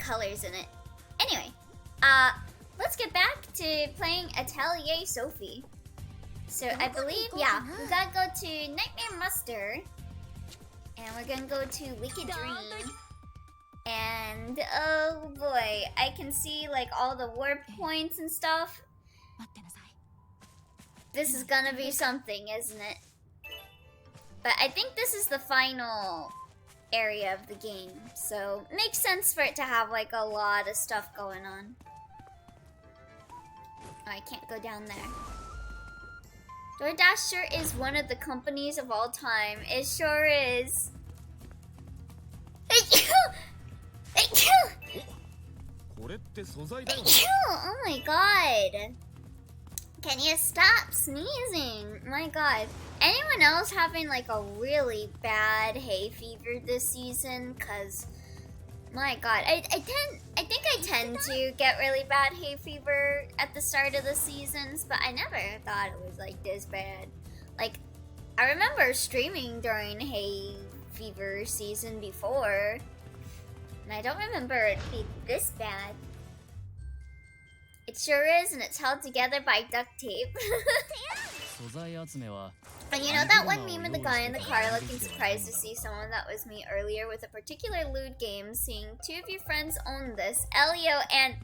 colors in it. Anyway, let's get back to playing Atelier Sophie. So I believe, yeah, we gotta go to Nightmare Muster. And we're gonna go to Wicked Dream. And oh boy, I can see like all the warp points and stuff. This is gonna be something, isn't it? But I think this is the final area of the game, so it makes sense for it to have like a lot of stuff going on. Oh, I can't go down there. DoorDash sure is one of the companies of all time. It sure is. Oh my god. Can you stop sneezing? My god. Anyone else having like a really bad hay fever this season? Cause my god, I think I tend to get really bad hay fever at the start of the seasons, but I never thought it was like this bad. Like, I remember streaming during hay fever season before, and I don't remember it being this bad. It sure is, and it's held together by duct tape. And you know that one meme of the guy in the car looking surprised to see someone that was me earlier with a particular lewd game, seeing two of your friends own this, Elio and...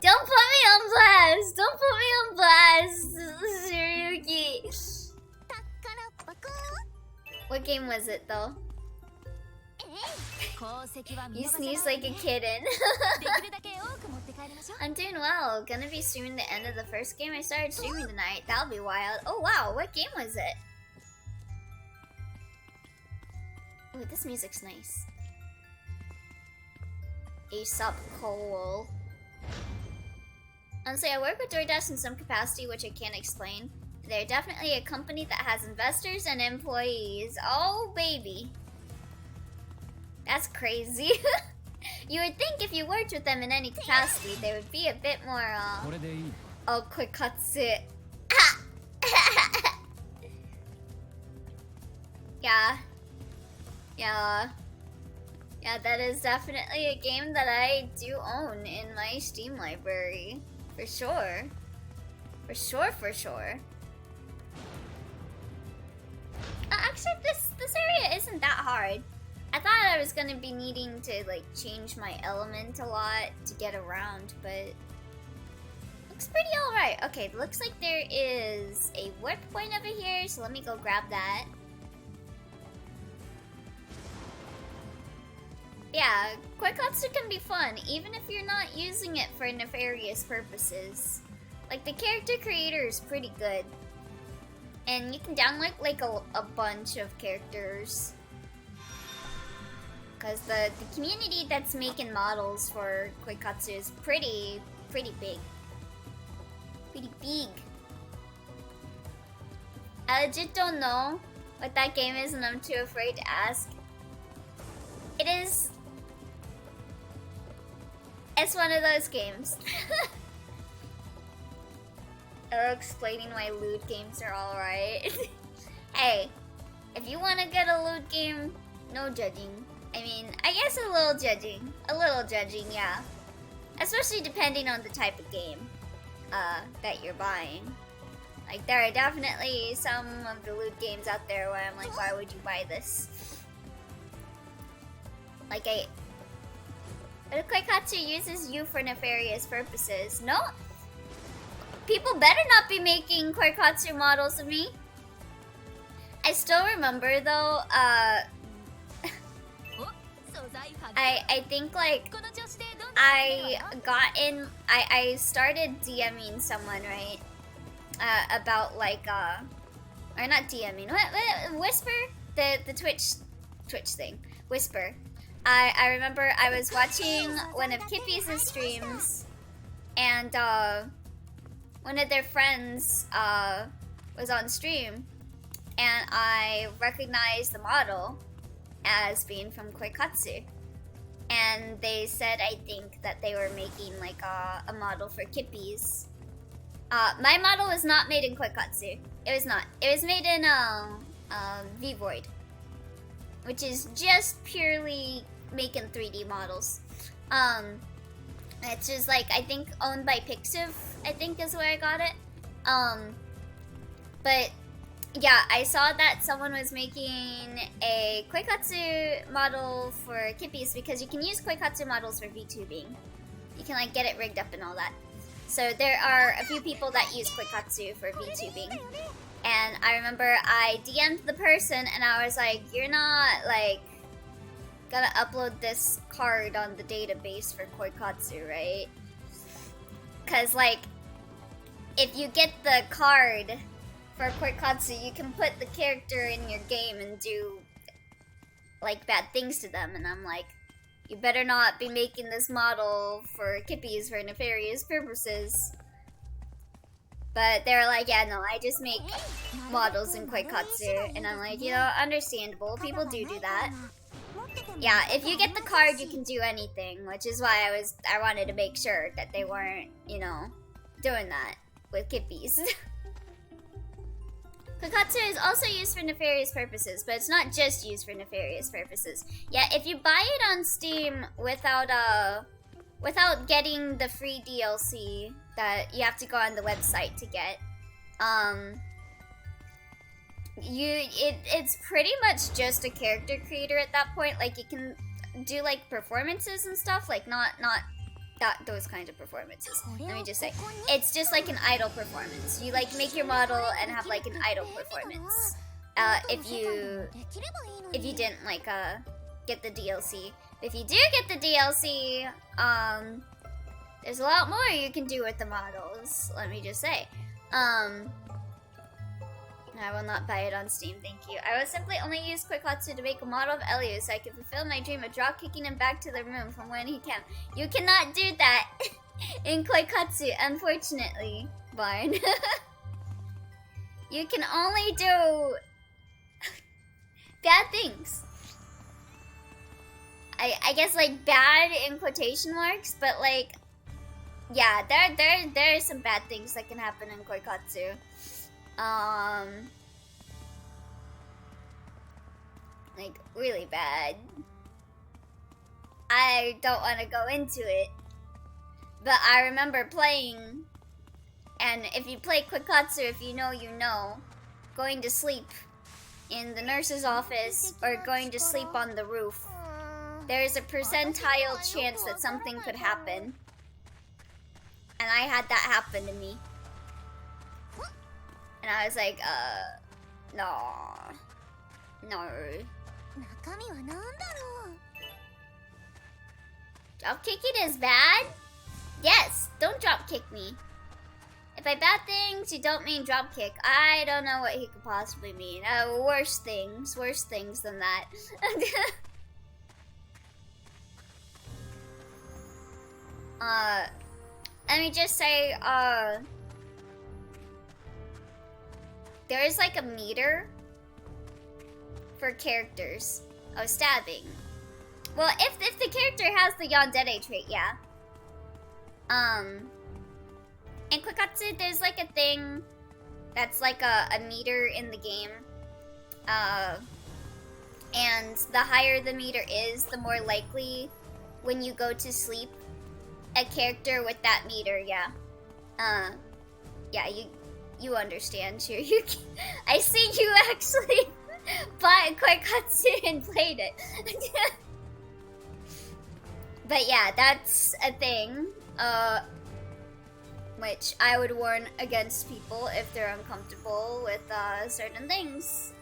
Don't put me on blast! Don't put me on blast, Tsurugi! What game was it though? You sneeze like a kitten. I'm doing well. Gonna be streaming the end of the first game I started streaming tonight. That'll be wild. Oh wow, what game was it? Ooh, this music's nice. Aesop Cole. Honestly, I work with DoorDash in some capacity, which I can't explain. They're definitely a company that has investors and employees. Oh baby. That's crazy. You would think if you worked with them in any capacity, they would be a bit more, oh, quick katsu. Yeah. Yeah. Yeah, that is definitely a game that I do own in my Steam library. For sure. For sure, for sure. Actually, this area isn't that hard. I thought I was gonna be needing to like change my element a lot to get around, but looks pretty alright. Okay, looks like there is a warp point over here, so let me go grab that. Yeah, Koikatsu can be fun, even if you're not using it for nefarious purposes. Like, the character creator is pretty good. And you can download like a bunch of characters. Because the community that's making models for Koikatsu is pretty big. Pretty big. I legit don't know what that game is and I'm too afraid to ask. It is... It's one of those games. Or explaining why lewd games are alright. Hey, if you want to get a lewd game, no judging. I mean, I guess a little judging. A little judging, yeah. Especially depending on the type of game that you're buying. Like, there are definitely some of the lewd games out there where I'm like, why would you buy this? Like, but if Koikatsu uses you for nefarious purposes, no? People better not be making Koikatsu models of me. I still remember though, I think like I started DMing someone, right? About like or not DMing, what Whisper? The Twitch thing. Whisper. I remember I was watching one of Kippy's streams and one of their friends was on stream and I recognized the model as being from Koikatsu. And they said, I think, that they were making like a model for Kippy's. My model was not made in Koikatsu. It was not. It was made in V-Void. which is just purely making 3D models. It's just like, I think owned by Pixiv, I think is where I got it. But yeah, I saw that someone was making a Koikatsu model for Kippies, because you can use Koikatsu models for VTubing. You can like get it rigged up and all that. So there are a few people that use Koikatsu for VTubing. And I remember I DM'd the person and I was like, you're not like gonna upload this card on the database for Koikatsu, right? Cause like, if you get the card for Koikatsu, you can put the character in your game and do like bad things to them. And I'm like, you better not be making this model for Kippies for nefarious purposes. But they're like, yeah, no, I just make models in Koikatsu. And I'm like, you know, understandable. People do that. Yeah, if you get the card, you can do anything, which is why I wanted to make sure that they weren't, you know, doing that with Kippies. Koikatsu is also used for nefarious purposes, but it's not just used for nefarious purposes. Yeah, if you buy it on Steam without getting the free DLC that you have to go on the website to get, it's pretty much just a character creator at that point. Like, you can do like performances and stuff, like not those kinds of performances. Let me just say, it's just like an idol performance. You like make your model and have like an idol performance. If you didn't like get the DLC. If you do get the DLC, there's a lot more you can do with the models. Let me just say. I will not buy it on Steam, thank you. I will simply only use Koikatsu to make a model of Elio so I can fulfill my dream of drop kicking him back to the room from when he came. You cannot do that in Koikatsu, unfortunately, Barn. You can only do bad things. I guess like bad in quotation marks, but like, yeah, there are some bad things that can happen in Koikatsu. Like, really bad. I don't want to go into it, but I remember playing, and if you play Koikatsu, if you know, you know, going to sleep in the nurse's office or going to sleep on the roof, there's a percentile chance that something could happen. And I had that happen to me. And I was like, no. Drop kicking is bad? Yes, don't drop kick me. If by bad things you don't mean drop kick, I don't know what he could possibly mean. Worse things than that. Let me just say, there is like a meter for characters. Oh, stabbing. Well, if the character has the yandere trait, yeah. In Koikatsu, there's like a thing that's like a meter in the game. And the higher the meter is, the more likely when you go to sleep, a character with that meter, yeah. Yeah, you understand, Shir. I see you actually bought Koikatsu and played it. But yeah, that's a thing, which I would warn against people if they're uncomfortable with certain things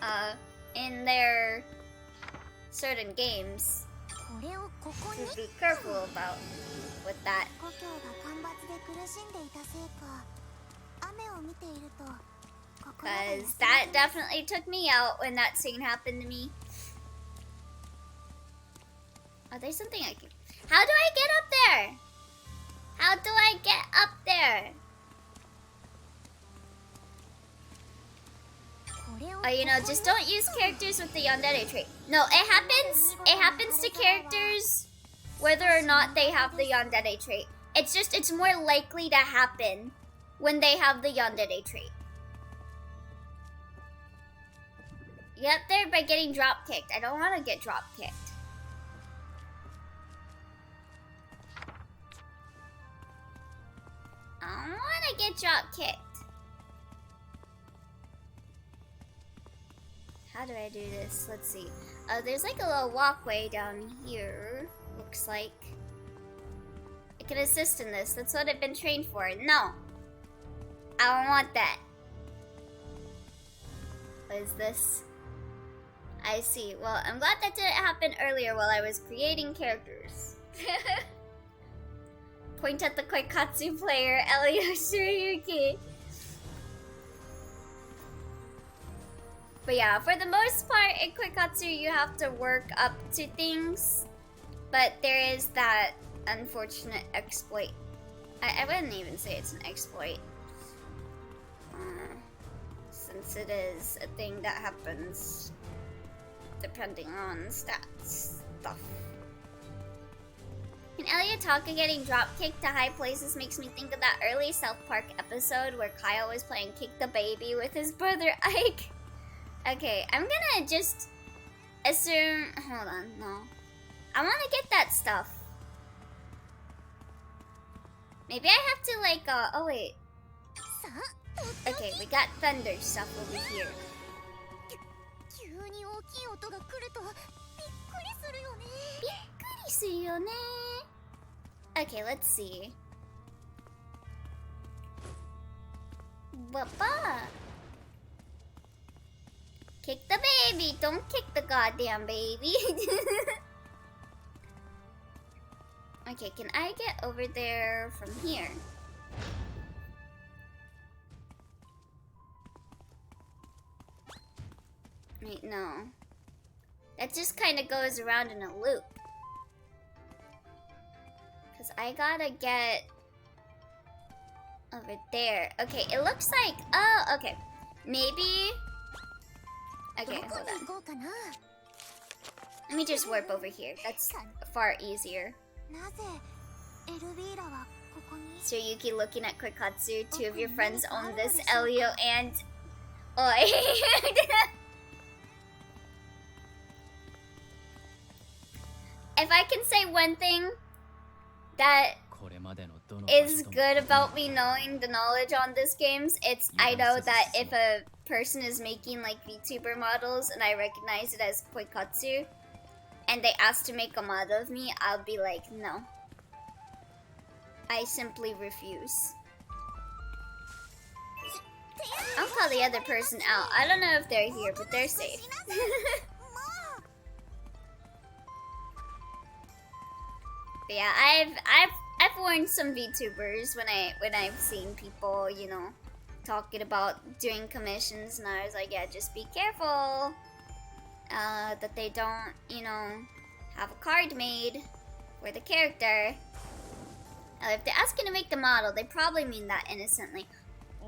in their certain games. To be careful about with that. Because that definitely took me out when that scene happened to me. Oh, there's something I can... How do I get up there? How do I get up there? Oh, you know, just don't use characters with the yandere trait. No, it happens. It happens to characters whether or not they have the yandere trait. It's just, it's more likely to happen when they have the yandere trait. You get there by getting drop kicked. I don't want to get drop kicked. I don't want to get drop kicked. How do I do this? Let's see. There's like a little walkway down here. Looks like. I can assist in this. That's what I've been trained for. No. I don't want that. What is this? I see. Well, I'm glad that didn't happen earlier while I was creating characters. Point at the Koikatsu player, Elio Shirayuki. But yeah, for the most part in Koikatsu, you have to work up to things. But there is that unfortunate exploit. I wouldn't even say it's an exploit. Since it is a thing that happens depending on stats stuff. In Eliotaka, getting drop kicked to high places makes me think of that early South Park episode where Kyle was playing Kick the Baby with his brother Ike. Okay, I'm gonna just assume. Hold on, no. I wanna get that stuff. Maybe I have to, like, oh wait. Okay, we got thunder stuff over here. Okay, let's see. Papa. Kick the baby. Don't kick the goddamn baby. Okay, can I get over there from here? Wait, no. That just kind of goes around in a loop. Because I gotta get over there. Okay, it looks like... Oh, okay. Maybe... Okay, hold on. Let me just warp over here. That's far easier. Shirayuki looking at Koikatsu. Two of your friends own this, Elio and... Oi. If I can say one thing that is good about me knowing the knowledge on this games, it's I know that if a person is making like VTuber models and I recognize it as Koikatsu and they ask to make a model of me, I'll be like, no. I simply refuse. I'll call the other person out. I don't know if they're here, but they're safe. But yeah, I've warned some VTubers when I've seen people, you know, talking about doing commissions, and I was like, yeah, just be careful that they don't, you know, have a card made for the character. If they're asking to make the model, they probably mean that innocently.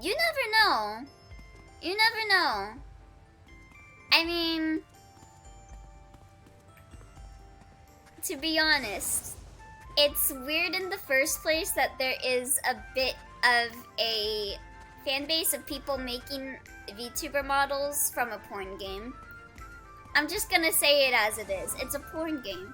You never know. You never know. I mean, to be honest, it's weird in the first place that there is a bit of a fan base of people making VTuber models from a porn game. I'm just gonna say it as it is. It's a porn game.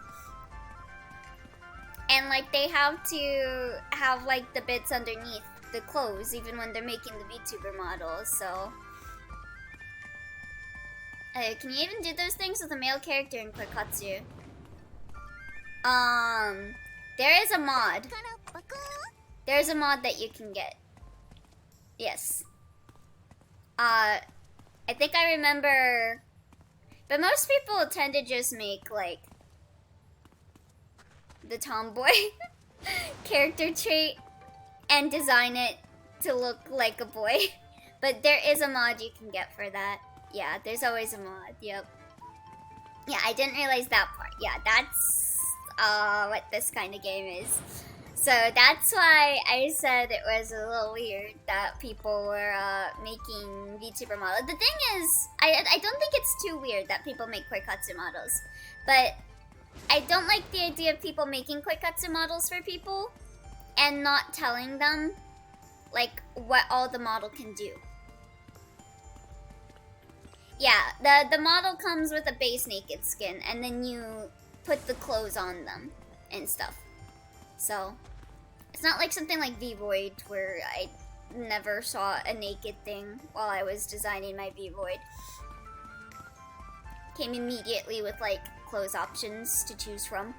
And like they have to have like the bits underneath the clothes even when they're making the VTuber models, so... can you even do those things with a male character in Koikatsu? There is a mod. There's a mod that you can get. Yes. I think I remember... But most people tend to just make, like, the tomboy character trait and design it to look like a boy. But there is a mod you can get for that. Yeah, there's always a mod. Yep. Yeah, I didn't realize that part. Yeah, that's what this kind of game is. So that's why I said it was a little weird that people were making VTuber models. The thing is, I don't think it's too weird that people make Koikatsu models. But I don't like the idea of people making Koikatsu models for people and not telling them like what all the model can do. Yeah, the model comes with a base naked skin, and then you put the clothes on them and stuff. So it's not like something like V-Void where I never saw a naked thing while I was designing my V-Void. Came immediately with like clothes options to choose from.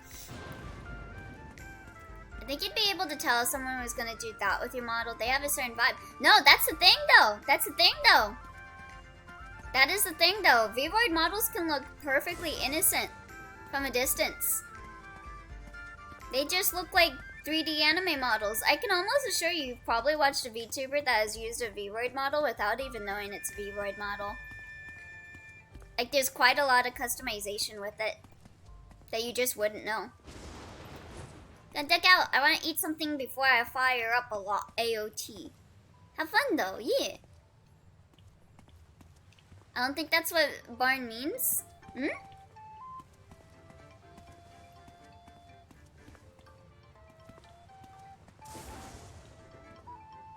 I think you'd be able to tell if someone was gonna do that with your model. They have a certain vibe. No, that's the thing though. That's the thing though. That is the thing though. V-Void models can look perfectly innocent from a distance. They just look like 3D anime models. I can almost assure you've probably watched a VTuber that has used a V-Void model without even knowing it's a V-Void model. Like there's quite a lot of customization with it that you just wouldn't know. Then check out. I want to eat something before I fire up a lot AOT. Have fun though, yeah. I don't think that's what barn means. Hmm?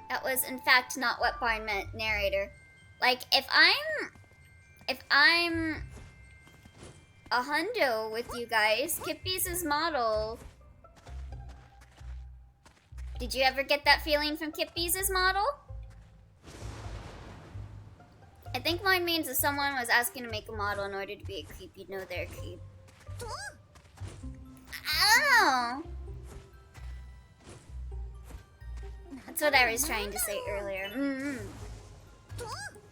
That was in fact not what barn meant, narrator. Like if I'm a hundo with you guys, Kippy's model. Did you ever get that feeling from Kippy's model? I think mine means if someone was asking to make a model in order to be a creep, you'd know they're a creep. I don't know. That's what I was trying to say earlier.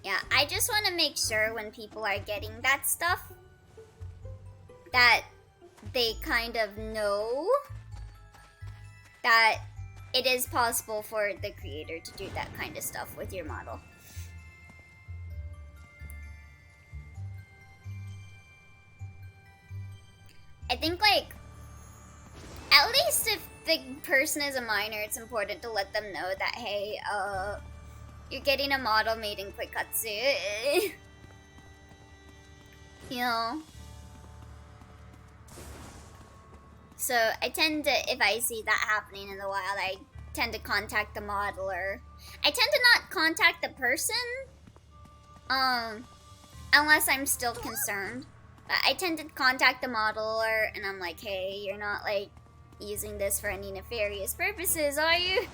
Yeah, I just want to make sure when people are getting that stuff that they kind of know that it is possible for the creator to do that kind of stuff with your model. I think, like, at least if the person is a minor, it's important to let them know that, hey, you're getting a model made in Quikkatsu. You know? So I tend to, if I see that happening in the wild, I tend to contact the modeler. I tend to not contact the person, unless I'm still concerned. But I tend to contact the modeler, and I'm like, hey, you're not, like, using this for any nefarious purposes, are you?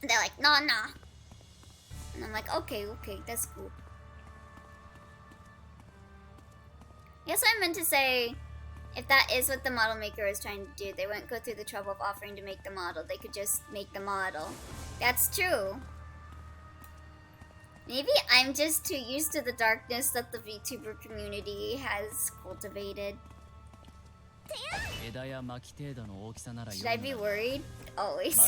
And they're like, nah. And I'm like, okay, that's cool. I guess I meant to say, if that is what the model maker is trying to do, they wouldn't go through the trouble of offering to make the model. They could just make the model. That's true. Maybe I'm just too used to the darkness that the VTuber community has cultivated. Should I be worried? Always.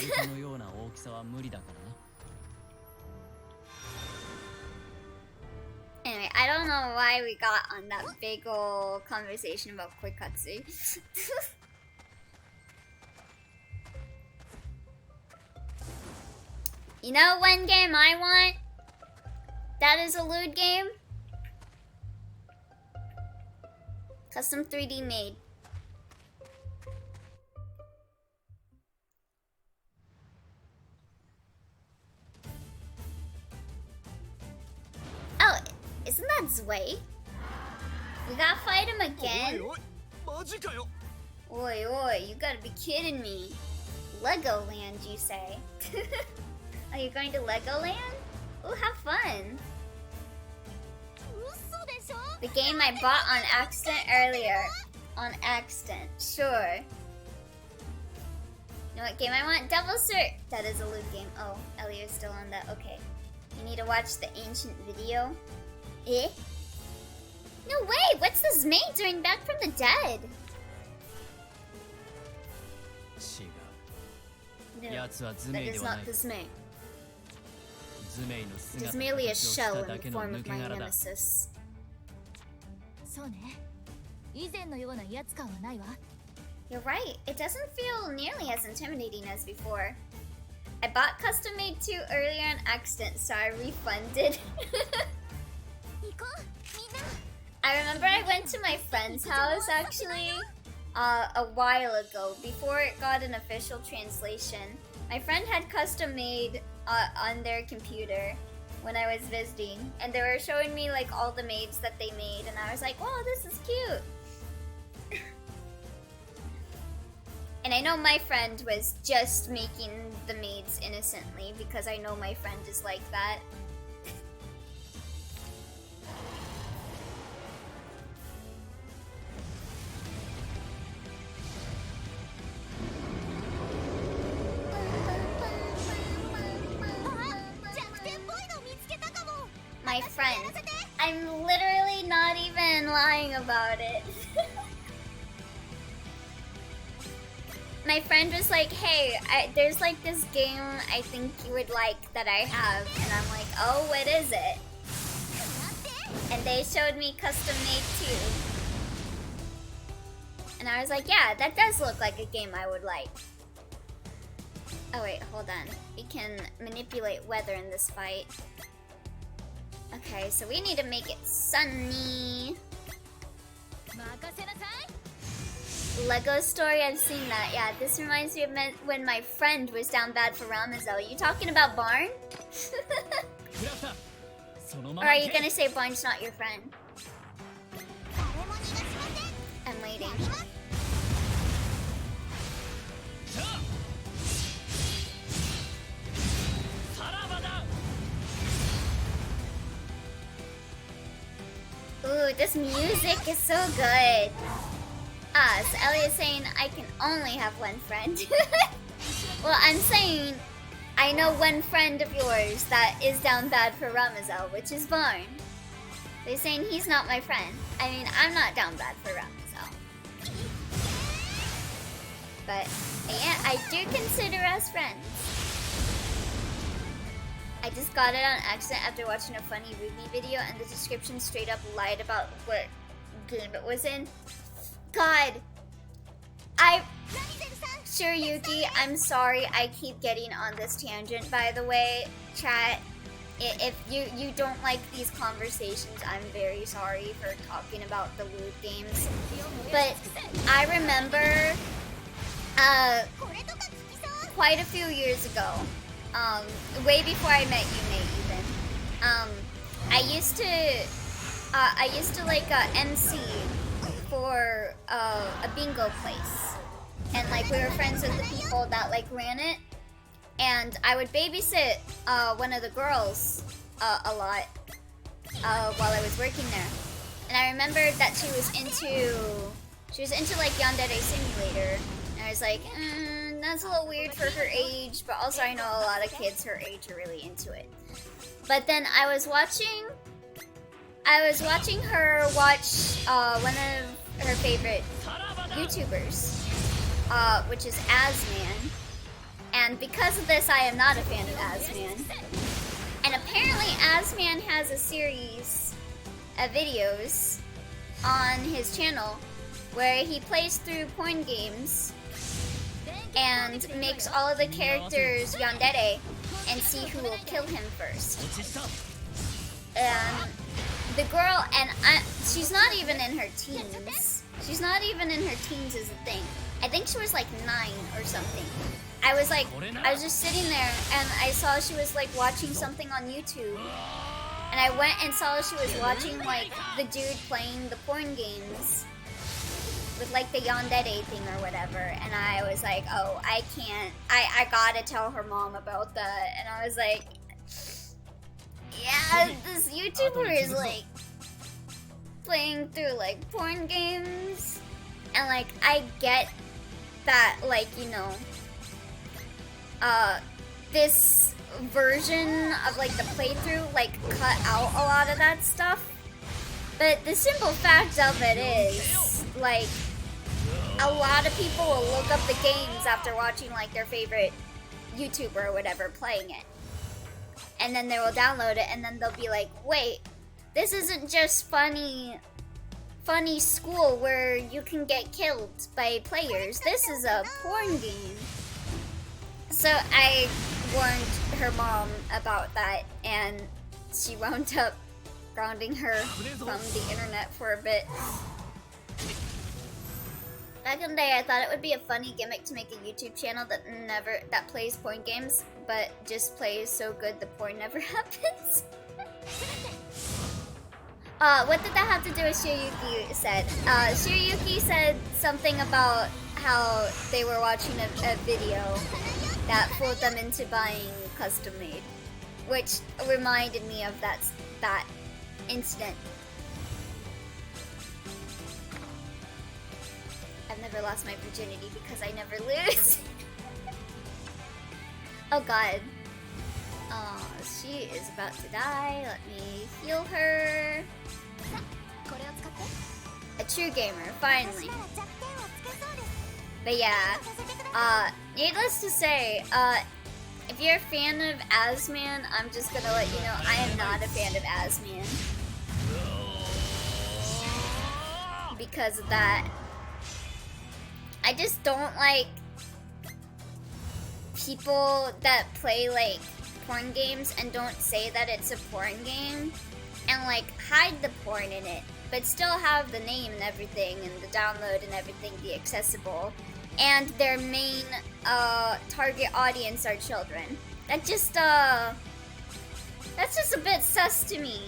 Anyway, I don't know why we got on that big ol' conversation about Quikkatsu. You know one game I want? That is a lewd game? Custom 3D made. Oh, isn't that Zwei? We gotta fight him again? Oi, you gotta be kidding me. Legoland, you say? Are you going to Legoland? Ooh, have fun. The game I bought on accident earlier. On accident, sure. You know what game I want? Devil Cert! That is a lewd game. Oh, Elio's still on that. Okay. You need to watch the ancient video. Eh? No way! What's this maid doing back from the dead? No, that is not this maid. It is merely a shell in the form of my nemesis. You're right, it doesn't feel nearly as intimidating as before. I bought custom made 2 earlier on accident, so I refunded. I remember I went to my friend's house actually a while ago, before it got an official translation. My friend had custom made on their computer when I was visiting, and they were showing me like all the maids that they made, and I was like, "Whoa, this is cute." And I know my friend was just making the maids innocently because I know my friend is like that. My friend. I'm literally not even lying about it. My friend was like, hey, there's like this game I think you would like that I have. And I'm like, oh, what is it? And they showed me custom made too. And I was like, yeah, that does look like a game I would like. Oh wait, hold on. We can manipulate weather in this fight. Okay, so we need to make it sunny. Lego story, I've seen that. Yeah, this reminds me of when my friend was down bad for Ramazel. You talking about Barn? Or are you gonna say Barn's not your friend? I'm waiting. Ooh, this music is so good. Ah, so Elliot's saying I can only have one friend. Well, I'm saying I know one friend of yours that is down bad for Ramazel, which is Barn. They're saying he's not my friend. I mean, I'm not down bad for Ramazel. But yeah, I do consider us friends. I just got it on accident after watching a funny Ruby video, and the description straight up lied about what game it was in. God, Sure, Yuki, I'm sorry I keep getting on this tangent, by the way. Chat, if you don't like these conversations, I'm very sorry for talking about the Woo games. But I remember quite a few years ago, way before I met you, Nate, even, I used to like MC for a bingo place, and like we were friends with the people that like ran it, and I would babysit one of the girls a lot while I was working there, and I remembered that she was into like Yandere Simulator, and I was like, that's a little weird for her age, but also I know a lot of kids her age are really into it. But then I was watching her watch one of her favorite YouTubers, which is Asman. And because of this, I am not a fan of Asman. And apparently Asman has a series of videos on his channel where he plays through porn games and makes all of the characters yandere and see who will kill him first. And the girl, and she's not even in her teens. She's not even in her teens is a thing. I think she was like 9 or something. I was just sitting there and I saw she was like watching something on YouTube. And I went and saw she was watching like the dude playing the porn games with like the yandere thing or whatever. And I was like, oh, I can't. I gotta tell her mom about that. And I was like, yeah, this YouTuber is like playing through like porn games. And like, I get that, like, you know, this version of like the playthrough like cut out a lot of that stuff. But the simple fact of it is, like, a lot of people will look up the games after watching like their favorite YouTuber or whatever playing it. And then they will download it and then they'll be like, wait, this isn't just funny school where you can get killed by players. This is a porn game. So I warned her mom about that, and she wound up grounding her from the internet for a bit. Back in the day, I thought it would be a funny gimmick to make a YouTube channel that plays porn games, but just plays so good the porn never happens. What did that have to do with Shiryuki said? Shiryuki said something about how they were watching a video that fooled them into buying custom made, which reminded me of that incident. I've never lost my virginity because I never lose. Oh god. Oh, she is about to die. Let me heal her. A true gamer, finally. But yeah, needless to say, if you're a fan of Asman, I'm just gonna let you know I am not a fan of Asman. Because of that. I just don't like people that play like porn games and don't say that it's a porn game and like hide the porn in it, but still have the name and everything and the download and everything be accessible, and their main target audience are children. That's just a bit sus to me.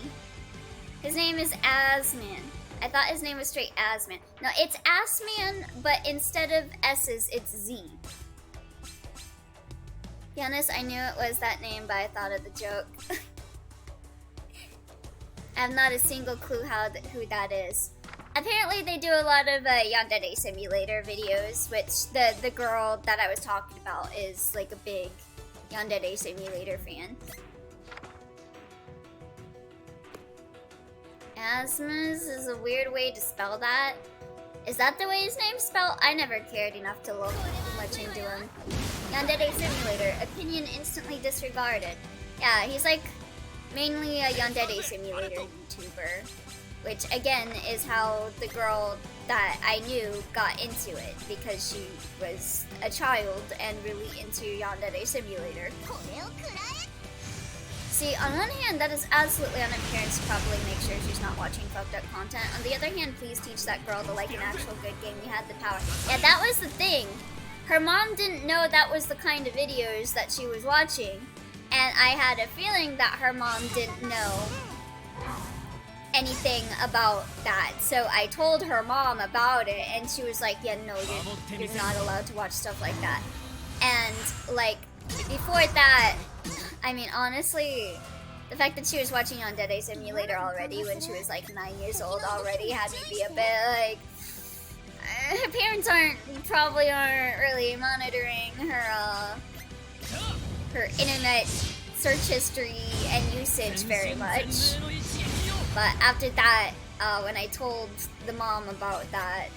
His name is Asman. I thought his name was straight Asman. No, it's Asman, but instead of S's, it's Z. To be honest, I knew it was that name, but I thought of the joke. I have not a single clue who that is. Apparently, they do a lot of Yandere Simulator videos, which the girl that I was talking about is like a big Yandere Simulator fan. Asmus is a weird way to spell that. Is that the way his name's spelled? I never cared enough to look much into him. Yandere Simulator. Opinion instantly disregarded. Yeah, he's like mainly a Yandere Simulator YouTuber. Which again is how the girl that I knew got into it, because she was a child and really into Yandere Simulator. See, on one hand, that is absolutely on her parents to probably make sure she's not watching fucked up content. On the other hand, please teach that girl to like an actual good game. You had the power. Yeah, that was the thing. Her mom didn't know that was the kind of videos that she was watching. And I had a feeling that her mom didn't know anything about that. So I told her mom about it, and she was like, yeah, no, you're not allowed to watch stuff like that. And, like, before that, I mean, honestly, the fact that she was watching Yandere Simulator already when she was like 9 years old already had me be a bit like, her parents probably aren't really monitoring her internet search history and usage very much. But after that, when I told the mom about that,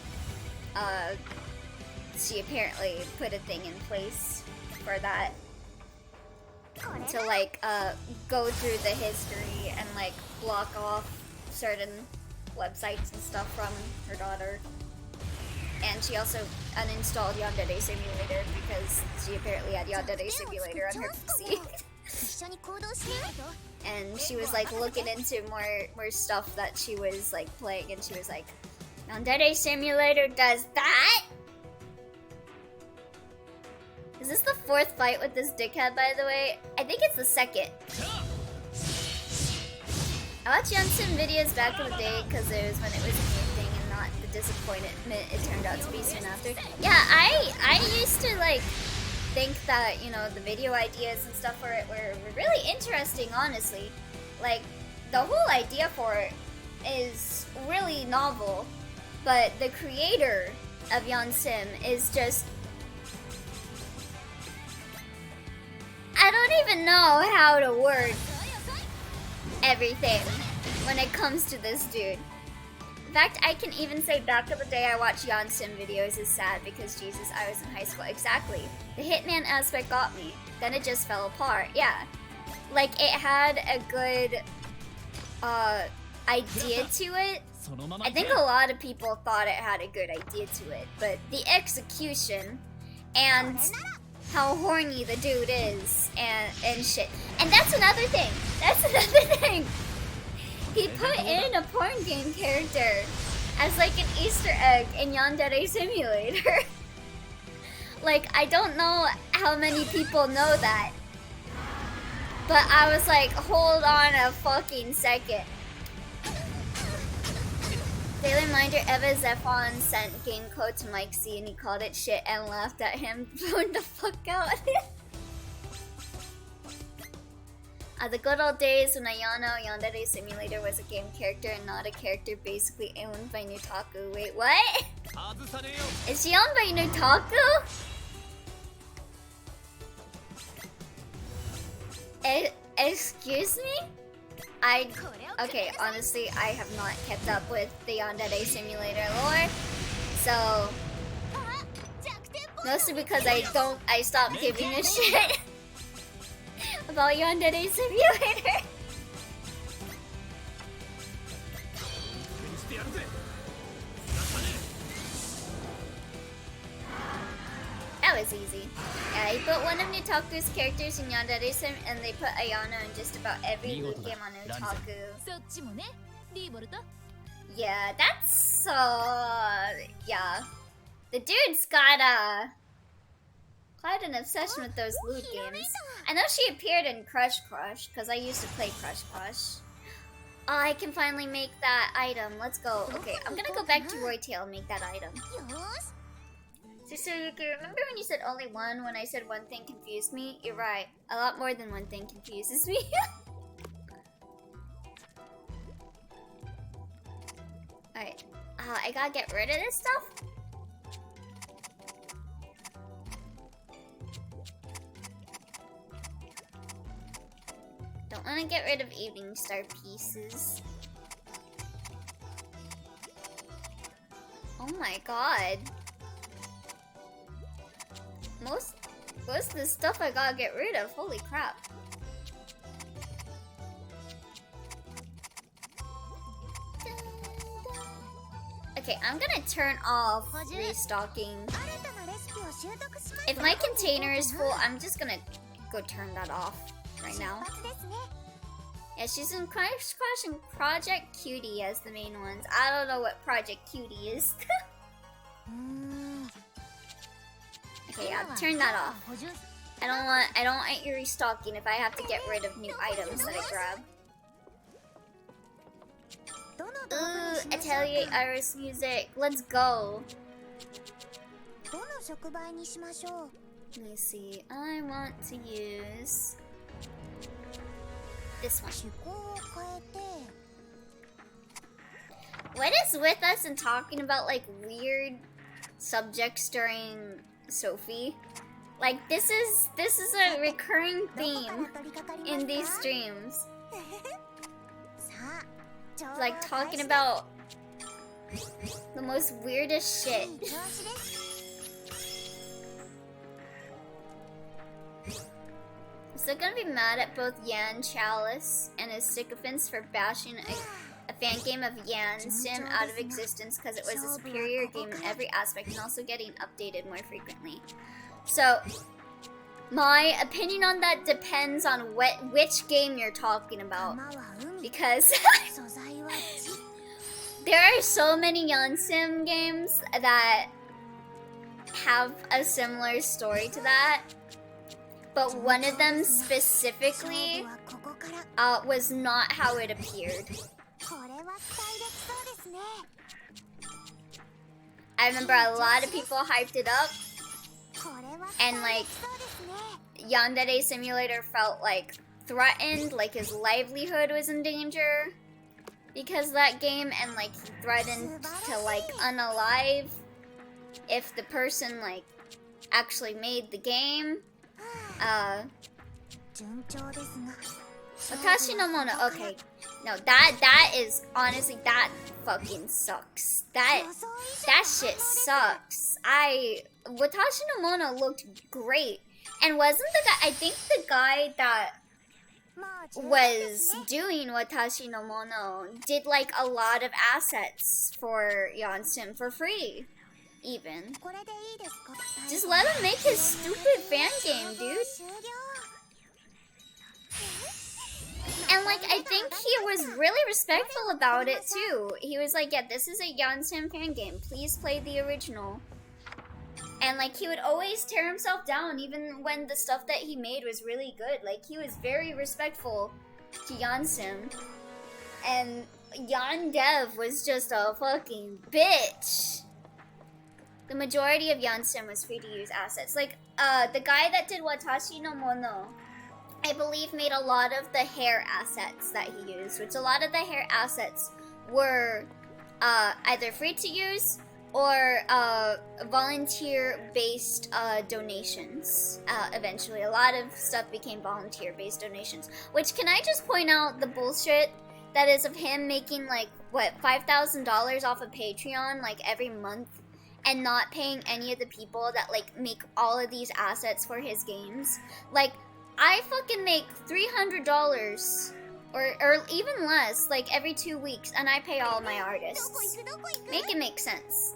she apparently put a thing in place for that. To like go through the history and like block off certain websites and stuff from her daughter. And she also uninstalled Yandere Simulator because she apparently had Yandere Simulator on her PC. And she was like looking into more stuff that she was like playing, and she was like, Yandere Simulator does that? Is this the fourth fight with this dickhead, by the way? I think it's the second. I watched Yunsun videos back in the day because it was when it was a new thing and not the disappointment it turned out to be soon after. Yeah, I used to like think that, you know, the video ideas and stuff for it were really interesting, honestly. Like, the whole idea for it is really novel, but the creator of Yunsun is just... I don't even know how to word everything when it comes to this dude. In fact, I can even say back in the day I watched Yunsun videos is sad because, Jesus, I was in high school. Exactly. The Hitman aspect got me. Then it just fell apart. Yeah. Like, it had a good idea to it. I think a lot of people thought it had a good idea to it, but the execution and how horny the dude is and shit. And that's another thing. That's another thing. He put in a porn game character as like an Easter egg in Yandere Simulator. Like, I don't know how many people know that. But I was like, hold on a fucking second. Daily reminder, Eva Zephon sent game code to Mike C and he called it shit and laughed at him. Blown the fuck out. The good old days when Ayano Yandere Simulator was a game character and not a character basically owned by Nutaku. Wait, what? Is she owned by Nutaku? Excuse me? Okay, honestly, I have not kept up with the Yandere Simulator lore, so mostly because I stopped giving a shit about Yandere Simulator. That was easy. Yeah, he put one of Nutaku's characters in Yandere Sim, and they put Ayano in just about every loot game on Nutaku. Yeah, that's yeah. The dude's got quite an obsession with those loot games. I know she appeared in Crush Crush, because I used to play Crush Crush. Oh, I can finally make that item. Let's go. Okay, I'm gonna go back to Roy Tail and make that item. Sister Yuki, remember when you said only one when I said one thing confused me? You're right. A lot more than one thing confuses me. Alright. I gotta get rid of this stuff. Don't want to get rid of Evening Star pieces. Oh my god. Most of the stuff I gotta get rid of. Holy crap. Okay, I'm gonna turn off restocking. If my container is full, I'm just gonna go turn that off right now. Yeah, she's in Crush Crush and Project Cutie as the main ones. I don't know what Project Cutie is. Okay, yeah, turn that off. I don't want you restocking if I have to get rid of new items that I grab. Ooh, Atelier Iris music. Let's go. Let me see. I want to use this one. What is with us and talking about like weird subjects during Sophie? Like this is a recurring theme in these streams. Like talking about the most weirdest shit. I'm still gonna be mad at both Yan Chalice and his sycophants for bashing a fan game of Yan Sim out of existence because it was a superior game in every aspect and also getting updated more frequently. So, my opinion on that depends on which game you're talking about. Because there are so many Yan Sim games that have a similar story to that. But one of them specifically was not how it appeared. I remember a lot of people hyped it up, and like Yandere Simulator felt like threatened, like his livelihood was in danger because of that game, and like he threatened to like unalive if the person like actually made the game. Watashi no Mono, okay. No, that is honestly, that fucking sucks. That shit sucks. Watashi no Mono looked great. And wasn't the guy, I think the guy that was doing Watashi no Mono did like a lot of assets for Yan Sim for free. Even. Just let him make his stupid fan game, dude. And like, I think he was really respectful about it too. He was like, yeah, this is a Yansam fan game. Please play the original. And like, he would always tear himself down even when the stuff that he made was really good. Like, he was very respectful to Yansam. And Yandev was just a fucking bitch. The majority of Yansam was free to use assets. Like, the guy that did Watashi no Mono, I believe made a lot of the hair assets that he used, which a lot of the hair assets were either free to use or volunteer-based donations. Eventually, a lot of stuff became volunteer-based donations. Which, can I just point out the bullshit that is of him making like, what, $5,000 off of Patreon like every month and not paying any of the people that like make all of these assets for his games? Like, I fucking make $300 or even less like every 2 weeks, and I pay all my artists. Make it make sense.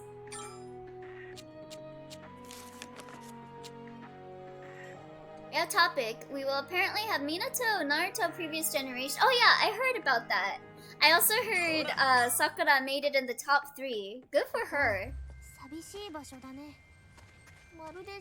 Yeah, topic. We will apparently have Minato, Naruto previous generation. Oh yeah, I heard about that. I also heard Sakura made it in the top 3. Good for her.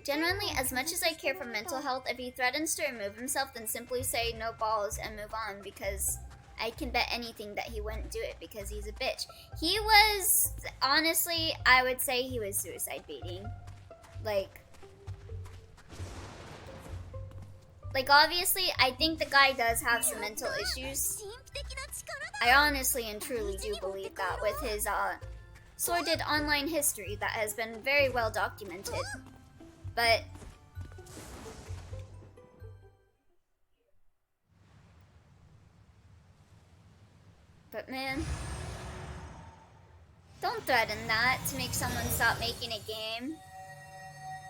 Genuinely, as much as I care for mental health, if he threatens to remove himself, then simply say no balls and move on, because I can bet anything that he wouldn't do it because he's a bitch. He was, honestly, I would say he was suicide baiting. Like obviously, I think the guy does have some mental issues. I honestly and truly do believe that with his sordid online history that has been very well documented. But man, don't threaten that to make someone stop making a game.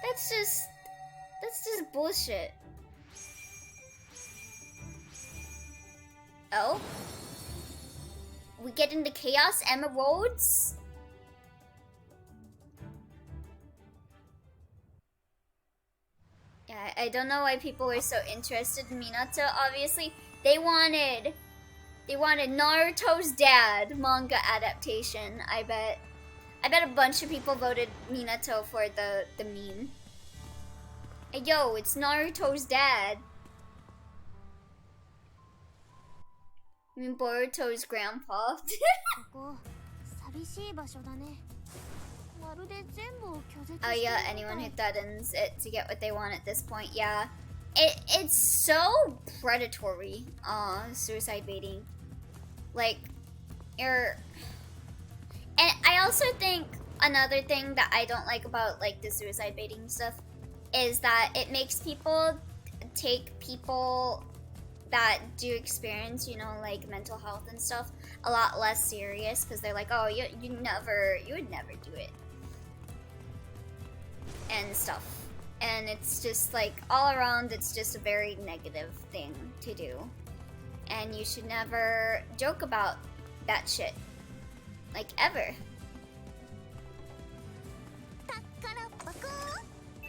That's just bullshit. Oh? We get into Chaos Emeralds? Yeah, I don't know why people were so interested in Minato. Obviously, they wanted Naruto's dad manga adaptation. I bet a bunch of people voted Minato for the meme. Hey yo, it's Naruto's dad. I mean Boruto's grandpa. Oh yeah, anyone who threatens it to get what they want at this point, yeah. It's so predatory, suicide baiting. Like, and I also think another thing that I don't like about like the suicide baiting stuff is that it makes people take people that do experience, you know, like mental health and stuff a lot less serious, because they're like, oh, you would never do it and stuff. And it's just like all around, it's just a very negative thing to do, and you should never joke about that shit, like, ever.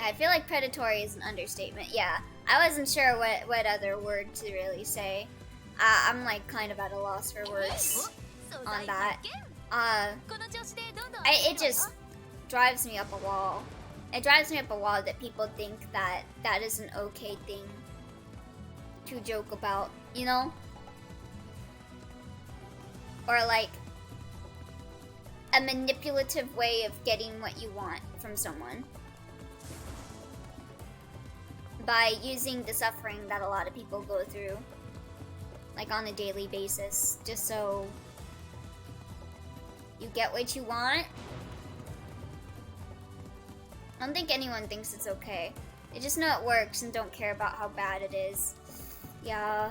I feel like predatory is an understatement. Yeah, I wasn't sure what other word to really say. I'm like kind of at a loss for words on that. It just drives me up a wall. It drives me up a wall that people think that that is an okay thing to joke about, you know? Or like a manipulative way of getting what you want from someone by using the suffering that a lot of people go through, like on a daily basis, just so you get what you want. I don't think anyone thinks it's okay. They just know it works and don't care about how bad it is. Yeah.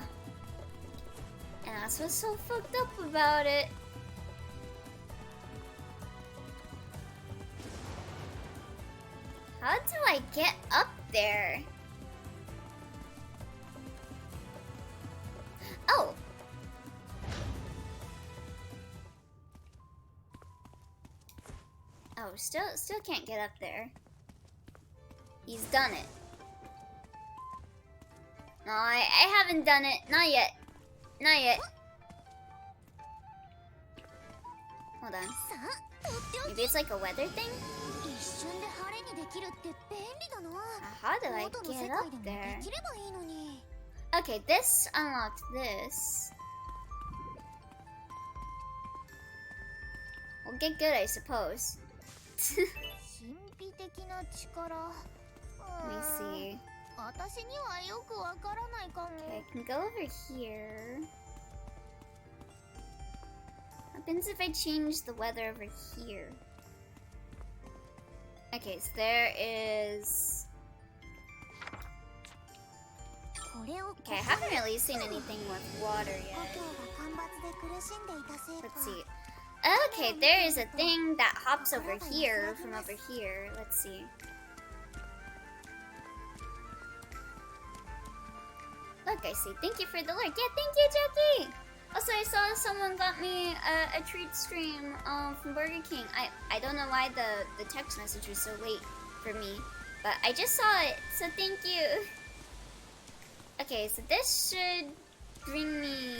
And that's what's so fucked up about it. How do I get up there? Oh. Oh, still can't get up there. He's done it. No, I haven't done it. Not yet. Not yet. Hold on. Maybe it's like a weather thing? How do I get up there? Okay, this unlocked this. We'll get good, I suppose. Let me see. Okay, I can go over here. What happens if I change the weather over here? Okay, so there is... Okay, I haven't really seen anything with water yet. Let's see. Okay, there is a thing that hops over here from over here. Let's see. Look, I see. Thank you for the lurk. Yeah, thank you, Jackie! Also, I saw someone got me a treat stream from Burger King. I don't know why the text message was so late for me, but I just saw it, so thank you. Okay, so this should bring me...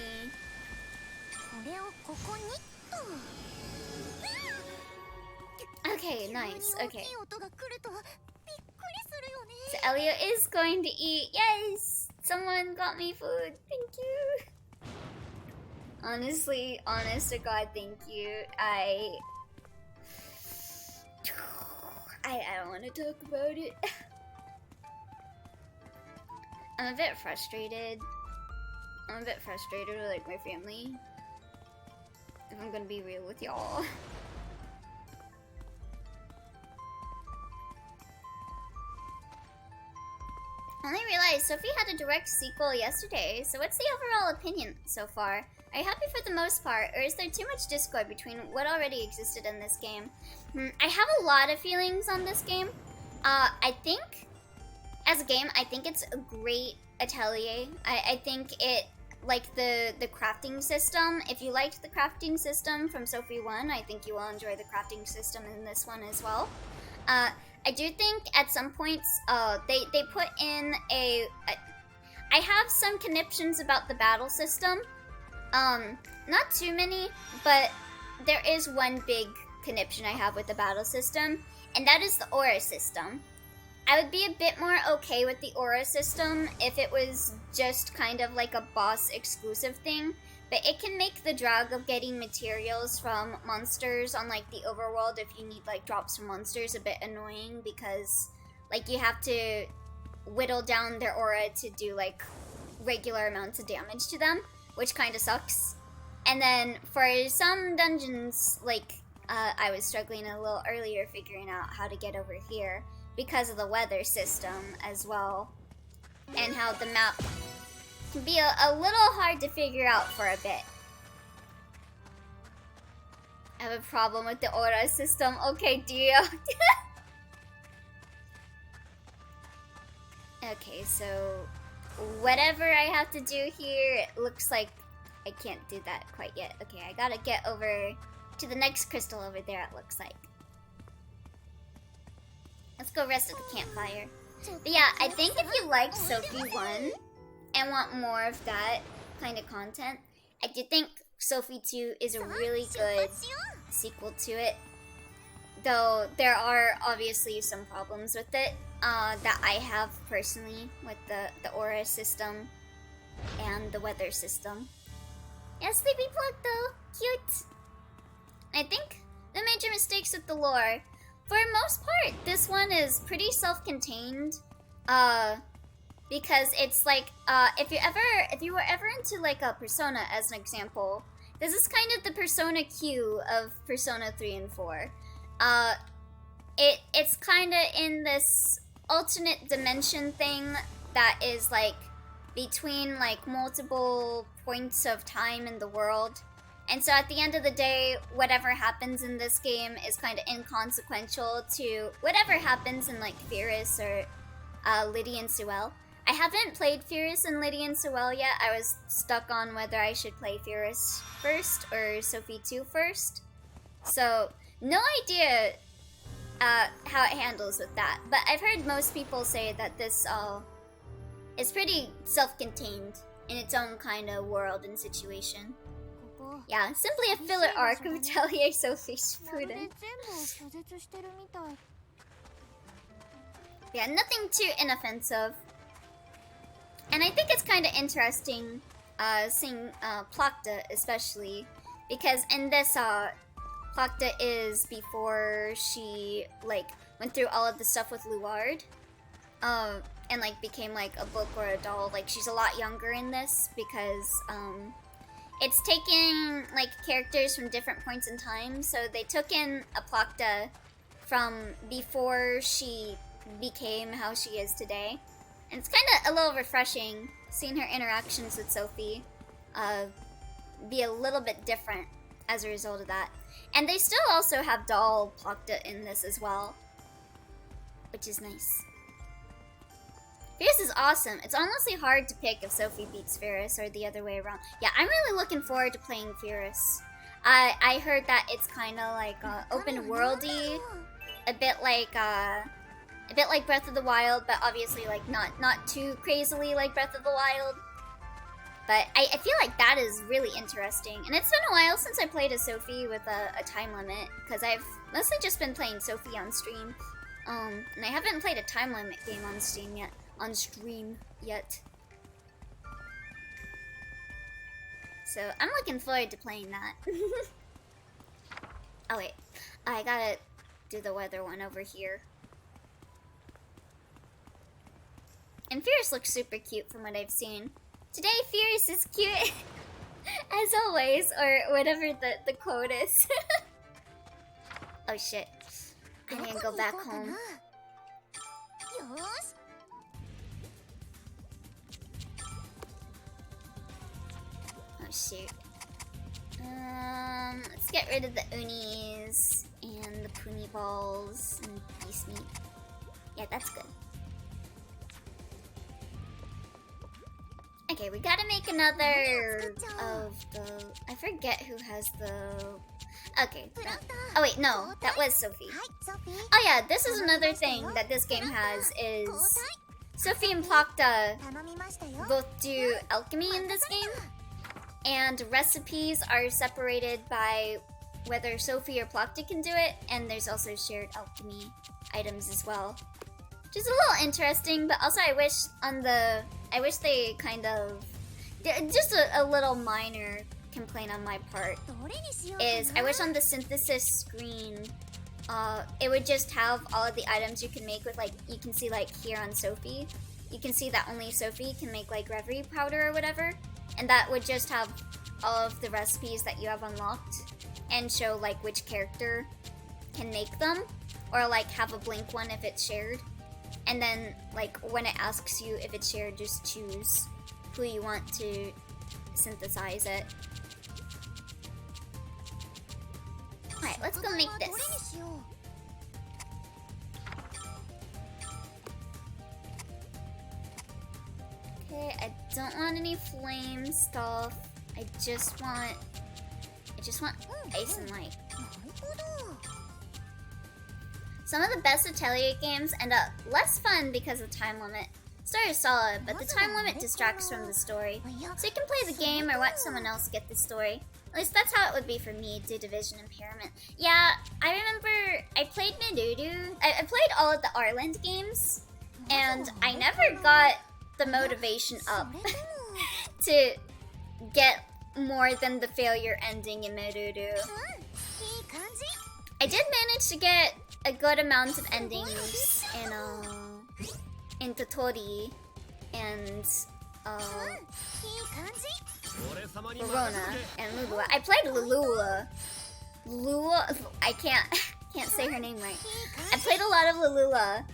Okay, nice. Okay. So Elio is going to eat. Yes! Someone got me food. Thank you. Honestly, honest to God, thank you. I don't want to talk about it. I'm a bit frustrated. with like my family. If I'm gonna be real with y'all. I only realized Sophie had a direct sequel yesterday, so what's the overall opinion so far? Are you happy for the most part, or is there too much discord between what already existed in this game? I have a lot of feelings on this game. I think, as a game, I think it's a great Atelier. I think it, like the crafting system, if you liked the crafting system from Sophie 1, I think you will enjoy the crafting system in this one as well. I do think at some points, they put in I have some conniptions about the battle system. Not too many, but there is one big conniption I have with the battle system, and that is the aura system. I would be a bit more okay with the aura system if it was just kind of like a boss exclusive thing, but it can make the drag of getting materials from monsters on like the overworld if you need like drops from monsters a bit annoying, because like you have to whittle down their aura to do like regular amounts of damage to them, which kind of sucks. And then for some dungeons, like I was struggling a little earlier figuring out how to get over here because of the weather system as well, and how the map can be a little hard to figure out for a bit. I have a problem with the aura system. Okay, Dio. Okay, so whatever I have to do here, it looks like I can't do that quite yet. Okay, I gotta get over to the next crystal over there, it looks like. Let's go rest at the campfire. But yeah, I think if you liked Sophie 1 and want more of that kind of content, I do think Sophie 2 is a really good sequel to it. Though there are obviously some problems with it that I have personally with the aura system and the weather system. Yeah, Sleepy Plug though, cute. I think the major mistakes with the lore, for most part, this one is pretty self-contained. Because it's like, if you were ever into like a Persona as an example, this is kind of the Persona Q of Persona 3 and 4. It's kind of in this alternate dimension thing that is like between like multiple points of time in the world. And so at the end of the day, whatever happens in this game is kind of inconsequential to whatever happens in like Fierce or Liddy and Sewell. I haven't played Fierce and Liddy and Sewell yet. I was stuck on whether I should play Fierce first or Sophie 2 first. So no idea how it handles with that. But I've heard most people say that this is pretty self-contained in its own kind of world and situation. Yeah, simply a filler arc of Atelier Sophie Shippuden. Yeah, nothing too inoffensive. And I think it's kind of interesting seeing Plakta especially, because in this Plakta is before she like went through all of the stuff with Luard, and like became like a book or a doll. Like she's a lot younger in this because it's taking like characters from different points in time. So they took in a Plakta from before she became how she is today, and it's kind of a little refreshing seeing her interactions with Sophie be a little bit different as a result of that. And they still also have doll Plakta in this as well, which is nice. Fierce is awesome. It's honestly hard to pick if Sophie beats Fierce or the other way around. Yeah, I'm really looking forward to playing Fierce. I heard that it's kind of like open worldy, a bit like Breath of the Wild, but obviously like not too crazily like Breath of the Wild. But I feel like that is really interesting. And it's been a while since I played a Sophie with a time limit, because I've mostly just been playing Sophie on stream. And I haven't played a time limit game on stream yet. So I'm looking forward to playing that. Oh wait, I gotta do the weather one over here. And Fierce looks super cute from what I've seen. Today, Fierce is cute, as always, or whatever the quote is. Oh shit, I need to go back home. Oh shoot. Let's get rid of the unis and the puni balls and beast meat. Yeah, that's good. Okay, we gotta make another of the... I forget who has the... Okay. Oh wait, no. That was Sophie. Oh yeah, this is another thing that this game has is... Sophie and Plakta both do alchemy in this game. And recipes are separated by whether Sophie or Plakta can do it. And there's also shared alchemy items as well. Which is a little interesting, but also I wish they kind of... Just a little minor complaint on my part is I wish on the synthesis screen it would just have all of the items you can make with, like, you can see like here on Sophie, you can see that only Sophie can make like Reverie powder or whatever, and that would just have all of the recipes that you have unlocked and show like which character can make them, or like have a blink one if it's shared. And then, like, when it asks you if it's shared, just choose who you want to synthesize it. Alright, let's go make this. Okay, I don't want any flame stuff. I just want ice and light. Some of the best Atelier games end up less fun because of time limit. Story is solid, but the time limit distracts from the story. So you can play the game or watch someone else get the story. At least that's how it would be for me due to vision impairment. Yeah, I remember I played Midudu. I played all of the Arland games, and I never got the motivation up to get more than the failure ending in Midudu. I did manage to get a good amount of endings in Totori and Verona and Lulua. I played Lulua. I can't say her name right. I played a lot of Lulua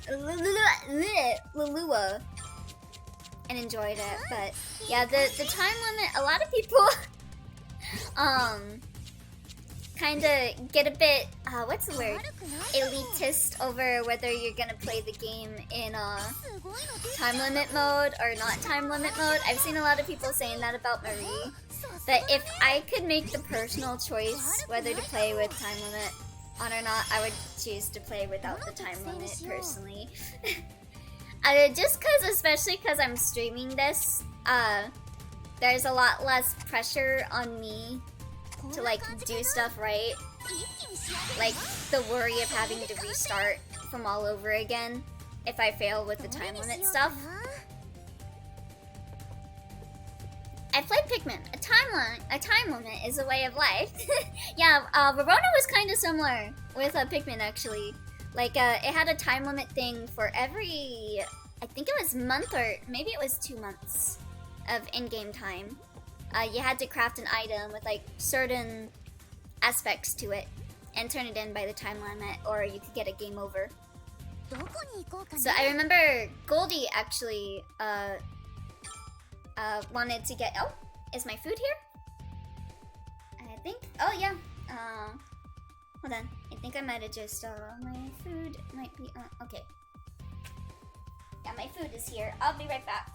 and enjoyed it, but yeah, the time limit, a lot of people kind of get a bit, what's the word? Elitist over whether you're gonna play the game in time limit mode or not time limit mode. I've seen a lot of people saying that about Marie. But if I could make the personal choice whether to play with time limit on or not, I would choose to play without the time limit personally. Just cause, especially cause I'm streaming this, there's a lot less pressure on me to like do stuff right. Like the worry of having to restart from all over again if I fail with the time limit stuff. I played Pikmin. A time limit is a way of life. Yeah, Verona was kind of similar with Pikmin actually. Like it had a time limit thing for every, I think it was month or maybe it was 2 months of in-game time. You had to craft an item with like certain aspects to it and turn it in by the time limit, or you could get a game over. So I remember Goldie actually wanted to get. Oh, is my food here? I think. Oh yeah. Hold on. I think I might have just. My food might be. Okay. Yeah, my food is here. I'll be right back.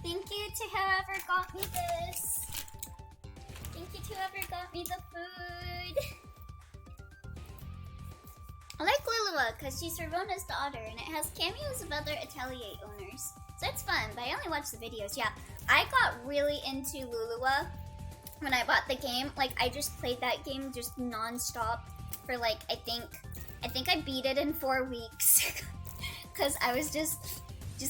Thank you to whoever got me this. Thank you to whoever got me the food. I like Lulua because she's Verbona's daughter and it has cameos of other Atelier owners. So it's fun, but I only watch the videos. Yeah, I got really into Lulua when I bought the game. Like I just played that game just non-stop for like, I think I beat it in 4 weeks. Cause I was just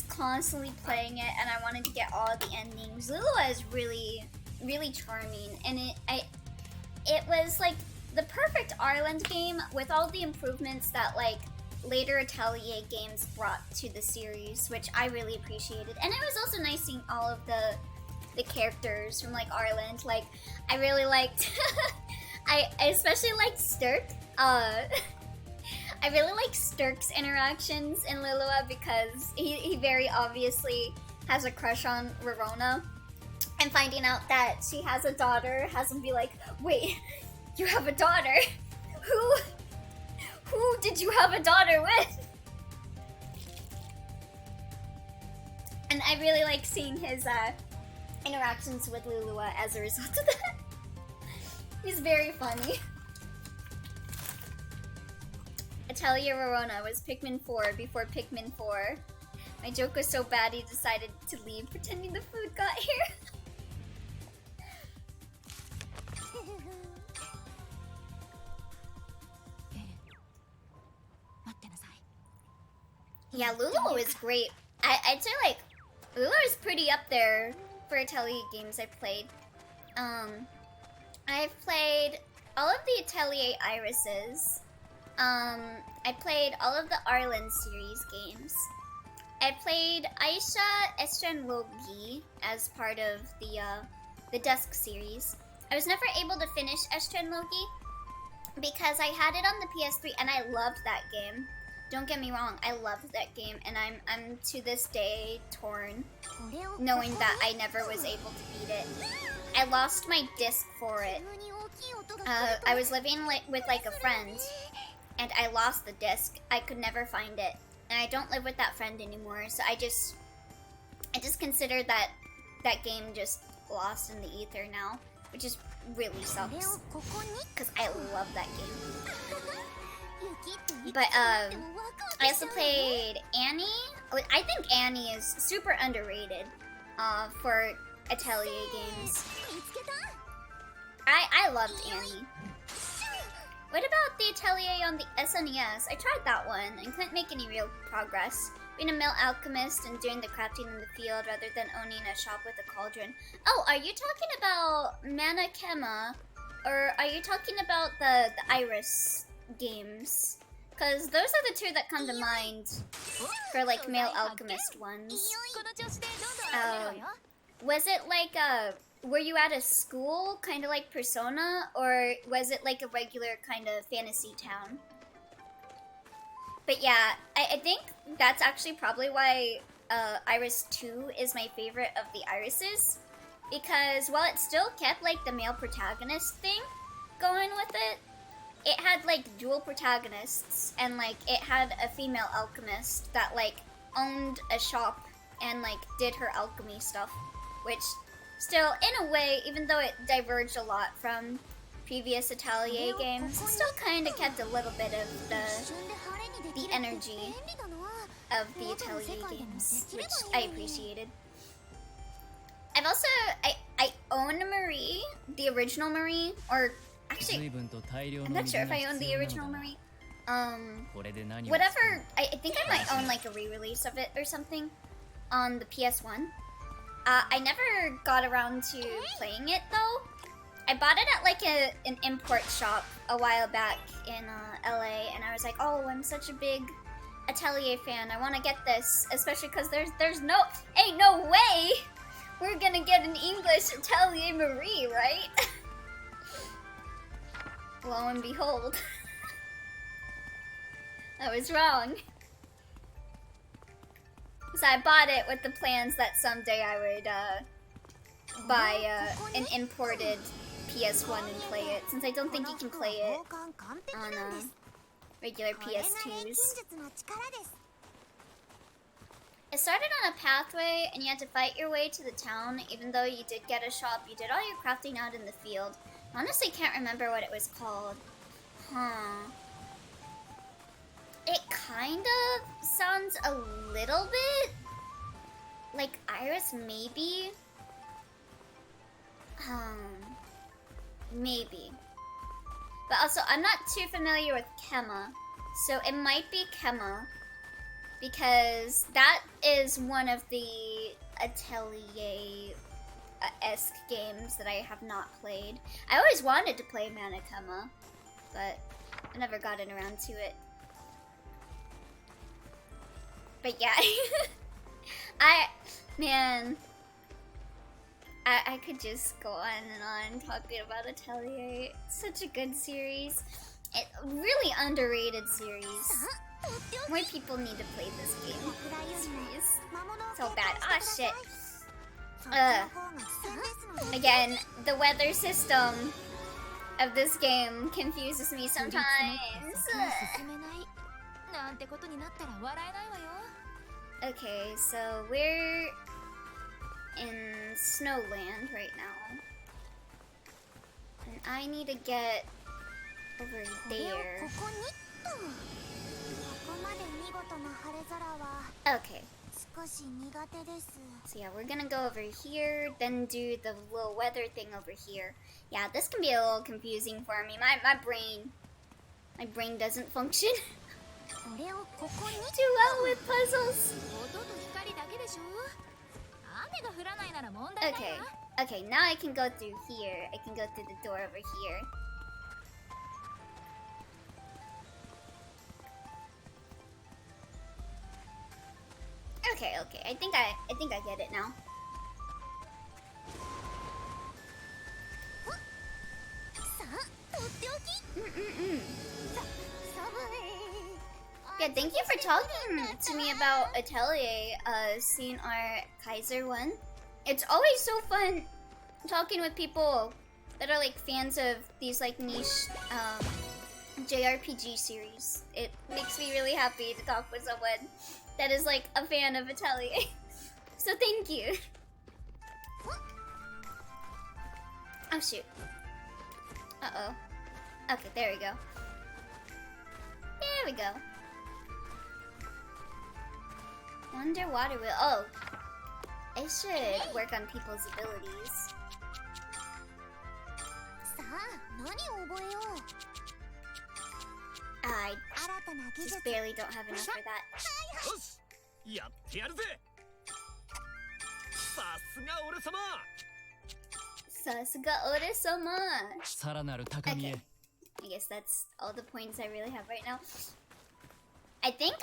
constantly playing it and I wanted to get all the endings. Lulua is really, really charming, and it was like the perfect Ireland game with all the improvements that like later Atelier games brought to the series, which I really appreciated. And it was also nice seeing all of the characters from like Ireland. Like I really liked I especially liked Stirk. I really like Stirk's interactions in Lulua because he very obviously has a crush on Verona. And finding out that she has a daughter has him be like, wait, you have a daughter? Who did you have a daughter with? And I really like seeing his interactions with Lulua as a result of that. He's very funny. Atelier Verona was Pikmin 4 before Pikmin 4. My joke was so bad he decided to leave pretending the food got here. Yeah, Lulua was great. I'd say like Lulua is pretty up there for Atelier games I've played. I've played all of the Atelier Irises. I played all of the Arlen series games. I played Aisha Estren Logi as part of the Dusk series. I was never able to finish Estren Logi because I had it on the PS3 and I loved that game. Don't get me wrong, I loved that game, and I'm to this day torn, knowing that I never was able to beat it. I lost my disc for it. I was living with like a friend, and I lost the disc. I could never find it, and I don't live with that friend anymore. So I just consider that that game just lost in the ether now, which is really sucks because I love that game. But I also played Annie. I think Annie is super underrated for Atelier games. I loved Annie. What about the Atelier on the SNES? I tried that one and couldn't make any real progress. Being a male alchemist and doing the crafting in the field rather than owning a shop with a cauldron. Oh, are you talking about Mana Kema? Or are you talking about the Iris games? Because those are the two that come to mind for like male alchemist ones. Was it like were you at a school, kind of like Persona, or was it like a regular kind of fantasy town? But yeah, I think that's actually probably why Iris 2 is my favorite of the Irises. Because while it still kept like the male protagonist thing going with it, it had like dual protagonists and like it had a female alchemist that like owned a shop and like did her alchemy stuff. Which still, in a way, even though it diverged a lot from previous Atelier games, it still kind of kept a little bit of the energy of the Atelier games, which I appreciated. I've also, I own Marie, the original Marie, or actually, I'm not sure if I own the original Marie. Whatever, I think I might own like a re-release of it or something on the PS1. I never got around to playing it though. I bought it at like an import shop a while back in LA, and I was like, oh, I'm such a big Atelier fan. I want to get this, especially because ain't no way we're gonna get an English Atelier Marie, right? Lo and behold, I was wrong. So I bought it with the plans that someday I would buy an imported PS1 and play it, since I don't think you can play it on regular PS2s. It started on a pathway and you had to fight your way to the town. Even though you did get a shop, you did all your crafting out in the field. I honestly can't remember what it was called. It kind of sounds a little bit like Iris, maybe? Maybe. But also, I'm not too familiar with Kema, so it might be Kema, because that is one of the Atelier-esque games that I have not played. I always wanted to play Mana Kema, but I never gotten around to it. But yeah, I could just go on and on talking about Atelier. It's such a good series. It really underrated series. More people need to play this game. Series. So bad. Ah, shit. Again, the weather system of this game confuses me sometimes. Okay, so we're in Snowland right now. And I need to get over there. Okay. So yeah, we're gonna go over here, then do the little weather thing over here. Yeah, this can be a little confusing for me. My brain doesn't function too well with puzzles. Okay, now I can go through here. I can go through the door over here. Okay, I think I get it now. Yeah, thank you for talking to me about Atelier, seeing our Kaiser one. It's always so fun talking with people that are like fans of these like niche JRPG series. It makes me really happy to talk with someone that is like a fan of Atelier. So thank you. Oh shoot. Uh-oh. Okay, there we go. There we go. Underwater wheel. Oh. I should work on people's abilities. I just barely don't have enough for that. Sasuga Ore-sama! Okay. I guess that's all the points I really have right now. I think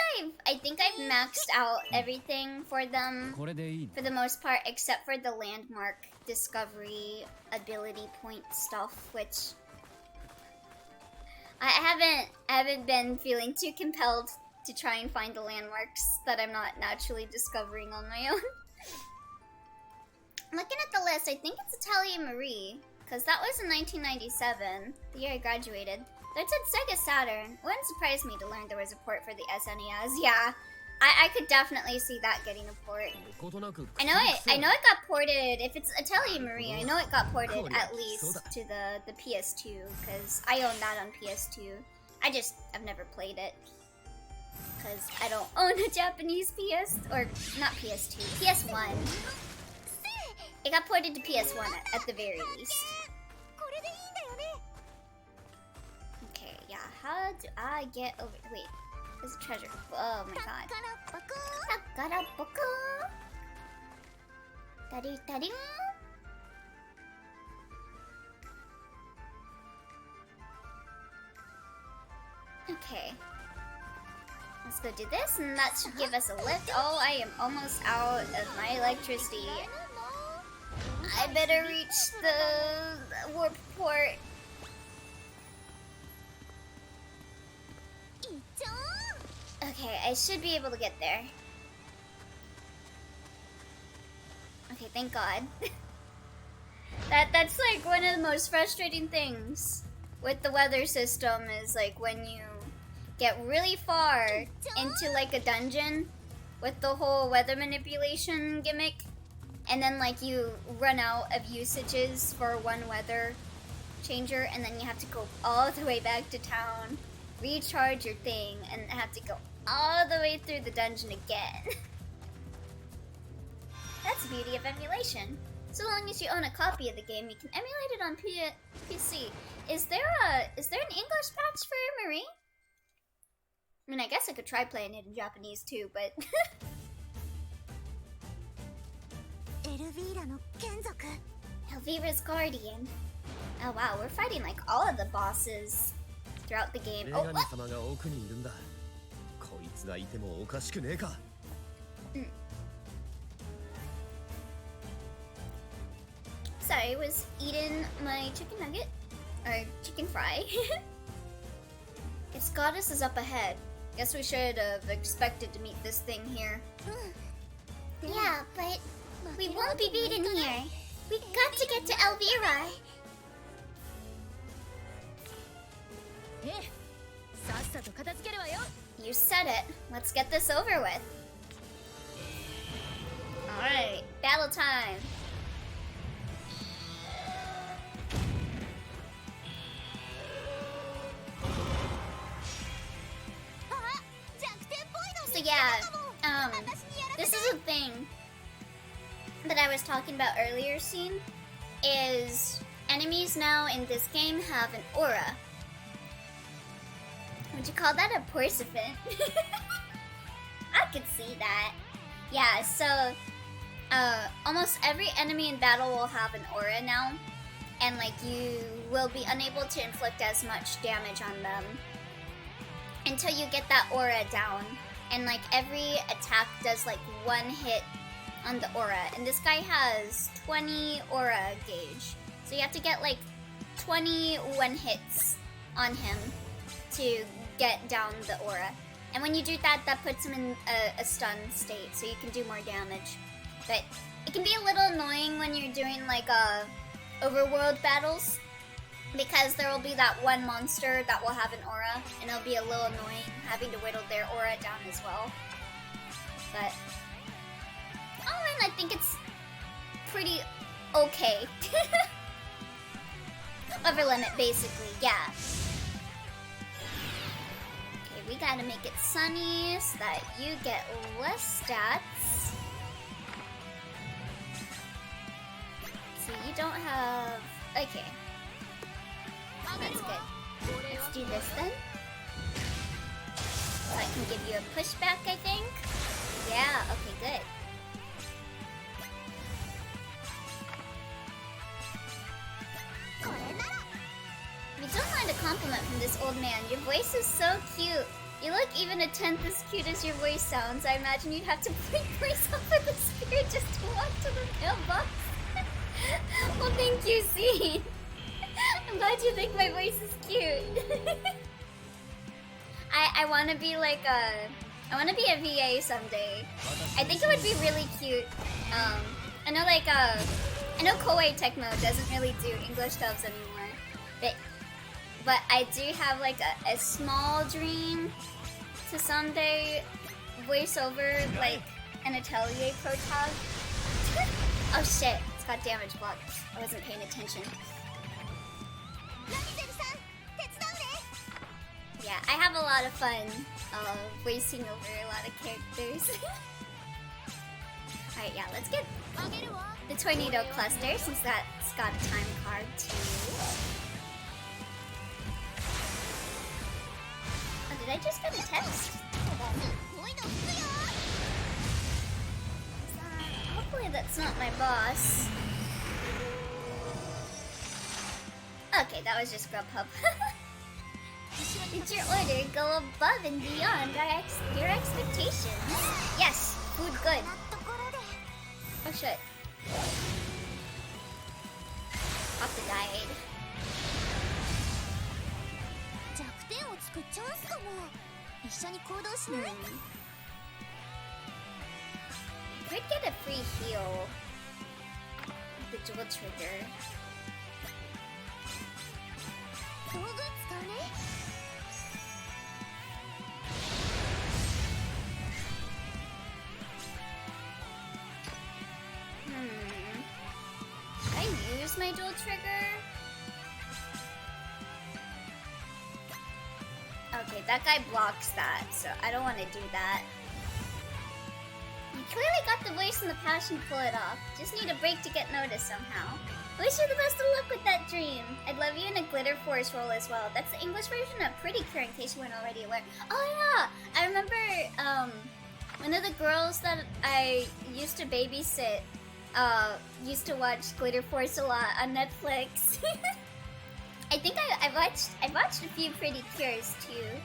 I've maxed out everything for them for the most part, except for the landmark discovery ability point stuff, which I haven't been feeling too compelled to try and find the landmarks that I'm not naturally discovering on my own. Looking at the list, I think it's Atelier Marie, because that was in 1997, the year I graduated. That said Sega Saturn. It wouldn't surprise me to learn there was a port for the SNES. Yeah, I could definitely see that getting a port. I know it got ported. If it's Atelier Marie, I know it got ported at least to the PS2, because I own that on PS2. I've never played it, because I don't own a Japanese PS, or not PS2, PS1. It got ported to PS1 at the very least. Okay, yeah, how do I get over... Wait, there's a treasure. Oh my god. Takaraboko. Tari-tari. Okay. Let's go do this, and that should give us a lift. Oh, I am almost out of my electricity. I better reach the warp port. Okay, I should be able to get there. Okay, thank God. That's like one of the most frustrating things with the weather system is like when you get really far into like a dungeon with the whole weather manipulation gimmick, and then like you run out of usages for one weather changer, and then you have to go all the way back to town, recharge your thing, and have to go all the way through the dungeon again. That's the beauty of emulation. So long as you own a copy of the game, you can emulate it on PC. Is there an English patch for Marie? I mean, I guess I could try playing it in Japanese too, but... Elvira's Guardian. Oh wow, we're fighting like all of the bosses throughout the game. Oh, what? Sorry, I was eating my chicken nugget. Or chicken fry. Guess Goddess is up ahead. Guess we should have expected to meet this thing here. Yeah, but we won't be beaten here. We've got to get to Elvira. You said it. Let's get this over with. Alright, battle time. So yeah, this is a thing that I was talking about earlier, scene, is enemies now in this game have an aura. Would you call that a porcupine? I could see that. Yeah, so almost every enemy in battle will have an aura now, and like you will be unable to inflict as much damage on them until you get that aura down. And like every attack does like one hit on the aura, and this guy has 20 aura gauge, so you have to get like 21 hits on him to get down the aura. And when you do that, that puts him in a stun state, so you can do more damage. But it can be a little annoying when you're doing like overworld battles, because there will be that one monster that will have an aura, and it'll be a little annoying having to whittle their aura down as well. But all in, I think it's pretty okay. Upper limit, basically, yeah. Okay, we gotta make it sunny so that you get less stats. So you don't have... Okay. That's good. Let's do this then. So I can give you a pushback, I think. Yeah, okay, good. If you don't mind a compliment from this old man, your voice is so cute. You look even a tenth as cute as your voice sounds. I imagine you'd have to break yourself with the spirit just to walk to the mailbox. Well, thank you, C. I'm glad you think my voice is cute. I want to be like I want to be a VA someday. I think it would be really cute. I know I know Koei Techno doesn't really do English dubs anymore, but I do have like a small dream to someday voice over like an Atelier protog. Oh shit, it's got damage blocked. I wasn't paying attention. Yeah, I have a lot of fun voicing over a lot of characters. Alright, yeah, let's get the tornado cluster since that's got a time card too. Oh, did I just get a text? Hold on. Hopefully that's not my boss. Okay, that was just Grubhub. Did your order go above and beyond your expectations? Yes, food good. Oh shit. Papa died. Could get a free heal with the dual trigger. Can I use my dual trigger? Okay, that guy blocks that, so I don't want to do that. You clearly got the voice and the passion to pull it off. Just need a break to get noticed somehow. Wish you the best of luck with that dream. I'd love you in a glitter force role as well. That's the English version of Pretty Cure, in case you weren't already aware. Oh yeah! I remember one of the girls that I used to babysit used to watch Glitter Force a lot on Netflix. I think I watched a few Pretty Cures too.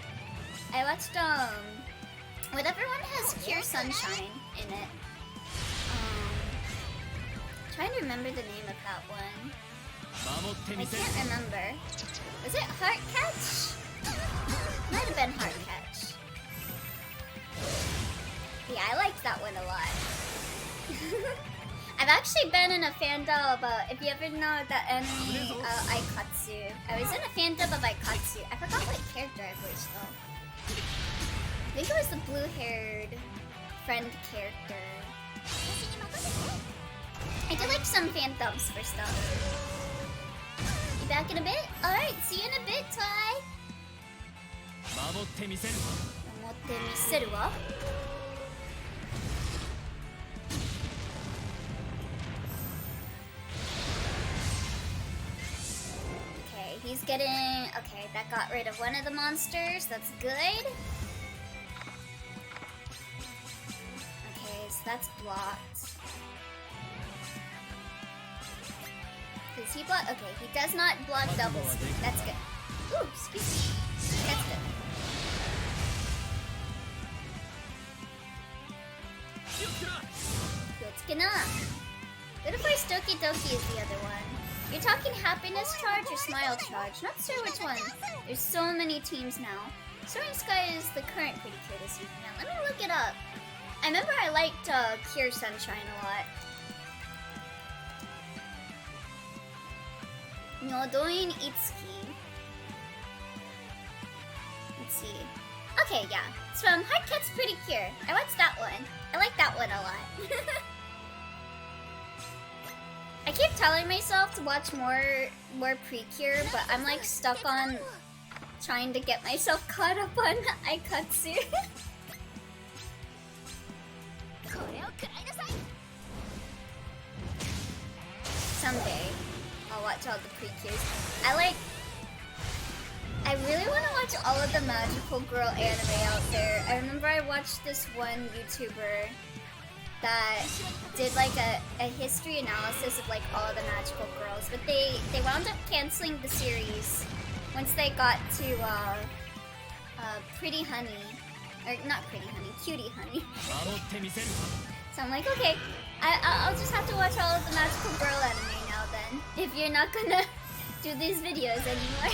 I watched whatever one has Pure Sunshine in it. Trying to remember the name of that one. I can't remember. Was it Heart Catch? Might have been Heart Catch. Yeah, I liked that one a lot. I've actually been in a fandom of, if you ever know the enemy Aikatsu. I was in a fandom of Aikatsu. I forgot what character I voiced though. I think it was the blue-haired friend character. I do like some fan thumbs for stuff. You back in a bit? Alright, see you in a bit, Tai. Mamotte miseru wa? Okay, he's getting... Okay, that got rid of one of the monsters. That's good. Okay, so that's blocked. Does he block? Okay, he does not block double speed. That's good. Ooh, excuse me. That's good. Good for Stoki Doki is the other one. You're talking happiness charge or smile charge? Not sure which one. There's so many teams now. Soaring Sky is the current Pretty Cure this season. Now, let me look it up. I remember I liked Pure Sunshine a lot. Nodoin Itsuki. Let's see. Okay, yeah. It's from Heartcat's Pretty Cure. I watched that one. I like that one a lot. I keep telling myself to watch more Precure, but I'm like stuck on trying to get myself caught up on Aikatsu. Someday, I'll watch all the Precures. I really want to watch all of the magical girl anime out there. I remember I watched this one YouTuber that did like a history analysis of like all of the magical girls, but they wound up canceling the series once they got to Pretty Honey, or not Pretty Honey, Cutie Honey. So I'm like, okay, I'll just have to watch all of the magical girl anime now then, if you're not gonna do these videos anymore.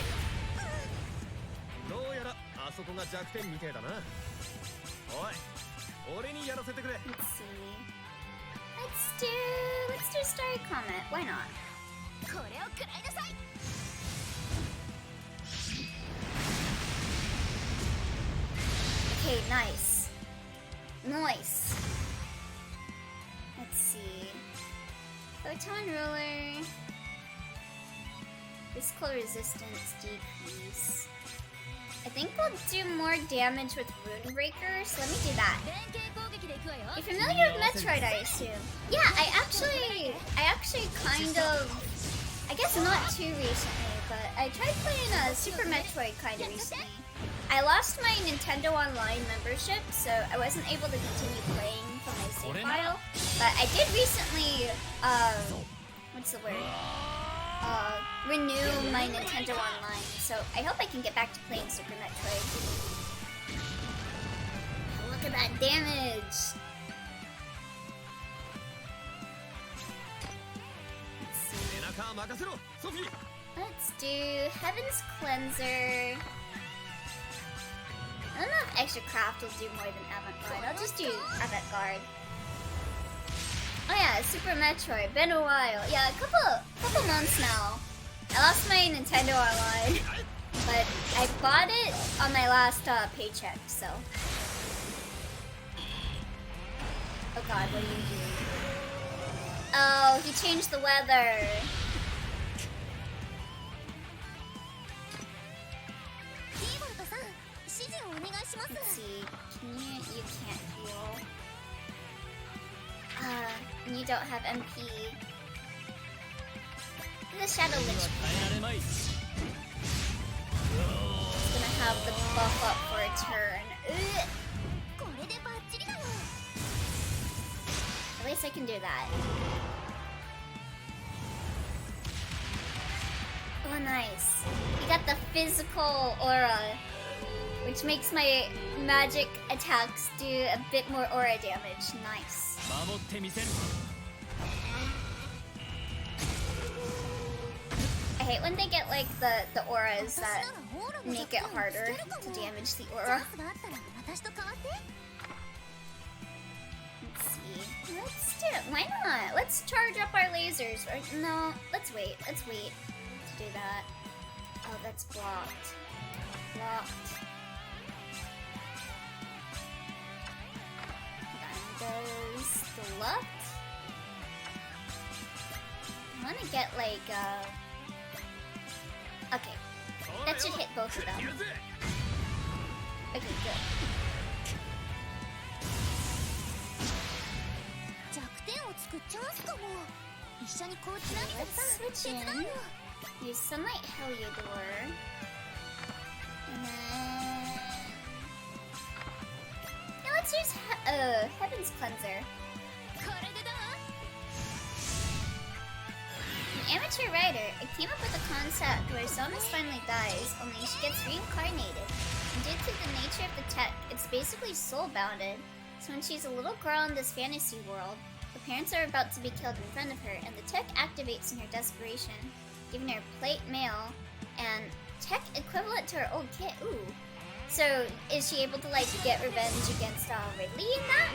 Let's see. Let's do Starry Comet. Why not? Okay, nice. Nice. Let's see. Photon Ruler. Physical resistance decrease. I think we'll do more damage with Rune Breaker, so let me do that. You're familiar with Metroid, I assume? Yeah, I actually kind of, I guess not too recently, but I tried playing Super Metroid kind of recently. I lost my Nintendo Online membership, so I wasn't able to continue playing from my save file. But I did recently, what's the word? Renew my Nintendo Online, so I hope I can get back to playing Super Metroid. Look at that damage! Let's do Heaven's Cleanser. I don't know if Extra Craft will do more than Avant-Garde. I'll just do Avant-Garde. Oh yeah, Super Metroid. Been a while. Yeah, a couple months now. I lost my Nintendo Online, but I bought it on my last paycheck, so. Oh god, what are you doing? Oh, he changed the weather. Let's see. You can't heal. And you don't have MP. The Shadow Lich. It's gonna have the buff up for a turn. Ugh. At least I can do that. Oh, nice. You got the physical aura, which makes my magic attacks do a bit more aura damage. Nice. I hate when they get like the auras that make it harder to damage the aura. Let's see. Let's do it. Why not? Let's charge up our lasers. Or, no, let's wait. Let's wait to do that. Oh, that's blocked. Blocked. Does the luck? I want to get like okay, that should hit both of them. Okay, good. Let's switch in. Use Sunlight Heliodor. And then yeah, let's use Heaven's Cleanser. An amateur writer, I came up with a concept where Zonas finally dies, only she gets reincarnated. And due to the nature of the tech, it's basically soul-bounded. So when she's a little girl in this fantasy world, her parents are about to be killed in front of her, and the tech activates in her desperation, giving her plate mail and tech equivalent to her old kit. Ooh. So is she able to like get revenge against Ridley in that?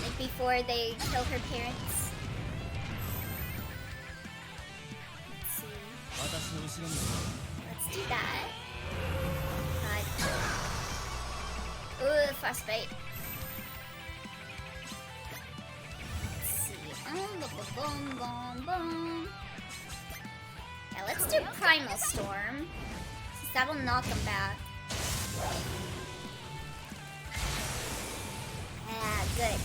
Like before they kill her parents? Let's do that. Ooh, frostbite. Let's see. Boom, boom, boom, boom, boom. Yeah, let's do Primal Storm, since that'll knock him back. Yeah, good.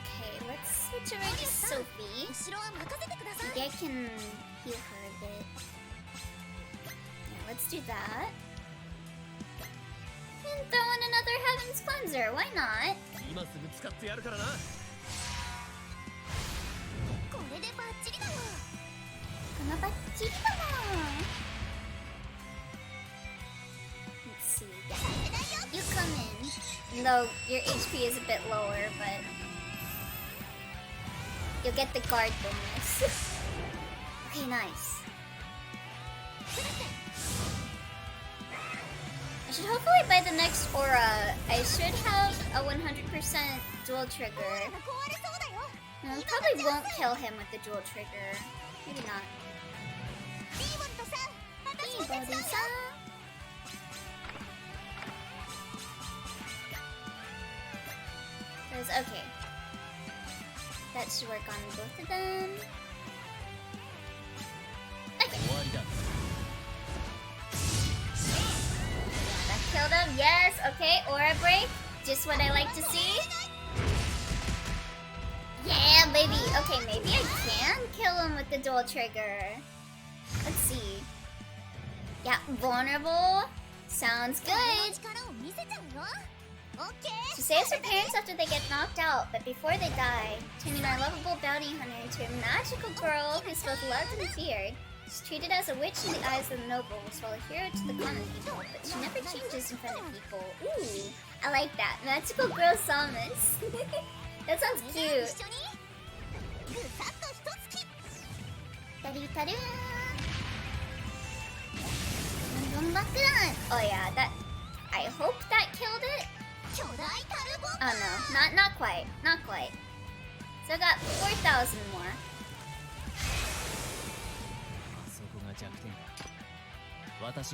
Okay, let's switch over to Sophie. Maybe I can heal her a bit. Yeah, let's do that. And throw in another Heaven's Cleanser, why not? Let's see. Yeah. You come in. Though your HP is a bit lower, but you'll get the guard bonus. Okay, nice. I should hopefully by the next aura, I should have a 100% dual trigger. And I probably won't kill him with the dual trigger. Maybe not. Okay. That should work on both of them. Okay. That killed him. Yes. Okay. Aura break. Just what I like to see. Yeah, baby. Okay, maybe I can kill him with the dual trigger. Let's see. Yeah, vulnerable. Sounds good. She saves her parents after they get knocked out, but before they die, turning our lovable bounty hunter into a magical girl who's both loved and feared. She's treated as a witch in the eyes of the nobles, while a hero to the common people, but she never changes in front of people. Ooh, I like that. Magical girl Samus. That sounds cute. Oh yeah, that. I hope that killed it. Oh no, not quite, not quite. So I got 4,000 more. Let's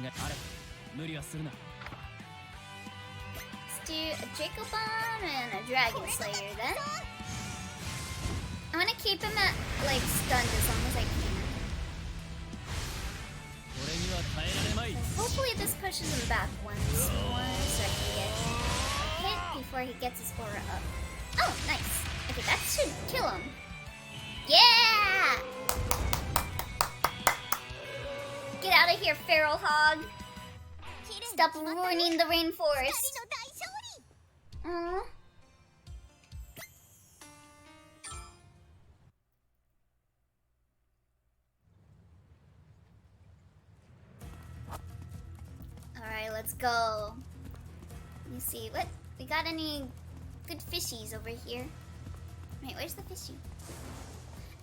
do a Draco Bomb and a Dragon Slayer then. I want to keep him at like stunned as long as I can. Hopefully this pushes him back once more so I can get hit before he gets his aura up. Oh, nice. Okay, that should kill him. Yeah! Get out of here, feral hog. Stop ruining the rainforest. Aww. Alright, let's go. Let me see. What? We got any good fishies over here? Wait, where's the fishy?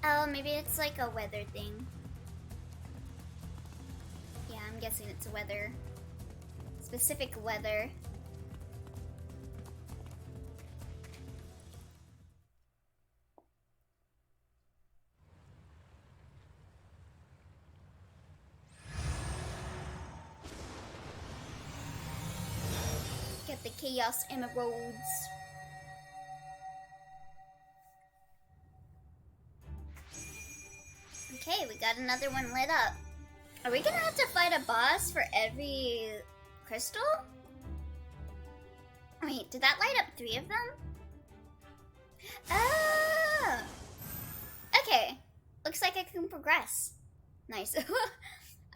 Oh, maybe it's like a weather thing. Yeah, I'm guessing it's a weather. Specific weather. Get the Chaos Emeralds. Okay, we got another one lit up. Are we gonna have to fight a boss for every crystal? Wait, did that light up 3 of them? Oh! Okay. Looks like I can progress. Nice.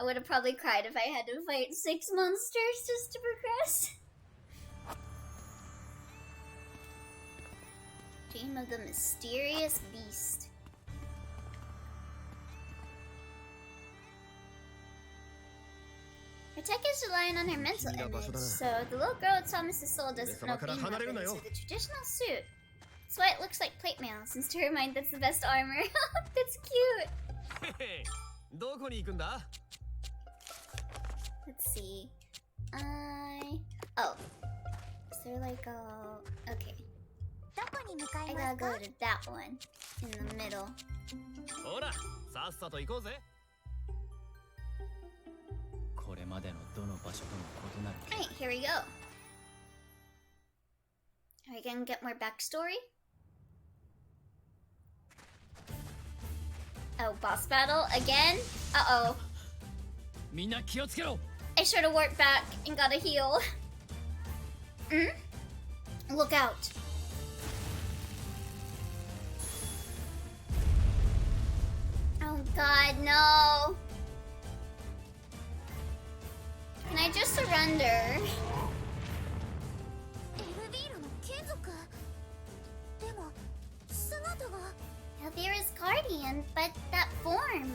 I would have probably cried if I had to fight 6 monsters just to progress. Dream of the mysterious beast. Her tech is relying on her mental image, so the little girl with Thomas' soul doesn't know being up into the traditional suit. That's why it looks like plate mail, since to her mind that's the best armor. That's cute! Let's see. Oh. Is there like a... Okay. I gotta go to that one. In the middle. Alright, here we go. Alright, we can get more backstory. Oh, boss battle again? Uh-oh. I should have worked back and got a heal. Look out. Oh god, no. Can I just surrender? Elvira's guardian, but that form.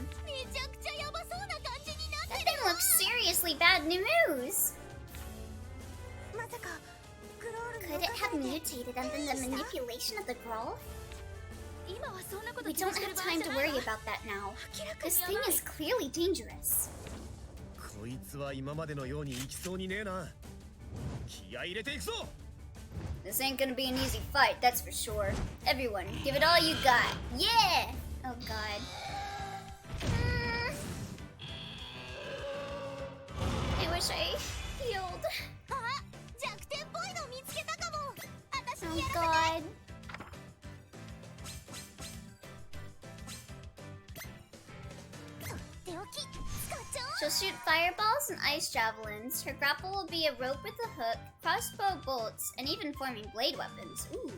That thing looks seriously bad news. Could it have mutated under the manipulation of the girl? We don't have time to worry about that now. This thing is clearly dangerous. This ain't gonna be an easy fight, that's for sure. Everyone, give it all you got. Yeah! Oh god. I wish I healed. Oh god. She'll shoot fireballs and ice javelins. Her grapple will be a rope with a hook, crossbow bolts, and even forming blade weapons. Ooh.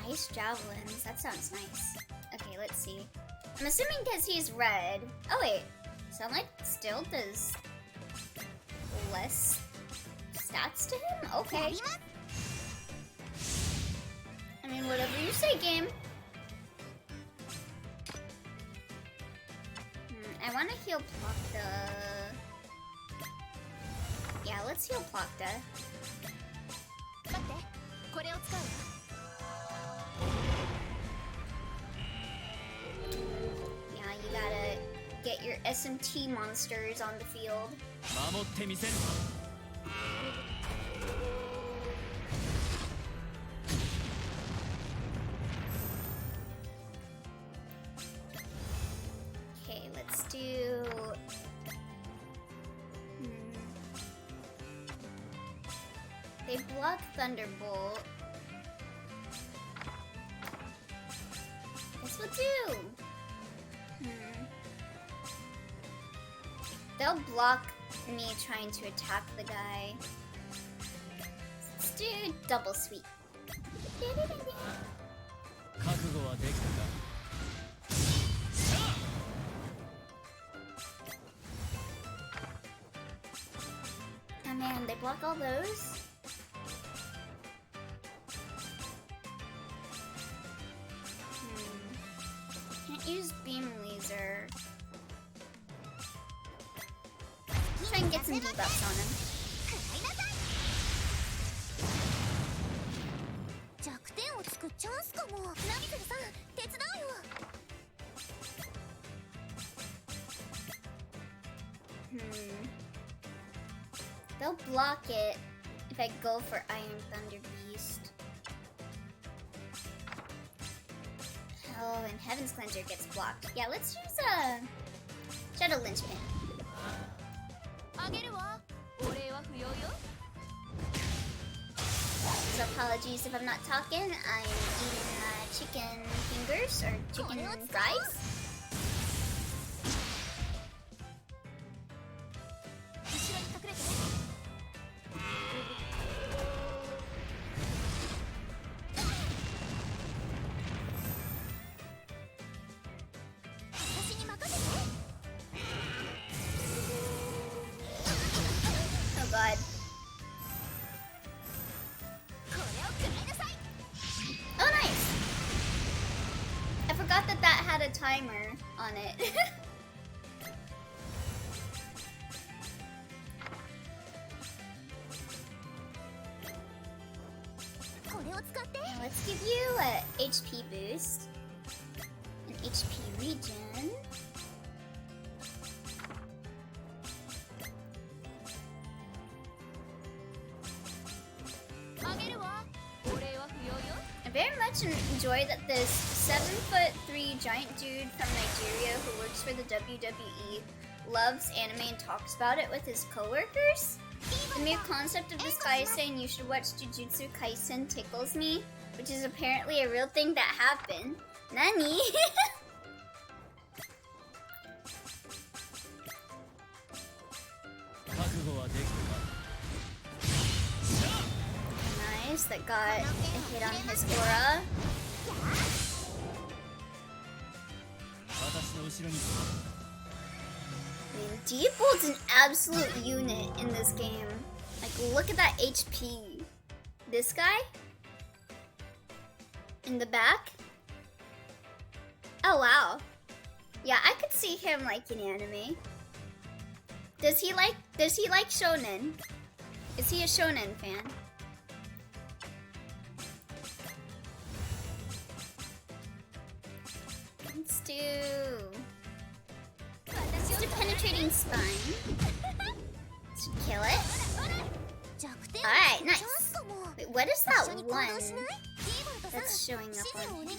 Ice javelins, that sounds nice. Okay, let's see. I'm assuming because he's red. Oh wait, Sunlight still does less stats to him? Okay. I mean, whatever you say, game. I want to heal Plocta. Yeah, let's heal Plocta. Yeah, you gotta get your SMT monsters on the field. Okay, let's do... They block Thunderbolt. This will do. They'll block me trying to attack the guy. Let's do double sweep. Oh man, they block all those? Can't use beam laser. Try and get some debuffs on him. They'll block it if I go for Iron Thunder Beast. Oh, and Heaven's Cleanser gets blocked. Yeah, let's use a Shadow Lynchpin. So apologies if I'm not talking. I'm eating chicken fingers or chicken fries. Oh god. Oh nice! I forgot that that had a timer on it. Now let's give you a HP boost. An HP regen. I very much enjoy that this 7'3" giant dude from Nigeria who works for the WWE loves anime and talks about it with his coworkers. The mere concept of this guy saying you should watch Jujutsu Kaisen tickles me, which is apparently a real thing that happened. Nani? Nice, that got a hit on his aura. I mean, Deepwold's an absolute unit in this game. Like, look at that HP. This guy? In the back? Oh, wow. Yeah, I could see him like in anime. Does he like shonen? Is he a shonen fan? Let's do penetrating spine. Let's kill it. Alright, nice. Wait, what is that one that's showing up on here?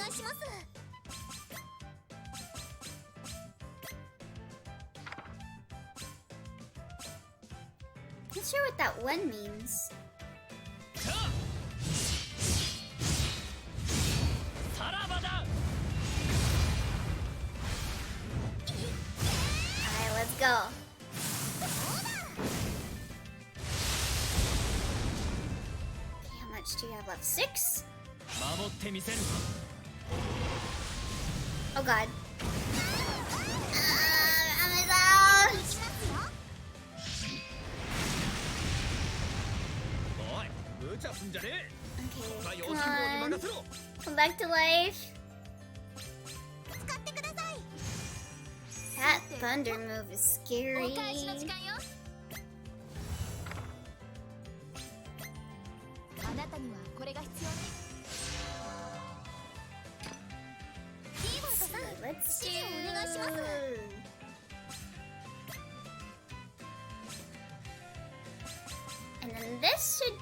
Not sure what that one means. Alright, let's go. Okay, how much do you have left? 6? Oh god. Okay, come on. Come back to life. That thunder move is scary. Let's do... And then this should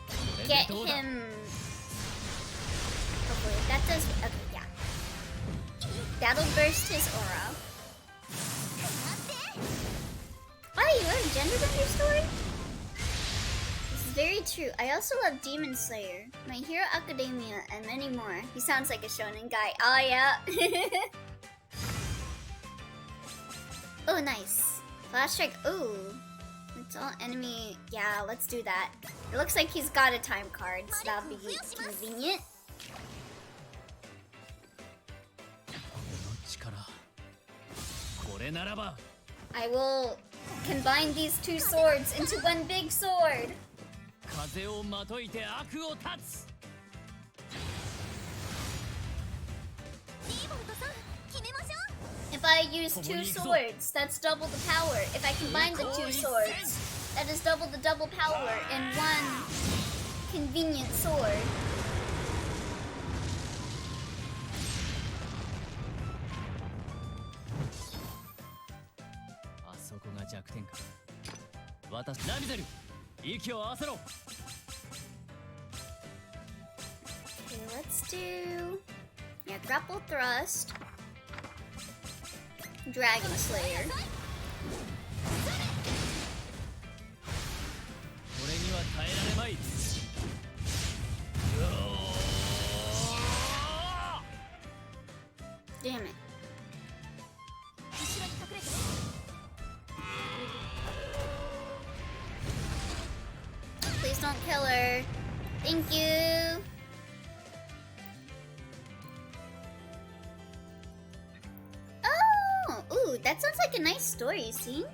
get him... Hopefully, that does... Okay, yeah. That'll burst his aura. Oh, you love Gender Bender Story? This is very true. I also love Demon Slayer, My Hero Academia, and many more. He sounds like a shonen guy. Oh, yeah. Oh, nice. Flash Strike. Ooh. It's all enemy. Yeah, let's do that. It looks like he's got a time card, so that'll be convenient. I will combine these two swords into one big sword. If I use two swords, that's double the power. If I combine the two swords, that is double the double power in one convenient sword. Okay, let's do... Yeah, grapple thrust. Dragon Slayer. Damn it. Please don't kill her. Thank you. Oh, ooh, that sounds like a nice story, see?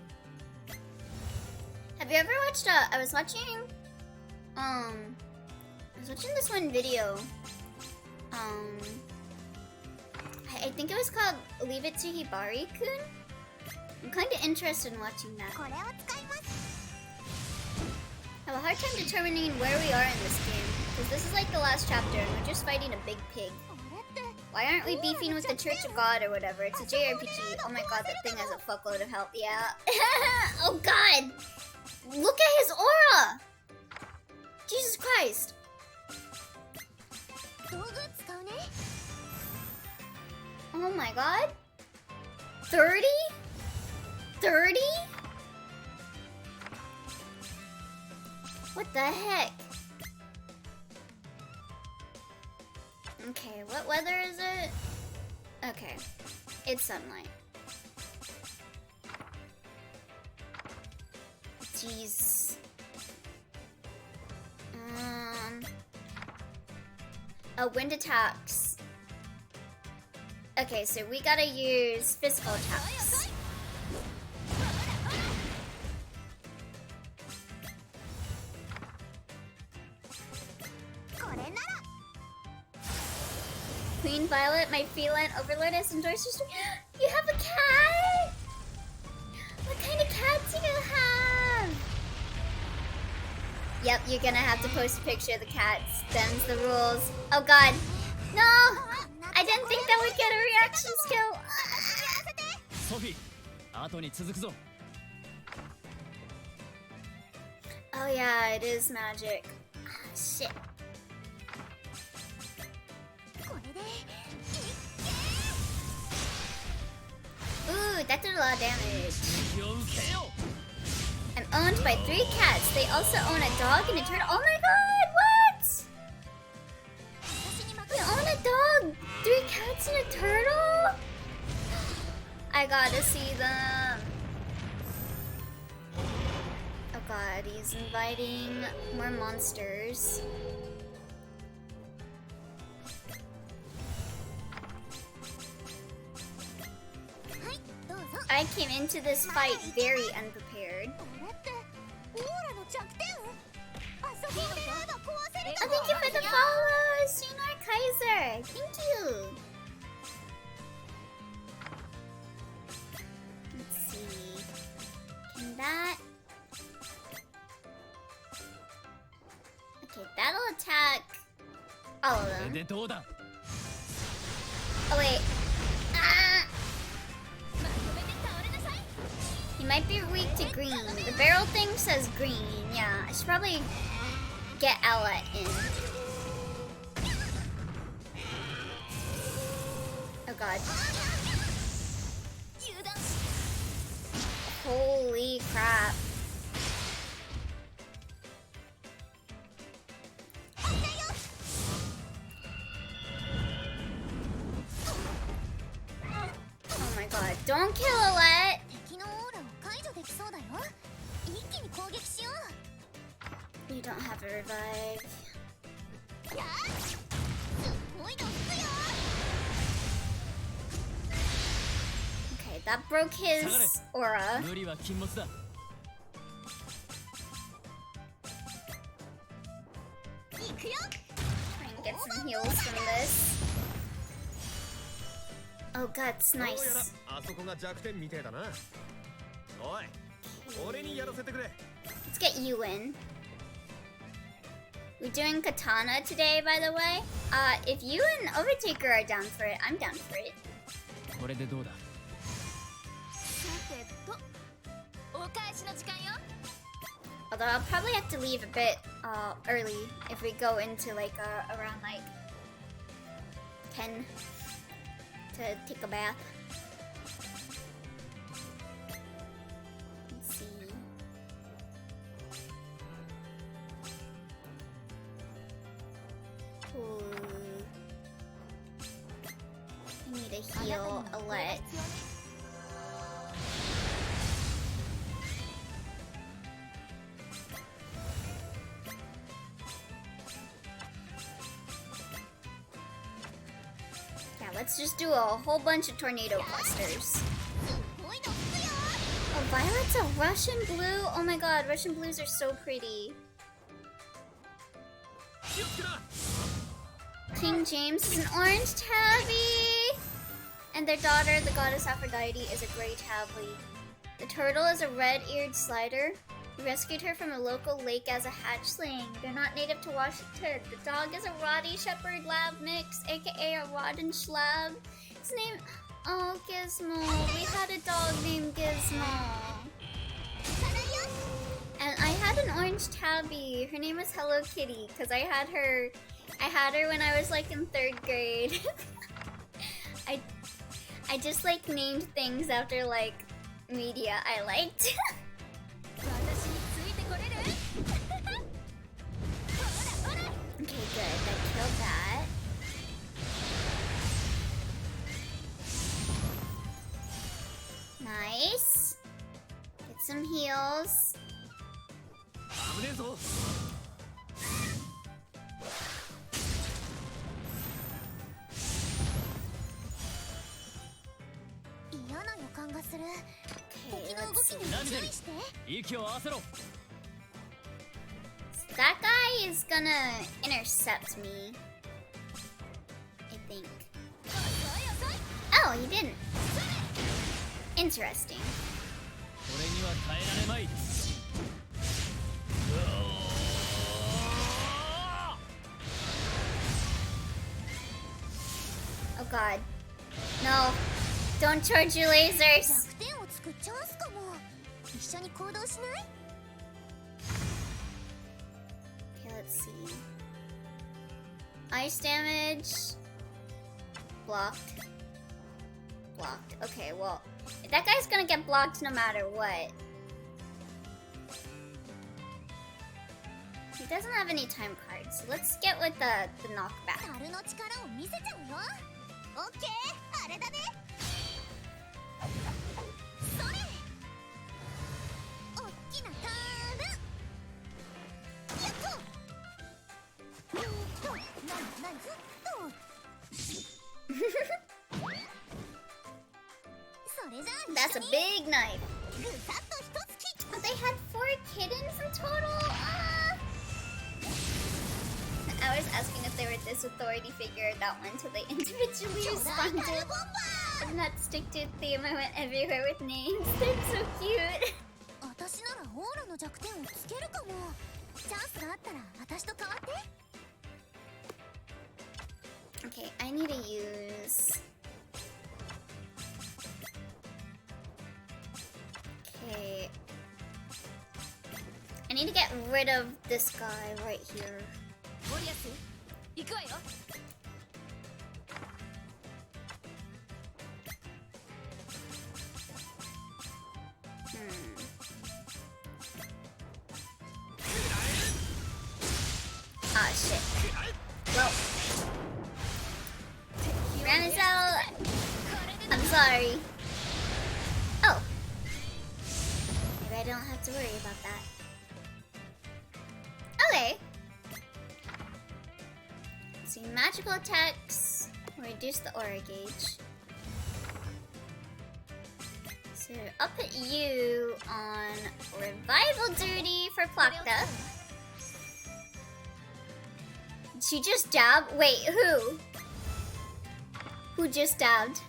Have you ever watched I was watching this one video. I think it was called Leave It to Hibari-kun. I'm kind of interested in watching that. I have a hard time determining where we are in this game, because this is like the last chapter and we're just fighting a big pig. Why aren't we beefing with the Church of God or whatever? It's a JRPG. Oh my god, that thing has a fuckload of health. Yeah. Oh god! Look at his aura! Jesus Christ! Oh my god. 30? 30? What the heck? Okay, what weather is it? Okay, it's sunlight. Jeez. Oh, wind attacks. Okay, so we gotta use physical attacks. Queen Violet, my feline overlord, has endorsed your stream. You have a cat? What kind of cat do you have? Yep, you're gonna have to post a picture of the cats. Them's the rules. Oh god. No! I didn't think that would get a reaction skill. Sophie, 後に続くぞ. Oh yeah, it is magic. Ah, shit. Ooh, that did a lot of damage. I'm owned by 3 cats. They also own a dog and a turtle. Oh my god, what? We own a dog, 3 cats and a turtle? I gotta see them. Oh god, he's inviting more monsters. I came into this fight very unprepared. Oh, thank you for the follow, Shinar Kaiser. Thank you. Let's see. Can that? Okay, that'll attack all of them. Oh wait. He might be weak to green. The barrel thing says green. Yeah, I should probably get Ella in. Oh god. Holy crap. Oh my god, don't kill Alette! You don't have a revive. Okay, that broke his aura. Try and get some heals from this. Oh, guts, nice. Let's get you in. We're doing Katana today, by the way. If you and Overtaker are down for it, I'm down for it. Although I'll probably have to leave a bit early if we go into like around like 10 to take a bath. Let's see. Ooh. I need to heal Alette. Let's just do a whole bunch of tornado clusters. Oh, Violet's a Russian blue? Oh my god, Russian blues are so pretty. King James is an orange tabby! And their daughter, the goddess Aphrodite, is a gray tabby. The turtle is a red-eared slider. We rescued her from a local lake as a hatchling. They're not native to Washington. The dog is a Roddy Shepherd Lab mix, aka a Rodden Schlab. His name... Oh, Gizmo. We had a dog named Gizmo. And I had an orange tabby. Her name was Hello Kitty, because I had her when I was like in 3rd grade. I just like named things after like media I liked. 危ねえぞ。嫌な予感がする。 Okay, 敵の let's 動き see. に注意して。息を合わせろ。 That guy is gonna intercept me, I think. Oh, he didn't. Interesting. これには耐えられまい。 Oh god. No. Don't charge your lasers. 弱点をつくチャンスかも。一緒に行動しない？ Okay, let's see. Ice damage. Blocked. Blocked. Okay, well, that guy's gonna get blocked no matter what. He doesn't have any time cards. Let's get with the knockback. 樽の力を見せちゃうよ。オッケー、あれだね。それ。おっきな樽。やっと。なにふっと。それじゃあ That's a big knife. ぐさっと一つ切っ Oh, they had 4 kittens in total? I was asking if they were this authority figure that one until they individually 巨大樽 responded. ボンバー。 Did not stick to a theme. I went everywhere with names. They're so cute. 私ならオーラの弱点をつけるかも。チャンスがあったら私と変わって。 Okay, I need to use... Okay. I need to get rid of this guy right here. 森安、行くわよ。 Ah, shit. Well. Ran is out. I'm sorry. Oh. Maybe I don't have to worry about that. Okay. See, magical attacks reduce the aura gauge. So I'll put you on revival duty for Plakta. She just dabbed? Wait, who? Who just dabbed?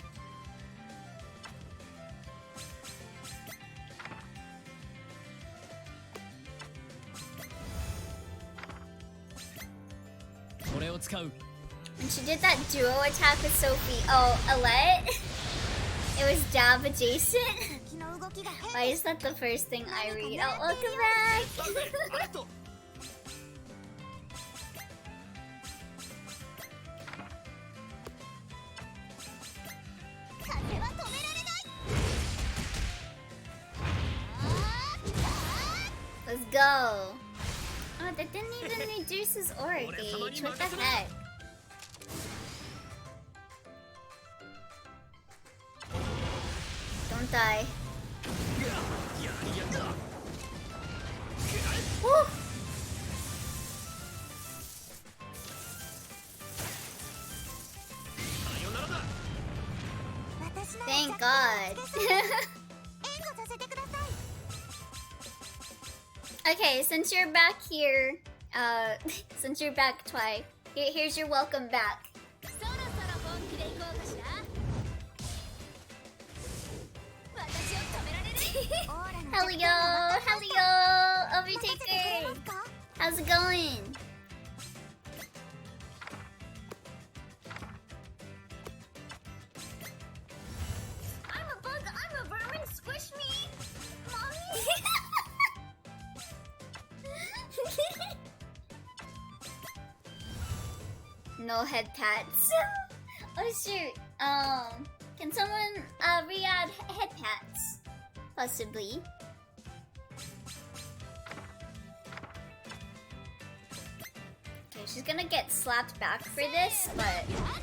When she did that duo attack with Sophie. Oh, Alette? It was dab adjacent? 敵の動きが変。 Why is that the first thing I read? Oh, welcome back! Let's go! Oh, that didn't even reduce his aura gauge. What the heck? Don't die. Woo! Thank God. Okay, since you're back here, since you're back, Twi, here's your welcome back. Hello, hello, Overtaker. How's it going? I'm a bug, I'm a vermin, squish me! Mommy! No head pats. Oh shoot. Can someone re-add head pats? Possibly. Okay, she's gonna get slapped back for this, but yeah.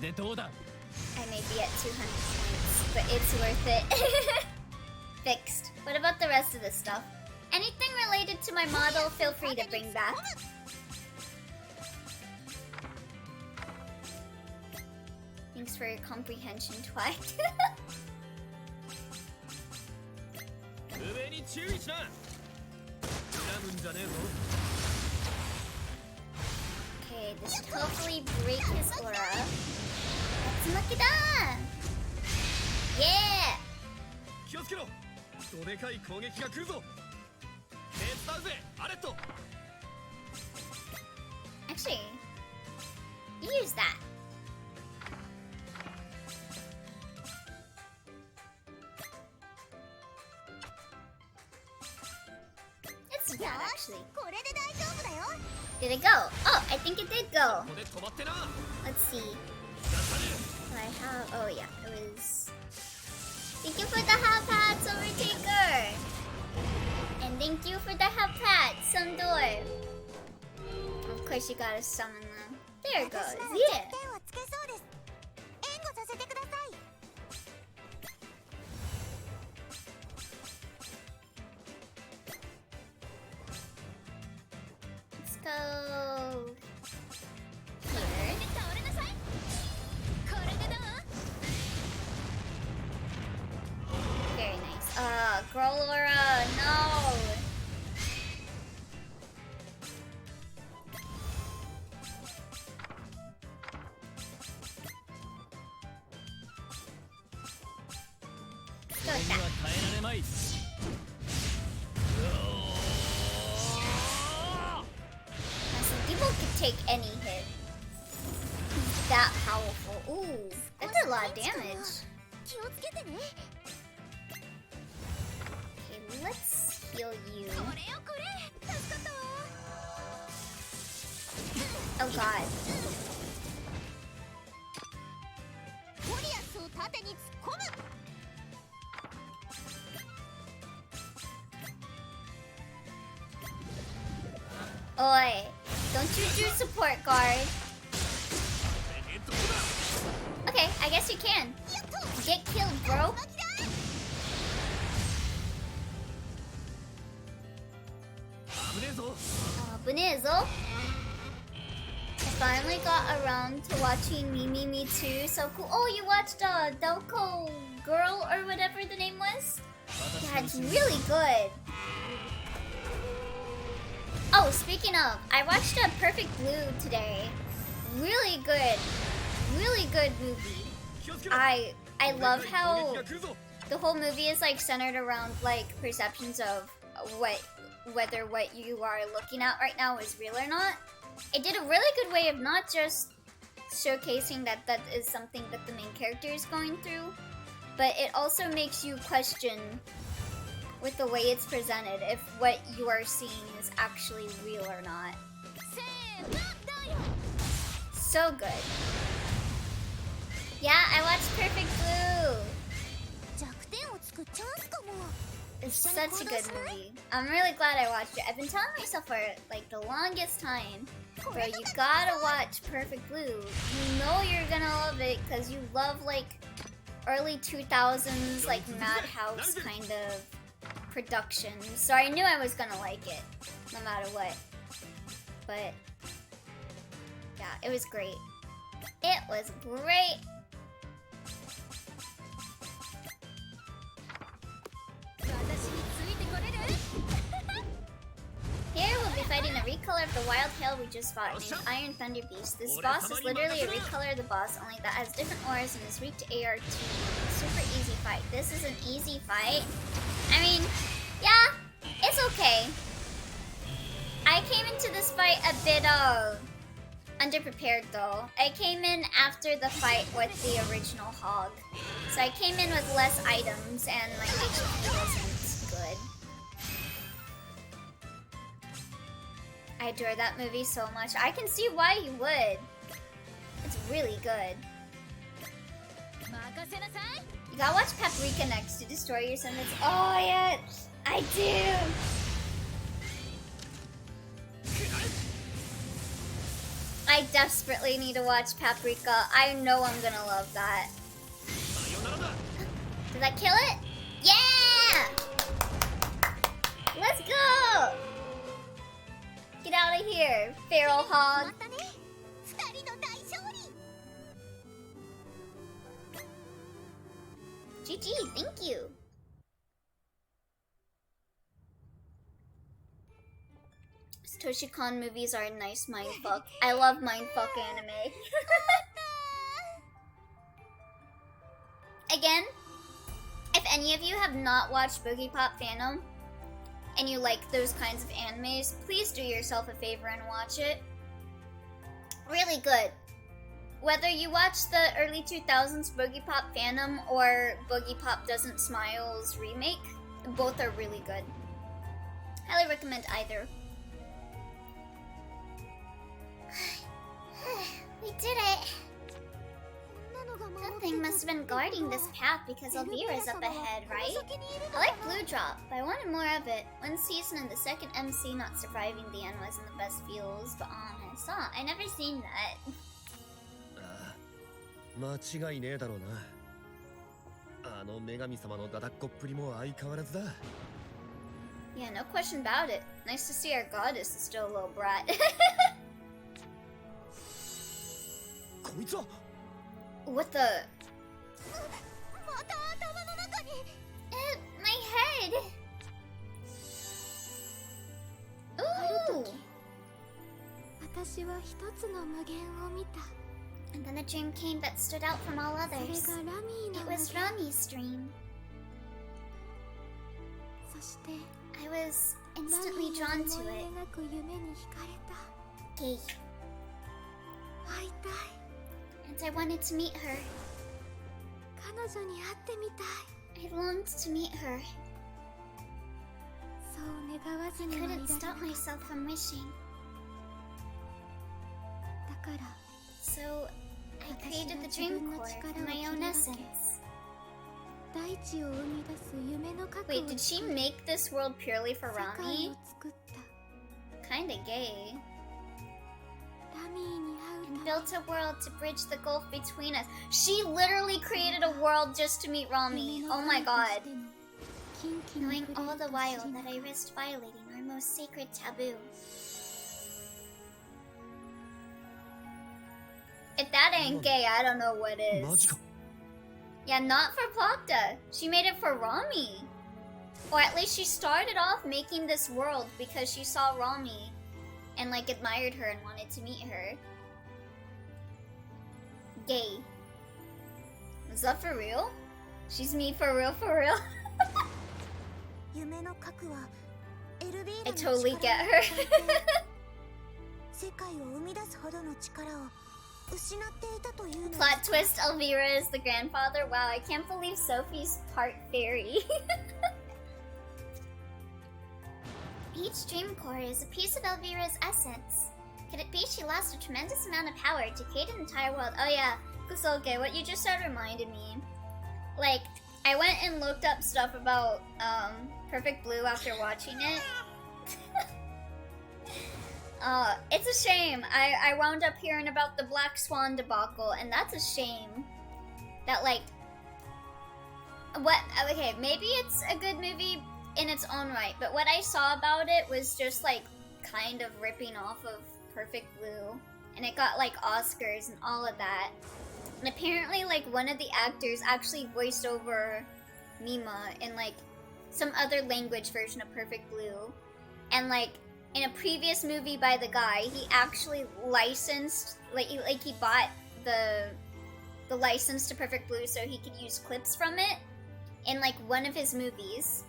でどうだ I may be at 200 points, but it's worth it. Fixed. What about the rest of the stuff? Anything related to my model, feel free to bring back. Thanks for your comprehension, Twilight. 上に注意しな恨むんじゃねえぞ Okay, this should hopefully break his aura. Tatsumaki da! Yeah! 気をつけろどでかい攻撃が来るぞ手伝うぜアレット Actually, you use that. It's bad, actually. これで大丈夫だよ Did it go? Oh, I think it did go. ここで止まってな Let's see. What I have. Oh, yeah. It was. Thank you for the half hats, Overtaker. And thank you for the half hats, Sundor. Of course, you gotta summon them. There it goes. 私なら Yeah. 弱点をつけそうです援護させてください Let's go. Here. 倒れなさいこれでどう Very nice. Girl Aura, no. Let's go with に that. は耐えられまい Some people could take any hit. He's that powerful. Ooh, that did a lot of damage. 気をつけてね Okay, let's heal you. これよこれ助かったわ Oh god. ゴリアスを縦に突っ込む Oi, don't you do support guard. Okay, I guess you can. Get killed, bro. Bunezo. I finally got around to watching Me Too. So cool. Oh, you watched Delco Girl or whatever the name was? Yeah, it's really good. Oh, speaking of, I watched a Perfect Blue today. Really good. Really good movie. I love how the whole movie is like centered around like perceptions of whether what you are looking at right now is real or not. It did a really good way of not just showcasing that that is something that the main character is going through, but it also makes you question with the way it's presented if what you are seeing is actually real or not. せーのだよ So good. Yeah, I watched Perfect Blue. 弱点をつくチャンスかも It's such a good movie. I'm really glad I watched it. I've been telling myself for like the longest time, bro, you gotta watch Perfect Blue. You know you're gonna love it because you love like early 2000s like Madhouse kind of productions. So I knew I was gonna like it, no matter what. But yeah, it was great. It was great. Here we'll be fighting a recolor of the wild hail we just fought named Iron Thunder Beast. This boss is literally a recolor of the boss, only that has different auras and is weak to AR2. Super easy fight. This is an easy fight. I mean, yeah, it's okay. I came into this fight a bit underprepared though. I came in after the fight with the original Hog. So I came in with less items and my HP wasn't good. I adore that movie so much. I can see why you would. It's really good. 任せなさい You gotta watch Paprika next to destroy your sentence. Oh yeah, I do. I desperately need to watch Paprika. I know I'm gonna love that. さよならだ Did that kill it? Yeah! Let's go! Get out of here, feral ま hog. たね二人の大勝利 GG, thank you. Toshi-Kon movies are a nice mindfuck. I love mindfuck anime. Again, if any of you have not watched Boogie Pop Phantom and you like those kinds of animes, please do yourself a favor and watch it. Really good. Whether you watch the early 2000s Boogie Pop Phantom or Boogie Pop Doesn't Smile's remake, both are really good. Highly recommend either. We did it! こんなのが守って Something must have been guarding this path because Elvira's up ahead, right? I like Blue Drop, but I wanted more of it. One season and the second MC not surviving the end wasn't the best feels, but honest. I never seen that. ああ間違いねえだろうなあの女神様のダダっ子っぷりも相変わらずだ Yeah, no question about it. Nice to see our goddess is still a little brat. こいつは What the? また頭の中に My head! Ooh! 私は一つの無限を見た And then a dream came that stood out from all それ others. がラミー It の無 was 限 Rami's dream. そして I was ラミ instantly ー drawn の to 思い it. 描く夢に惹かれた Okay. 会いたい And I wanted to meet her. 彼女に会ってみたい I longed to meet her. そう願わず I にはいら couldn't れなか stop った myself from wishing. だから So I created the dream core from my own essence. 大地を生み出す夢の核を Wait, did she make this world purely for 世界 Rami? を作った Kinda gay. ラミーに会う And ため built a world to bridge the gulf between us. She literally created a world just to meet Rami. 夢の Oh my 神と god. してのキンキン Knowing 触れ all る the と while 知りな that が I ら risked violating our most sacred taboo. If that ain't gay, I don't know what マジ is. か Yeah, not for Plopta. She made it for Rami. Or at least she started off making this world because she saw Rami and like admired her and wanted to meet her. Gay. Is that for real? She's me for real, for real? 夢の核はエルビー I ラの totally 力 get に her. 世界を生み出すほどの力を失っていたというのです Plot twist, Elvira is the grandfather. Wow, I can't believe Sophie's part fairy. Each dream core is a piece of Elvira's essence. Could it be she lost a tremendous amount of power to create an entire world? Oh yeah, Kusoke, what you just said reminded me. Like, I went and looked up stuff about Perfect Blue after watching it. It's a shame. I wound up hearing about the Black Swan debacle, and that's a shame. That, like, okay, maybe it's a good movie in its own right, but what I saw about it was just, like, kind of ripping off of Perfect Blue, and it got, like, Oscars and all of that. And apparently, like, one of the actors actually voiced over Mima in, like, some other language version of Perfect Blue. And, like, in a previous movie by the guy, he actually licensed, he bought the license to Perfect Blue so he could use clips from it in, like, one of his movies.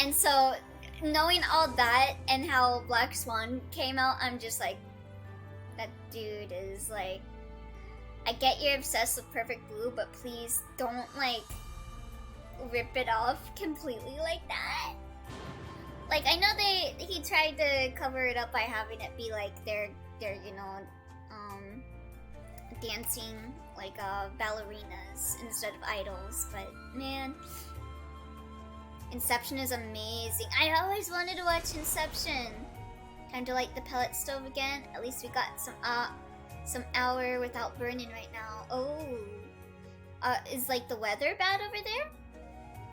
And so, knowing all that and how Black Swan came out, I'm just like, that dude is, like, I get you're obsessed with Perfect Blue, but please don't, like, rip it off completely like that. Like, I know he tried to cover it up by having it be like they're you know, dancing like ballerinas instead of idols, but man, Inception is amazing. I always wanted to watch Inception. Time to light the pellet stove again. At least we got some hour without burning right now. Oh. Is like the weather bad over there?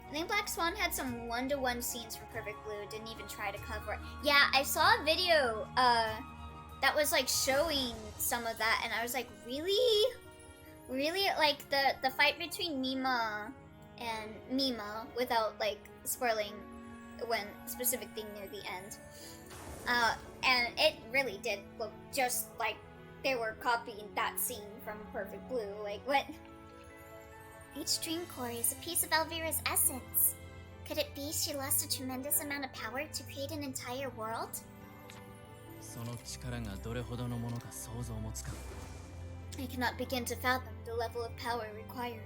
I think Black Swan had some one-to-one scenes from Perfect Blue. Didn't even try to cover it. Yeah, I saw a video that was like showing some of that, and I was like, really? Really? Like the fight between Mima and Mima, without like spoiling one specific thing near the end. And it really did look just like they were copying that scene from Perfect Blue. Like, what? Each dream core is a piece of Elvira's essence. Could it be she lost a tremendous amount of power to create an entire world? その力がどれほどのものか想像もつかん。 I cannot begin to fathom the level of power required.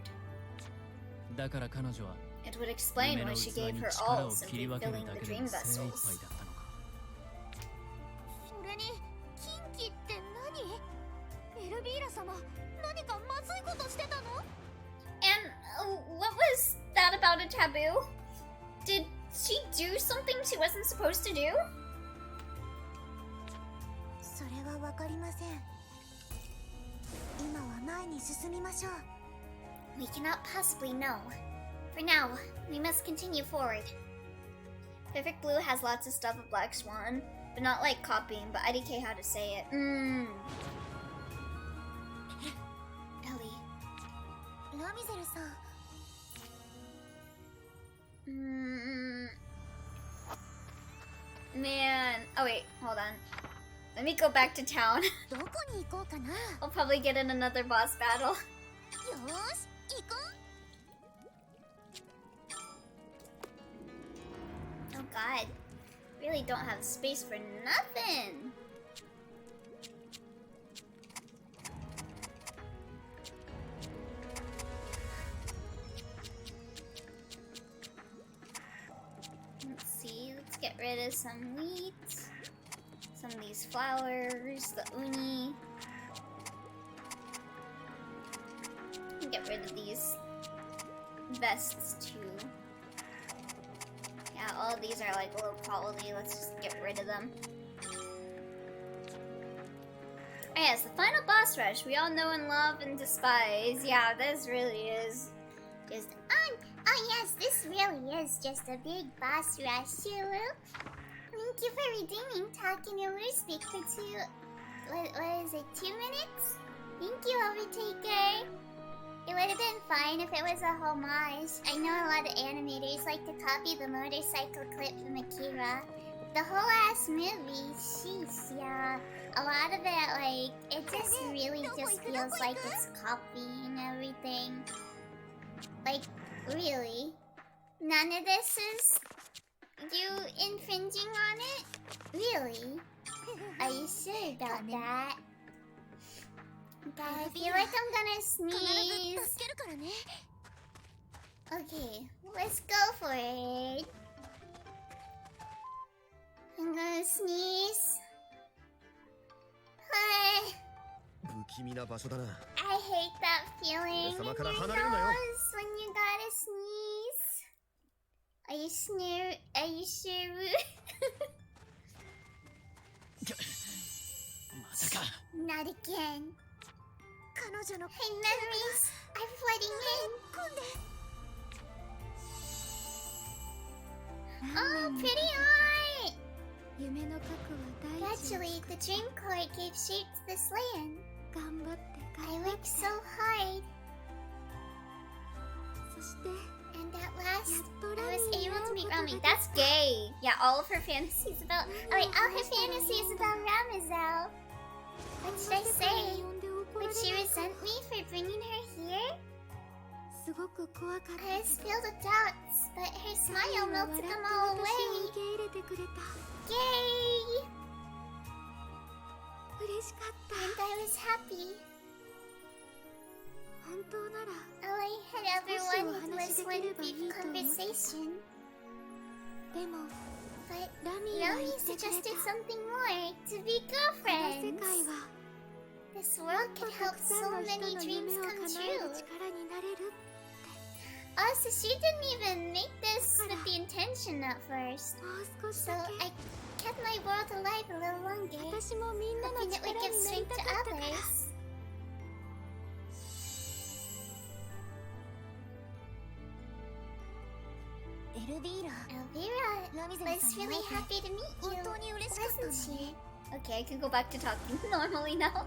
だから彼女は It would explain 夢 why の she 器 gave に her 力 all を切 simply り分ける filling だ the けで dream 精一杯 vessels. だったのか。それにキンキって何？エルビーラ様、何かまずいことしてたの？ And what was that about a taboo? Did she do something she wasn't supposed to do? それはわかりません。今は前に進みましょう。 We cannot possibly know. For now, we must continue forward. Perfect Blue has lots of stuff of Black Swan, but not like copying, but IDK how to say it. Ellie. ラミゼルさん。Man. Oh wait, hold on. Let me go back to town. どこに行こうかな。 I'll probably get in another boss battle. よーし、行こう。 Oh god. Really don't have space for nothing. Let's see, let's get rid of some wheat. Some of these flowers, the uni. Get rid of these vests too. Yeah, all of these are like low quality. Let's just get rid of them. Oh yes, the final boss rush. We all know and love and despise. Yeah, this really is just Oh yes, this really is just a big boss rush, Shulu. Thank you for redeeming Talking and Speak for what is it, 2 minutes? Thank you, Overtaker. It would have been fine if it was a homage. I know a lot of animators like to copy the motorcycle clip from Akira. The whole ass movie, sheesh, yeah. A lot of it, like, it just really just feels like it's copying everything. Like, really? None of this is you infringing on it? Really? Are you sure about that? God, I feel like I'm gonna 必ず sneeze. 助けるからね。 Okay, let's go for it. I'm gonna sneeze.不気味な場所だな。 I hate that feeling in your 様 nose から when 離れるなよ。 you gotta sneeze. Are you sure? まさか Not again. 彼女の My memories are flooding in. 組んで。 Oh, pretty art! 夢の核は大地を Actually, the dream core gave shape to this land. 頑張って I 頑張っ worked so hard, そして and at や last っと I ラ was ミに able to 会 meet うことが Rami. でき That's た。 gay. Yeah, all of her fantasies about. Oh wait, all her fantasies about Ramizel. What should I say? 呼んで怒ら Would she れないか resent me for bringing her here? すごく怖かった I was filled with doubts, but her 彼 smile は melted 笑って them all 私を away. 受け入れてくれた。 Yay! 嬉しかった。 And I was happy. 本当なら All I had ever wanted was one brief conversation. でも But ラミーが Rami 言ってくれ suggested た。 something more, to be この世 girlfriends. 界は This world た could く help さ so んの人 many の dreams 夢を come 叶える true. 力になれる。 Also, she didn't even make this with the intention at first. もう少し So だけ I kept my world alive a little longer. 私もみんなの Hoping it 力 would に give なり strength た to かったから others. Elvira Elvira ラミゼル was さんに really 会えて happy to meet 本 you, 当に嬉しかったん wasn't だね she? Okay, I can go back to talking normally now.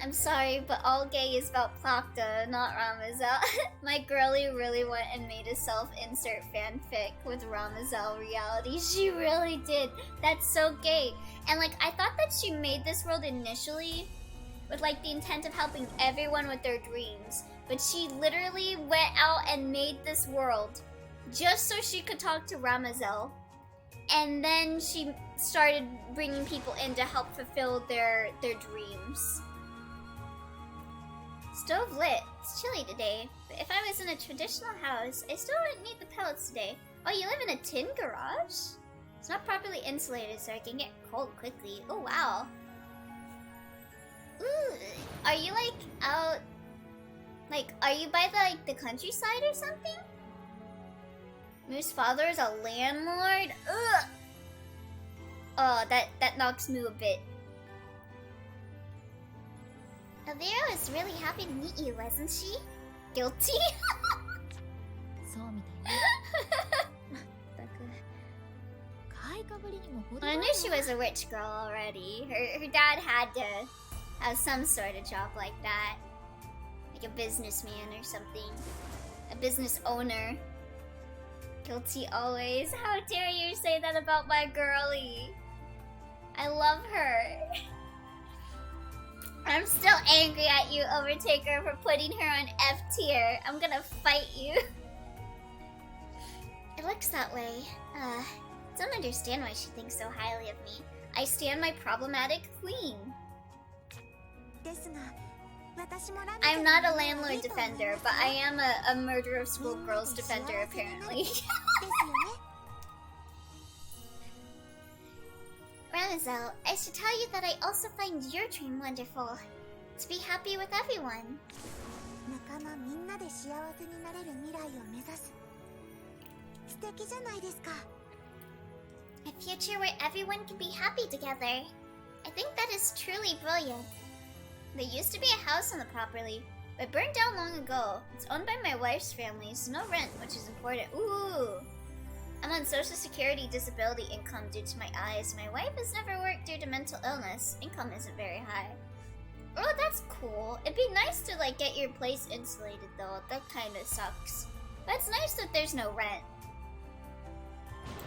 I'm sorry, but all gay is about Plakta, not Ramazel. My girlie really went and made a self-insert fanfic with Ramazel reality. She really did. That's so gay. And like, I thought that she made this world initially with like the intent of helping everyone with their dreams. But she literally went out and made this world just so she could talk to Ramazel. And then she started bringing people in to help fulfill their dreams. Stove lit. It's chilly today, but if I was in a traditional house, I still wouldn't need the pellets today. Oh, you live in a tin garage? It's not properly insulated, so it can get cold quickly. Oh, wow. Ooh, are you like out? Like, are you by the countryside or something? Moo's father is a landlord? Ugh! Oh, that knocks Moo a bit. Elvira was really happy to meet you, wasn't she? Guilty? そうみたいね買いかぶりにも程 I があ knew る she わ was a rich girl already. Her dad had to have some sort of job like that. Like a businessman or something. A business owner. Guilty always. How dare you say that about my girlie? I love her. I'm still angry at you, Overtaker, for putting her on F tier. I'm gonna fight you. It looks that way. Don't understand why she thinks so highly of me. I stand my problematic queen. ですが私もラミゼル I'm の not a 夢はいい landlord と思います defender, よ but I am a murder of schoolgirls みんなで defender, 幸せになる apparently. ですよね Ramazel, I should tell you that I also find your dream wonderful. To be happy with everyone. 仲間みんなで幸せになれる未来を目指す素敵じゃないですか A future where everyone can be happy together. I think that is truly brilliant. There used to be a house on the property, but burned down long ago. It's owned by my wife's family, so no rent, which is important. Ooh! I'm on Social Security disability income due to my eyes. My wife has never worked due to mental illness. Income isn't very high. Oh, that's cool. It'd be nice to like get your place insulated though. That kinda sucks. But it's nice that there's no rent.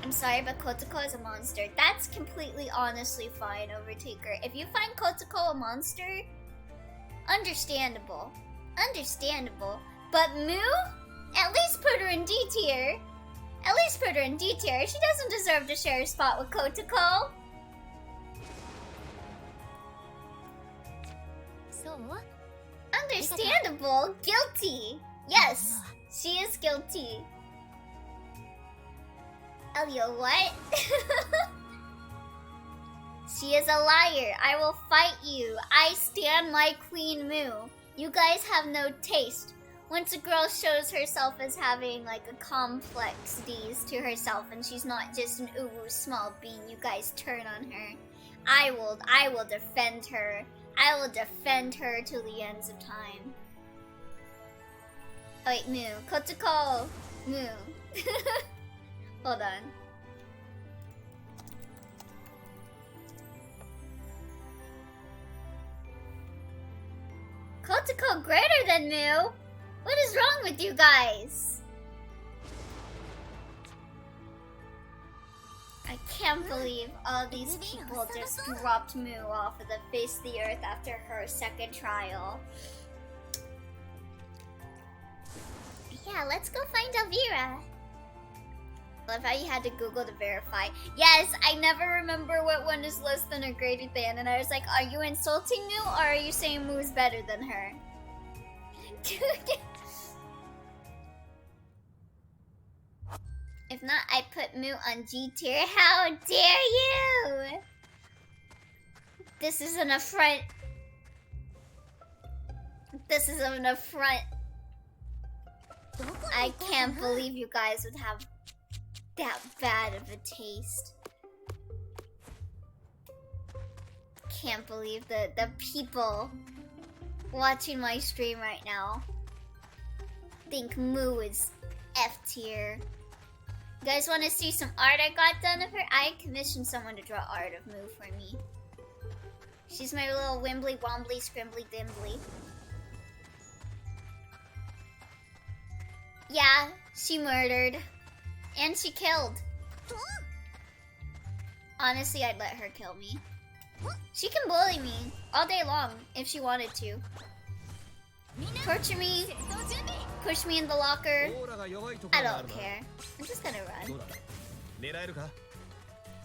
I'm sorry, but Kotoko is a monster. That's completely honestly fine, Overtaker. If you find Kotoko a monster, understandable. Understandable. But Moo? At least put her in D tier. At least put her in D tier. She doesn't deserve to share a spot with Kotoko. そう Understandable. Guilty. Yes, she is guilty. Elio, what? She is a liar. I will fight you. I stand my Queen Moo. You guys have no taste. Once a girl shows herself as having like a complex D's to herself and she's not just an uwu small bean, you guys turn on her. I will defend her. I will defend her till the ends of time. Oh wait, Moo. Kotoko. Moo. Hold on. Kotoko greater than Moo? What is wrong with you guys? I can't believe all these people just dropped Moo off of the face of the earth after her second trial. Yeah, let's go find Elvira. I love how you had to Google to verify. Yes, I never remember what one is less than or greater than, and I was like, are you insulting Moo or are you saying Moo's better than her? If not, I put Moo on G tier. How dare you! This is an affront. This is an affront. I can't believe you guys would have that bad of a taste. can't believe the people watching my stream right now think Moo is F tier. You guys want to see some art I got done of her? I commissioned someone to draw art of Moo for me. She's my little wimbly wombly scrimbly dimbly. Yeah, she murdered. And she killed. Honestly, I'd let her kill me. She can bully me all day long if she wanted to. Torture me, push me in the locker. I don't care. I'm just gonna run.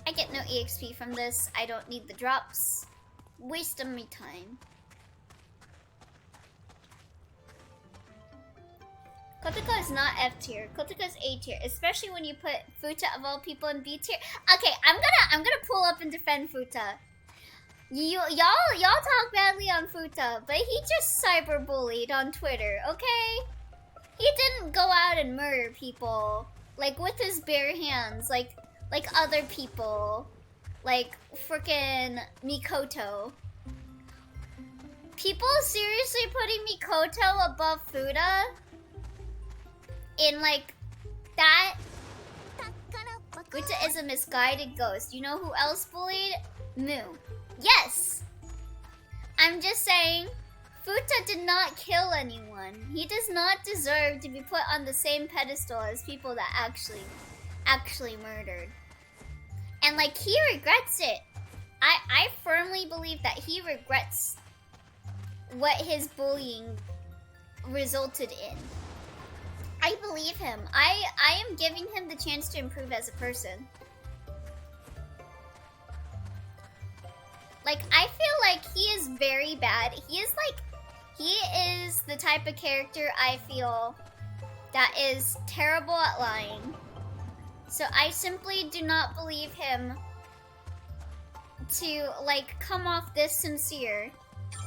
I get no EXP from this. I don't need the drops. Waste of me time. Kotoko is not F tier. Kotoko is A tier, especially when you put Futa of all people in B tier. Okay, I'm gonna pull up and defend Futa. Y'all talk badly on Futa, but he just cyberbullied on Twitter, okay? He didn't go out and murder people like with his bare hands, like other people, like frickin' Mikoto. People seriously putting Mikoto above Futa in like that? Futa is a misguided ghost. You know who else bullied? Moo. Yes! I'm just saying, Futa did not kill anyone. He does not deserve to be put on the same pedestal as people that actually murdered. And like, he regrets it. I firmly believe that he regrets what his bullying resulted in. I believe him. I am giving him the chance to improve as a person. Like, I feel like he is very bad. He is the type of character I feel that is terrible at lying. So I simply do not believe him to, like, come off this sincere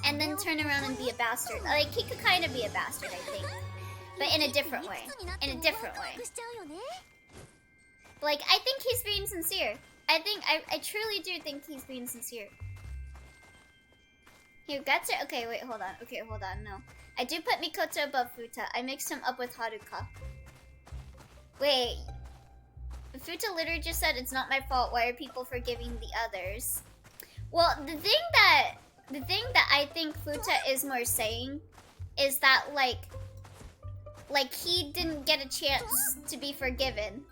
and then turn around and be a bastard. Like, he could kind of be a bastard, I think. But in a different way. In a different way. Like, I think he's being sincere. I truly do think he's being sincere. He regrets it? Okay, wait, hold on. Okay, hold on, no. I do put Mikoto above Futa. I mixed him up with Haruka. Wait. Futa literally just said it's not my fault. Why are people forgiving the others? Well, the thing that I think Futa is more saying is that, like he didn't get a chance to be forgiven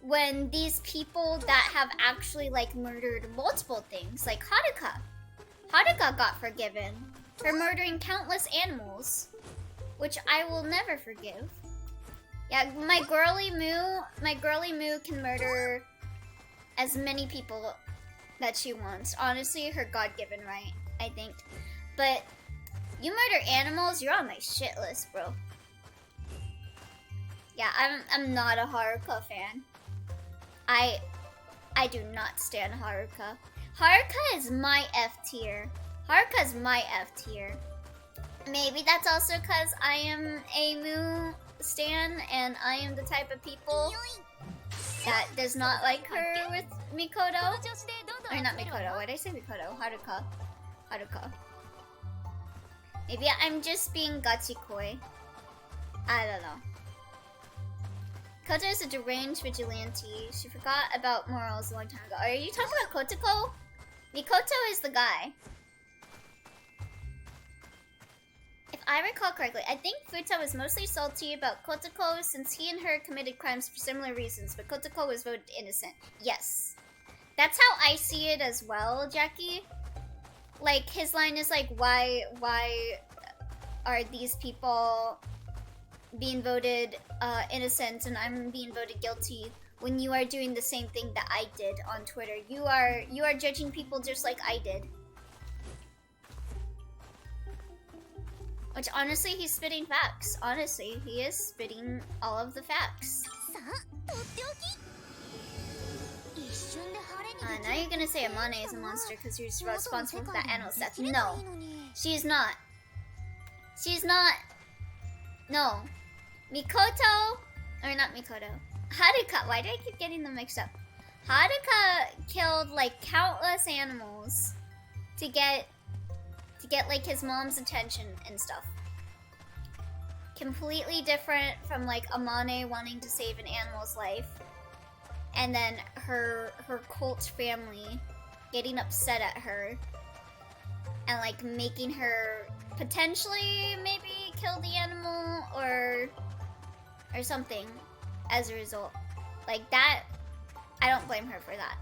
when these people that have actually, like, murdered multiple things, like Haruka got forgiven for murdering countless animals, which I will never forgive. Yeah, my girly Moo can murder as many people that she wants. Honestly, her God-given right, I think. But you murder animals, you're on my shit list, bro. Yeah, I'm not a Haruka fan. I do not stand Haruka. Haruka is my F tier. Haruka is my F tier. Maybe that's also because I am a Moo stan and I am the type of people that does not like her with Mikoto. Or not Mikoto, why did I say Mikoto? Haruka. Maybe I'm just being gachikoi. I don't know. Koto is a deranged vigilante. She forgot about morals a long time ago. Are you talking about Kotoko? Mikoto is the guy. If I recall correctly, I think Futa was mostly salty about Kotoko since he and her committed crimes for similar reasons, but Kotoko was voted innocent. Yes. That's how I see it as well, Jackie. Like, his line is like, why are these people being voted innocent and I'm being voted guilty when you are doing the same thing that I did on Twitter? You are judging people just like I did. Which, honestly, he's spitting facts. Honestly, he is spitting all of the facts. Now you're gonna say Amane is a monster because you're responsible for that animal's death. No. She's not. She's not. No. Mikoto, or not Mikoto, Haruka, why do I keep getting them mixed up? Haruka killed, like, countless animals to get like his mom's attention and stuff. Completely different from like Amane wanting to save an animal's life, and then her cult family getting upset at her and like making her potentially maybe kill the animal or something as a result. Like that, I don't blame her for that.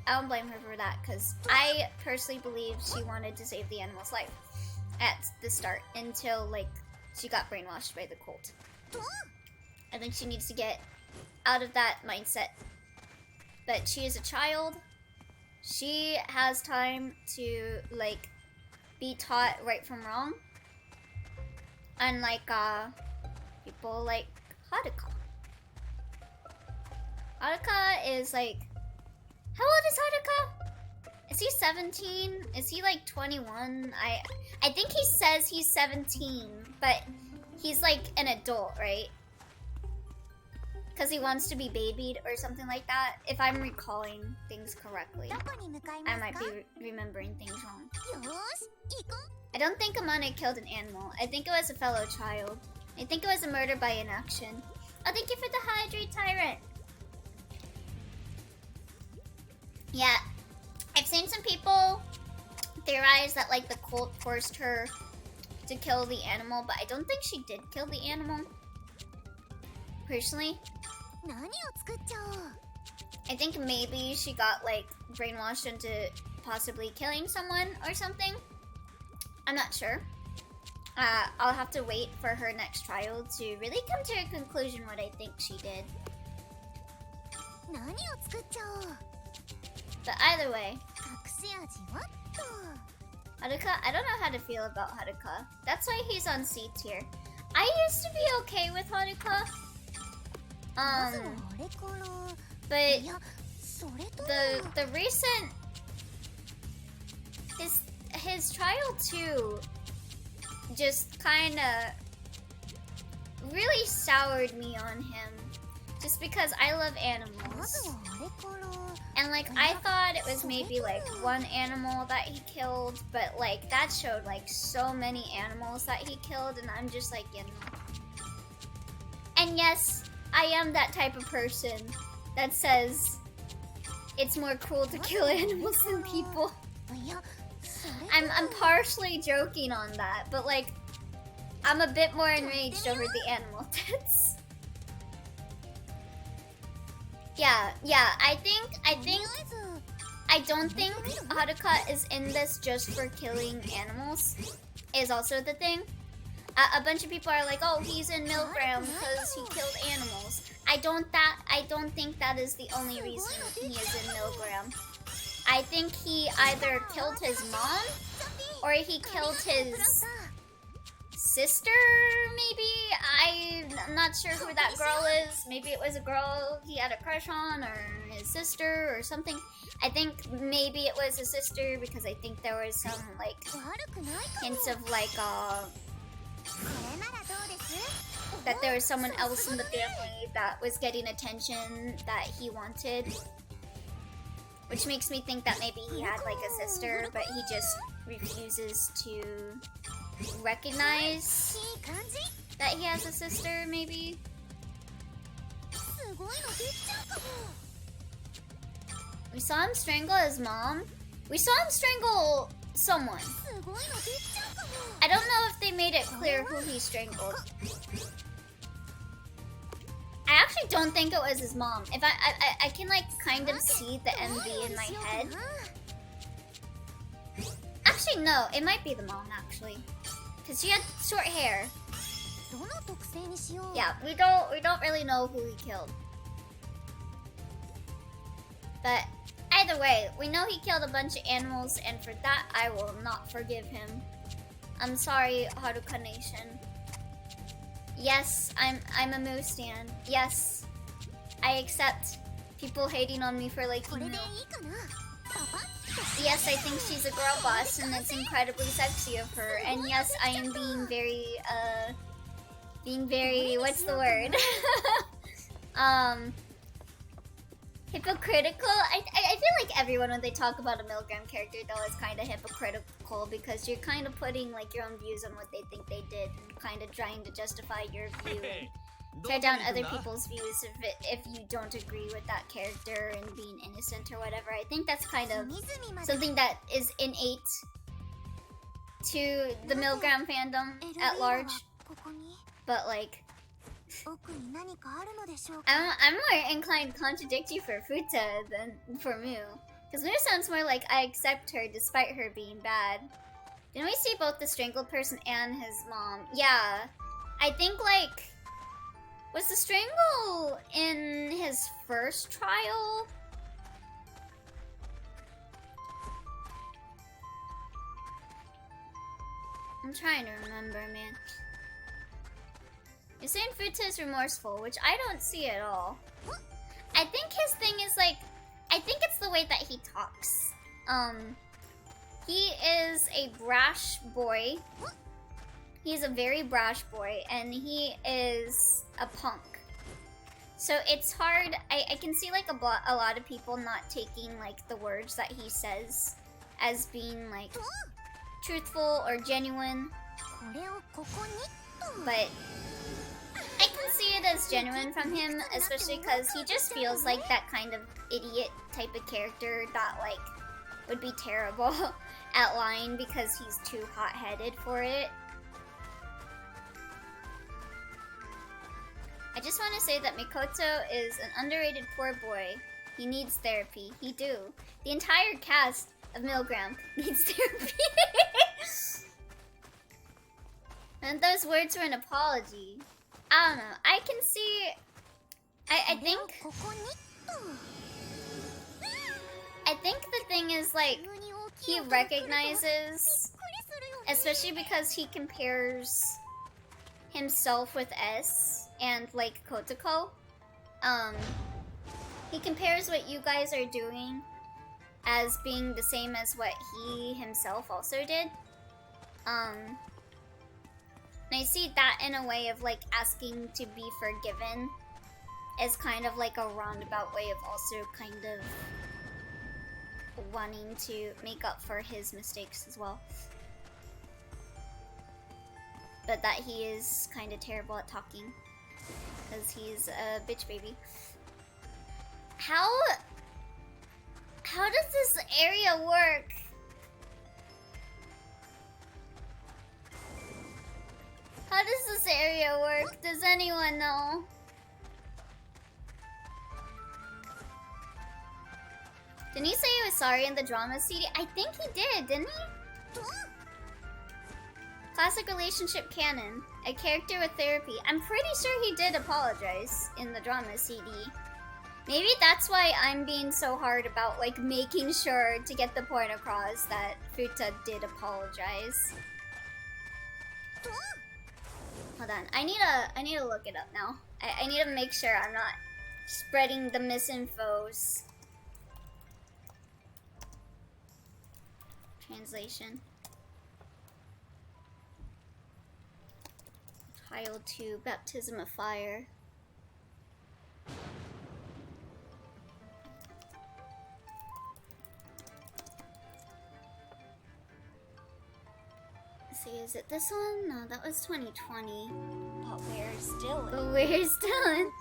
I don't blame her for that because I personally believe she wanted to save the animal's life at the start until like she got brainwashed by the cult. I think she needs to get out of that mindset. But she is a child. She has time to like be taught right from wrong. Unlike people like Haruka. Haruka is like, how old is Haruka? Is he 17? Is he like 21? I think he says he's 17, but he's like an adult, right? Because he wants to be babied or something like that. If I'm recalling things correctly. I might be remembering things wrong. I don't think Amane killed an animal. I think it was a fellow child. I think it was a murder by inaction. Oh, thank you for the hydrate, Tyrant. Yeah, I've seen some people theorize that like the cult forced her to kill the animal, but I don't think she did kill the animal. Personally, I think maybe she got like brainwashed into possibly killing someone or something. I'm not sure. I'll have to wait for her next trial to really come to a conclusion what I think she did. But either way, Haruka, I don't know how to feel about Haruka. That's why he's on C tier. I used to be okay with Haruka. But the recent his trial 2 just kind of really soured me on him, just because I love animals. And like I thought it was maybe like one animal that he killed, but like that showed like so many animals that he killed, and I'm just like, you know. And yes, I am that type of person that says it's more cruel to kill animals than people. I'm partially joking on that, but like I'm a bit more enraged over the animal deaths. Yeah, I don't think Haruka is in this just for killing animals, is also the thing. A bunch of people are like, oh, he's in Milgram because he killed animals. I don't think that is the only reason he is in Milgram. I think he either killed his mom or he killed his sister, maybe? I'm not sure who that girl is. Maybe it was a girl he had a crush on, or his sister or something. I think maybe it was his sister because I think there was some like hints of like that there was someone else in the family that was getting attention that he wanted. Which makes me think that maybe he had like a sister, but he just refuses to recognize that he has a sister, maybe? We saw him strangle his mom. We saw him strangle someone. I don't know if they made it clear who he strangled. I actually don't think it was his mom. If I can like kind of see the MV in my head. Actually, no, it might be the mom actually, because she had short hair. Yeah, we don't really know who he killed. But either way, we know he killed a bunch of animals, and for that I will not forgive him. I'm sorry, Haruka Nation. Yes, I'm a Moo stan. Yes, I accept people hating on me for liking Moo. Yes, I think she's a girl boss, and it's incredibly sexy of her. And yes, I am being very, what's the word? Hypocritical? I think feel like everyone, when they talk about a Milgram character, though, is kind of hypocritical because you're kind of putting like your own views on what they think they did and kind of trying to justify your view and tear down other people's views if you don't agree with that character and being innocent or whatever. I think that's kind of something that is innate to the Milgram fandom at large. But like, I'm more inclined to contradict you for Futa than for Mu. Because Mu sounds more like I accept her despite her being bad. Didn't we see both the strangled person and his mom? Yeah. I think like, was the strangle in his first trial? I'm trying to remember, man. You're saying Futa is remorseful, which I don't see at all. I think his thing is like, I think it's the way that he talks. He is a brash boy. He's a very brash boy, and he is a punk. So it's hard, I can see like a lot of people not taking like the words that he says as being like truthful or genuine. But I can see it as genuine from him, especially because he just feels like that kind of idiot type of character that like would be terrible at lying because he's too hot-headed for it. I just want to say that Mikoto is an underrated poor boy. He needs therapy. He do. The entire cast of Milgram needs therapy. And those words were an apology. I don't know. I can see. I think the thing is like he recognizes, especially because he compares himself with S and like Kotoko. He compares what you guys are doing as being the same as what he himself also did. And I see that in a way of like asking to be forgiven as kind of like a roundabout way of also kind of wanting to make up for his mistakes as well. But that he is kind of terrible at talking because he's a bitch baby. How does this area work? How does this area work? Does anyone know? Didn't he say he was sorry in the drama CD? I think he did, didn't he? Classic relationship canon. A character with therapy. I'm pretty sure he did apologize in the drama CD. Maybe that's why I'm being so hard about like making sure to get the point across that Futa did apologize. Hold on, I need to look it up now. I need to make sure I'm not spreading the misinfos. Translation. Tile 2, Baptism of Fire. Let's see, is it this one? No, that was 2020. But we're still But we're still in.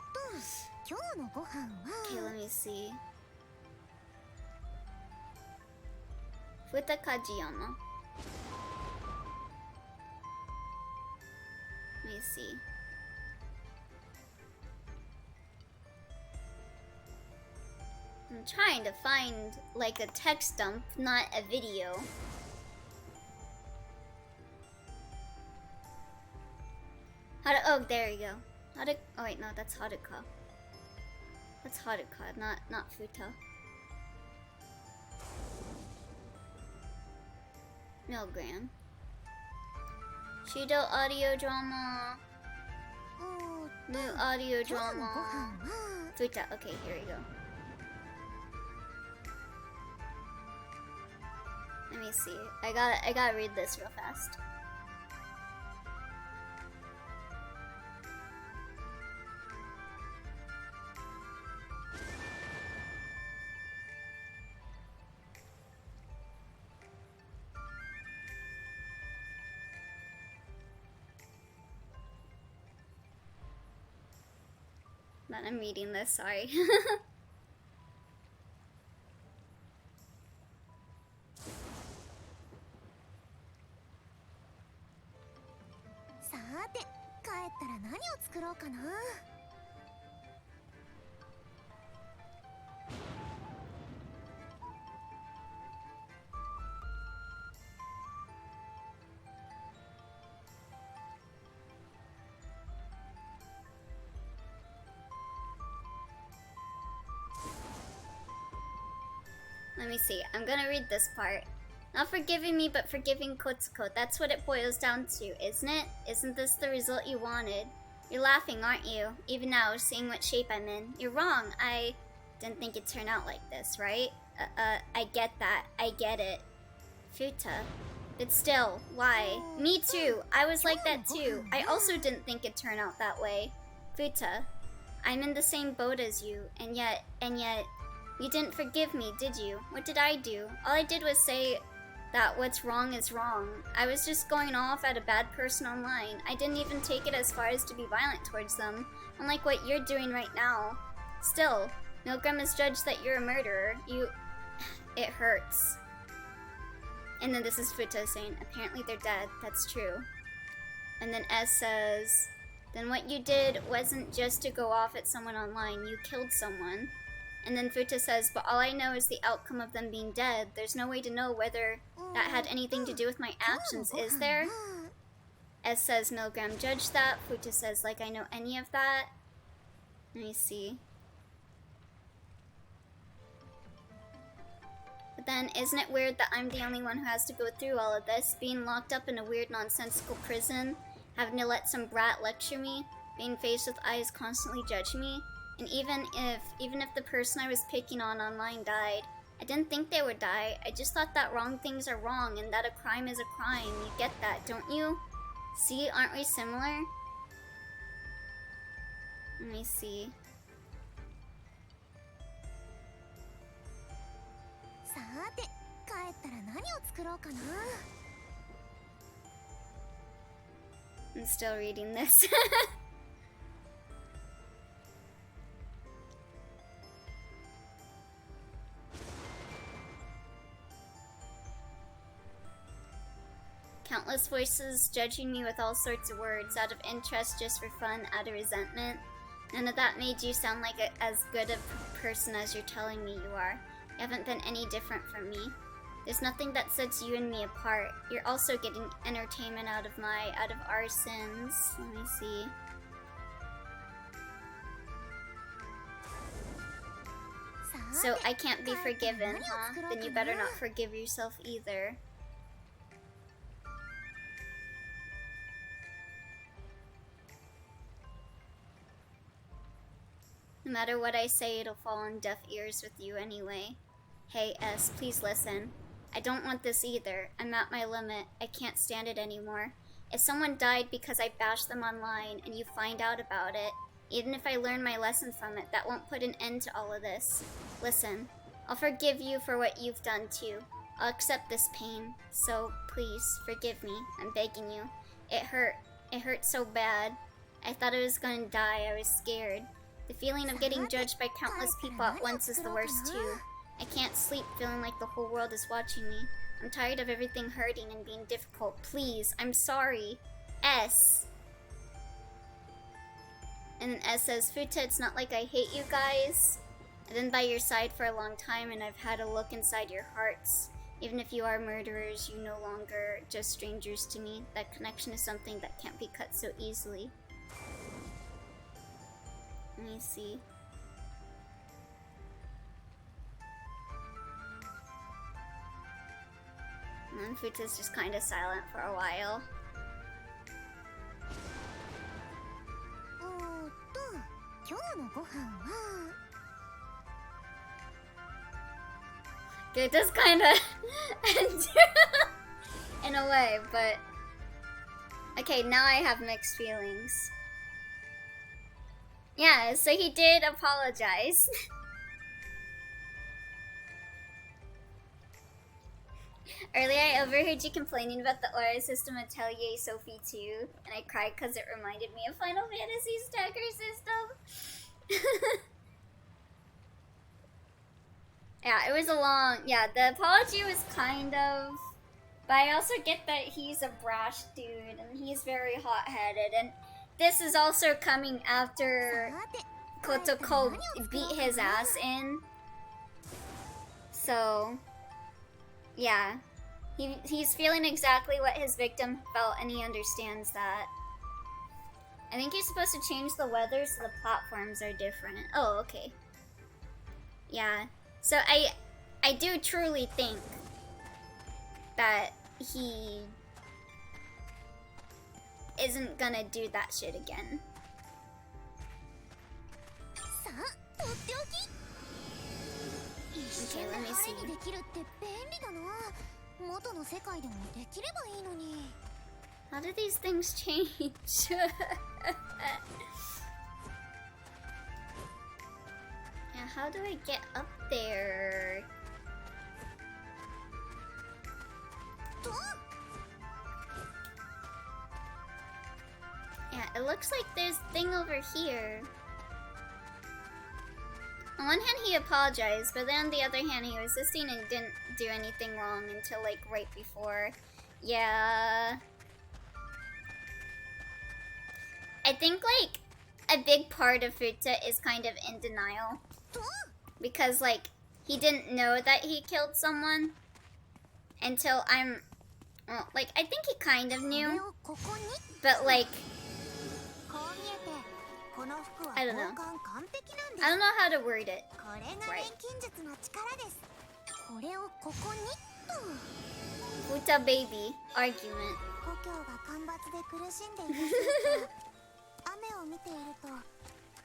Okay, let me see. Futa Kajiyama. Let me see. I'm trying to find like a text dump, not a video. Oh, there you go. Oh wait, no, that's Haruka. That's Haruka, not Futa. Milgram. Shido audio drama. New audio drama. Futa. Okay, here we go. Let me see. I gotta read this real fast. That I'm reading this, sorry. さーて、帰ったら何を作ろうかな。Let me see. I'm gonna read this part. Not forgiving me, but forgiving Kotsuko. That's what it boils down to, isn't it? Isn't this the result you wanted? You're laughing, aren't you? Even now, seeing what shape I'm in. You're wrong. I didn't think it'd turn out like this, right? I get that. I get it. Futa. But still, why? Me too. I was like that too. I also didn't think it'd turn out that way. Futa. I'm in the same boat as you, and yet, you didn't forgive me, did you? What did I do? All I did was say that what's wrong is wrong. I was just going off at a bad person online. I didn't even take it as far as to be violent towards them, unlike what you're doing right now. Still, Milgram has judged that you're a murderer. It hurts. And then this is Futa saying, apparently they're dead. That's true. And then S says, then what you did wasn't just to go off at someone online. You killed someone. And then Futa says, but all I know is the outcome of them being dead. There's no way to know whether that had anything to do with my actions, is there? S says, Milgram judged that. Futa says, like I know any of that. Let me see. But then, isn't it weird that I'm the only one who has to go through all of this? Being locked up in a weird nonsensical prison, having to let some brat lecture me, being faced with eyes constantly judging me. And even if the person I was picking on online died, I didn't think they would die. I just thought that wrong things are wrong and that a crime is a crime. You get that, don't you? See, aren't we similar? Let me see. さーて、帰ったら何を作ろうかな。 I'm still reading this. Countless voices judging me with all sorts of words, out of interest, just for fun, out of resentment. None of that made you sound like as good a person as you're telling me you are. You haven't been any different from me. There's nothing that sets you and me apart. You're also getting entertainment out of our sins. Let me see. So I can't be forgiven, huh? Then you better not forgive yourself either. No matter what I say, it'll fall on deaf ears with you anyway. Hey, S, please listen. I don't want this either. I'm at my limit. I can't stand it anymore. If someone died because I bashed them online and you find out about it, even if I learn my lesson from it, that won't put an end to all of this. Listen, I'll forgive you for what you've done too. I'll accept this pain. So, please, forgive me. I'm begging you. It hurt. It hurt so bad. I thought I was gonna die. I was scared. The feeling of getting judged by countless people at once is the worst too. I can't sleep feeling like the whole world is watching me. I'm tired of everything hurting and being difficult. Please, I'm sorry. S. And then S says, Futa, it's not like I hate you guys. I've been by your side for a long time and I've had a look inside your hearts. Even if you are murderers, you're no longer just strangers to me. That connection is something that can't be cut so easily. Let me see. And then Futa's just kind of silent for a while. It does kind of in a way, but okay, now I have mixed feelings. Yeah, so he did apologize. Earlier, I overheard you complaining about the aura system Atelier Sophie too, and I cried because it reminded me of Final Fantasy's dagger system. Yeah, it was a long. Yeah, the apology was kind of. But I also get that he's a brash dude and he's very hot headed. And this is also coming after さて Kotoko beat his ass in. So, yeah. He's feeling exactly what his victim felt and he understands that. I think you're supposed to change the weather so the platforms are different. Oh, okay. Yeah. So I do truly think that he isn't gonna do that shit again. さあとっておき一瞬 Okay, で let me 晴れ see. にできるって便利だな元の世界でもできればいいのに How do these things change? Yeah, how do I get up there? と Yeah, it looks like there's a thing over here. On one hand, he apologized, but then on the other hand, he was resisting and didn't do anything wrong until like right before. Yeah. I think like a big part of Futa is kind of in denial. と Because like he didn't know that he killed someone until well, like I think he kind of これ knew, をここに but like こう見えてこの服は I don't 交 know. 換完璧なんです I don't know how to word it. これが錬金術の力ですこれをここにと Futa baby argument. 故郷が干ばつで苦しんでいるせいか雨を見ていると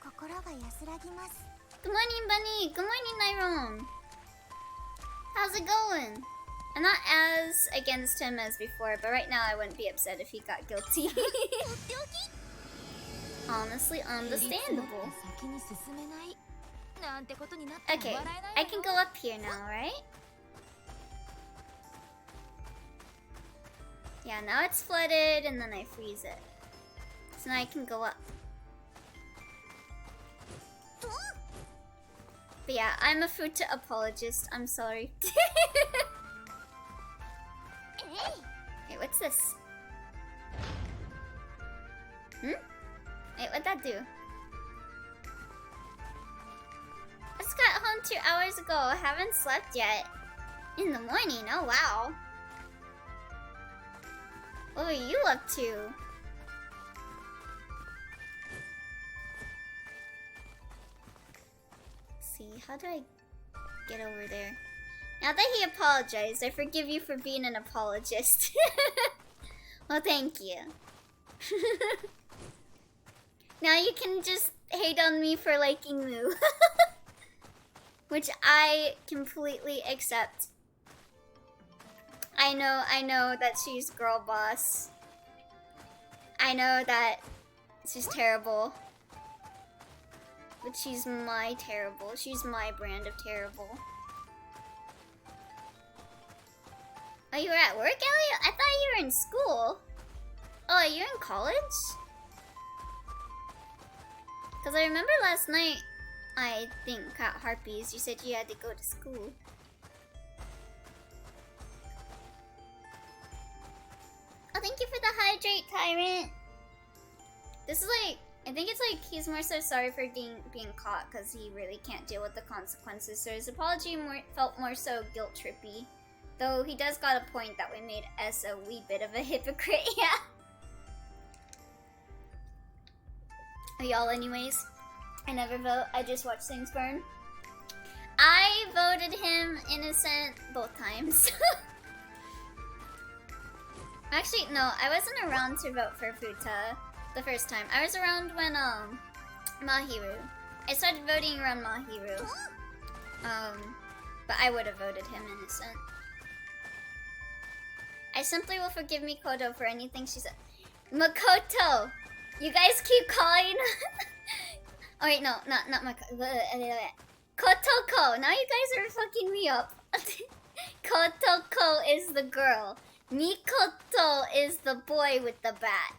心が安らぎます Good morning, Bunny. Good morning, Nairon. How's it going? I'm not as against him as before, but right now I wouldn't be upset if he got guilty. とっておき Honestly, understandable. 先に進めないなんてことになっても Okay, 笑えない I can go up here now, right? Yeah, now it's flooded and then I freeze it. So now I can go up. と But yeah, I'm a Futa apologist. I'm sorry. えい Wait, what's this? Hmm? Wait, what'd that do? I just got home 2 hours ago. Haven't slept yet. In the morning, oh wow. What were you up to? Let's see, how do I get over there? Now that he apologized, I forgive you for being an apologist. Well, thank you. Now you can just hate on me for liking Moo. Which I completely accept. I know that she's girl boss. I know that she's terrible. But she's my terrible. She's my brand of terrible. Oh, you were at work, Elliot? I thought you were in school. Oh, you're in college? Because I remember last night, I think at Harpies, you said you had to go to school. Oh, thank you for the hydrate, Tyrant. This is like, I think it's like he's more so sorry for being caught because he really can't deal with the consequences. So his apology felt more so guilt trippy. Though he does got a point that we made S a wee bit of a hypocrite, yeah. Oh, y'all, anyways, I never vote. I just watch things burn. I voted him innocent both times. Actually, no, I wasn't around to vote for Futa the first time. I was around when, Mahiru. I started voting around Mahiru. But I would have voted him innocent. I simply will forgive Mikoto for anything she said. Makoto! You guys keep calling... Oh wait, no, not Makoto. Kotoko! Now you guys are fucking me up. Kotoko is the girl. Mikoto is the boy with the bat.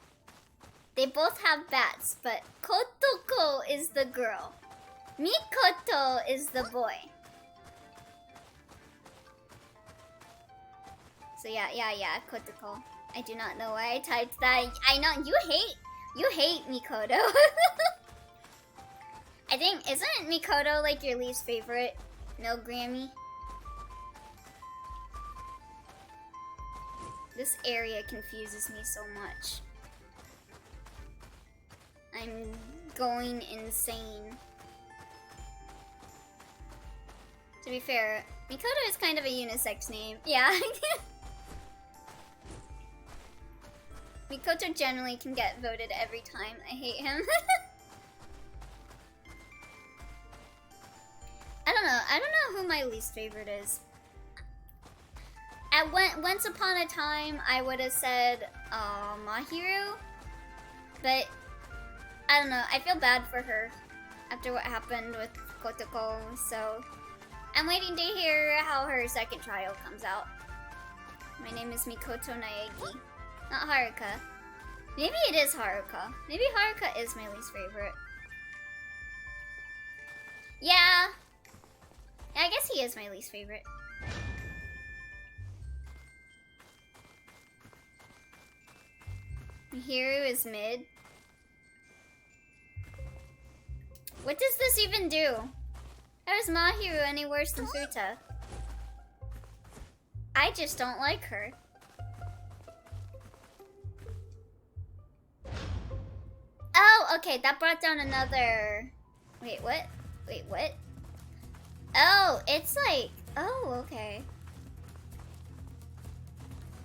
They both have bats, but Kotoko is the girl. Mikoto is the boy. So yeah, Kotoko. I do not know why I typed that. I know you hate Mikoto. I think, isn't Mikoto like your least favorite? No, Grammy? This area confuses me so much. I'm going insane. To be fair, Mikoto is kind of a unisex name. Yeah. Mikoto generally can get voted every time. I hate him. I don't know who my least favorite is. Once upon a time, I would have said Mahiru, but I don't know. I feel bad for her after what happened with Kotoko, so I'm waiting to hear how her second trial comes out. My name is Mikoto Naegi, not Haruka. Maybe it is Haruka. Maybe Haruka is my least favorite. Yeah, I guess he is my least favorite. Mihiru is mid. What does this even do? How is Mahiru any worse than Futa? I just don't like her. Oh, okay, that brought down another... Wait, what? Wait, what? Oh, it's like... Oh, okay.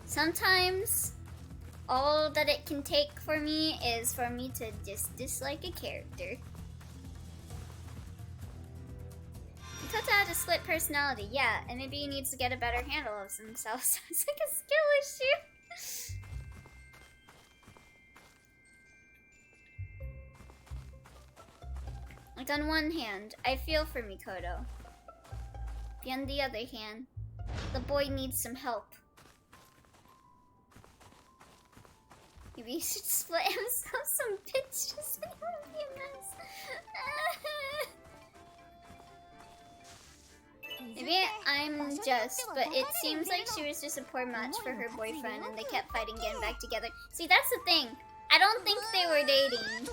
Sometimes, all that it can take for me is for me to just dislike a character. Mikoto had a split personality, yeah, and maybe he needs to get a better handle of himself, so it's like a skill issue. Like on one hand, I feel for Mikoto. But on the other hand, the boy needs some help. Maybe you should split himself some pictures and it would be a mess. Maybe I'm just, but it seems like she was just a poor match for her boyfriend and they kept fighting getting back together. See, that's the thing. I don't think they were dating.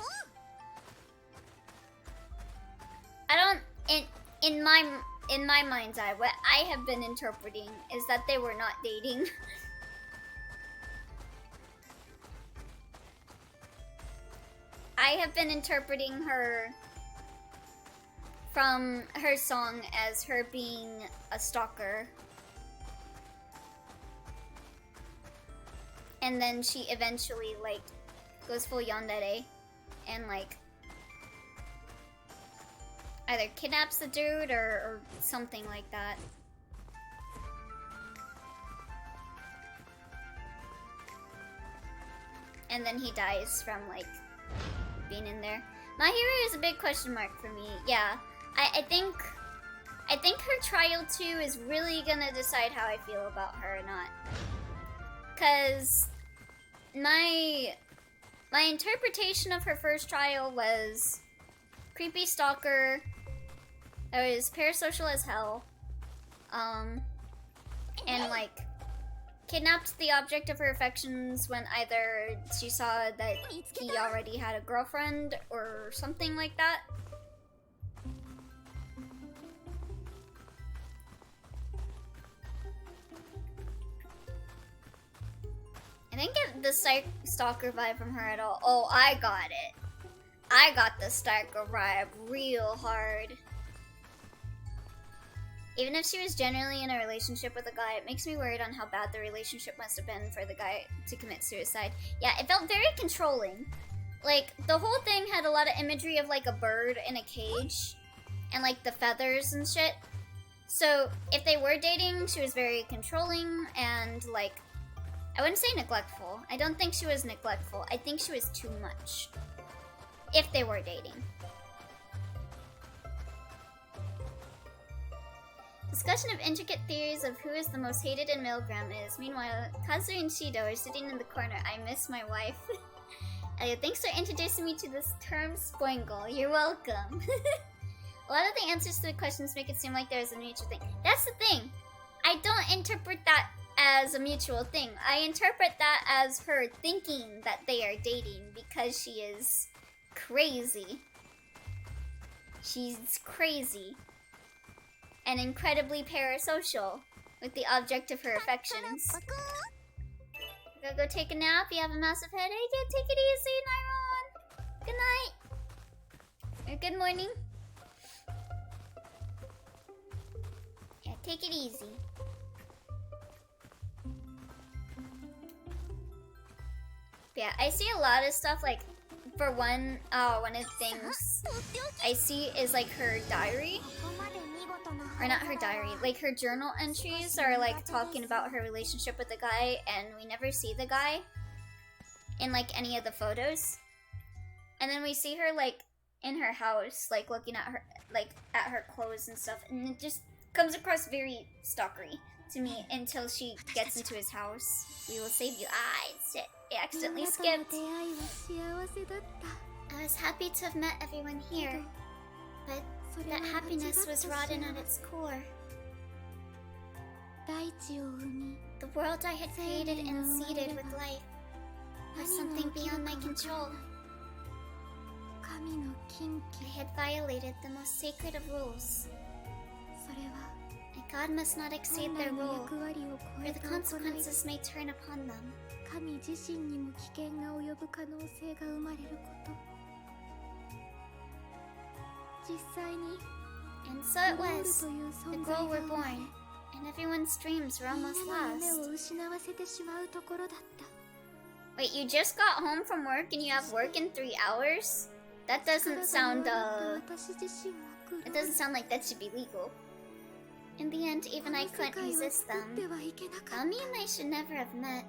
I don't, in my mind's eye, what I have been interpreting is that they were not dating. I have been interpreting her from her song as her being a stalker. And then she eventually, like, goes full yandere and, like, either kidnaps the dude or something like that. And then he dies from, like, being in there. Mahiru is a big question mark for me. Yeah, I think her trial 2 is really gonna decide how I feel about her or not. Cause my interpretation of her first trial was creepy stalker. That was parasocial as hell. And like kidnapped the object of her affections when either she saw that he already had a girlfriend or something like that. I didn't get the stalker vibe from her at all. Oh, I got it. I got the stalker vibe real hard. Even if she was generally in a relationship with a guy, it makes me worried on how bad the relationship must have been for the guy to commit suicide. Yeah, it felt very controlling. Like, the whole thing had a lot of imagery of, like, a bird in a cage. And, like, the feathers and shit. So, if they were dating, she was very controlling and, like, I wouldn't say neglectful. I don't think she was neglectful. I think she was too much. If they were dating. Discussion of intricate theories of who is the most hated in Milgram is. Meanwhile, Kazu and Shido are sitting in the corner. I miss my wife. Elliot, thanks for introducing me to this term, spoingle. You're welcome. A lot of the answers to the questions make it seem like there's a mutual thing. That's the thing. I don't interpret that as a mutual thing. I interpret that as her thinking that they are dating because she is crazy. She's crazy and incredibly parasocial with the object of her affections. Gotta go take a nap. You have a massive headache. Yeah, take it easy, Nairon. Good night. Or good morning. Yeah, take it easy. Yeah, I see a lot of stuff like, for one of the things I see is like her diary. Or not her diary, like her journal entries are like talking about her relationship with the guy, and we never see the guy in like any of the photos. And then we see her like in her house, like looking at her, like at her clothes and stuff, and it just comes across very stalkery to me until she gets into his house. We will save you. Shit, I accidentally skipped. I was happy to have met everyone here, but that happiness was rotten at its core. The world I had created and seeded with life was something beyond my control. I had violated the most sacred of rules. A god must not exceed their rule, or the consequences may turn upon them. And so it was. The girl were born, and everyone's dreams were almost lost. Wait, you just got home from work and you have work in 3 hours? That doesn't sound, it doesn't sound like that should be legal. In the end, even I couldn't resist them. Ami and I should never have met.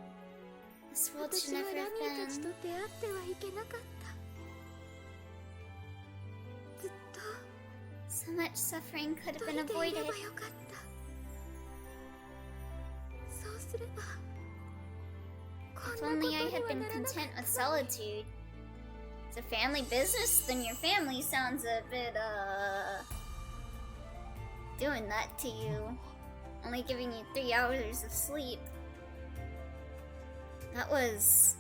This world should never have been. So much suffering could have been avoided. If only I had been content with solitude. It's a family business, then your family sounds a bit, doing that to you. Only giving you 3 hours of sleep. That was...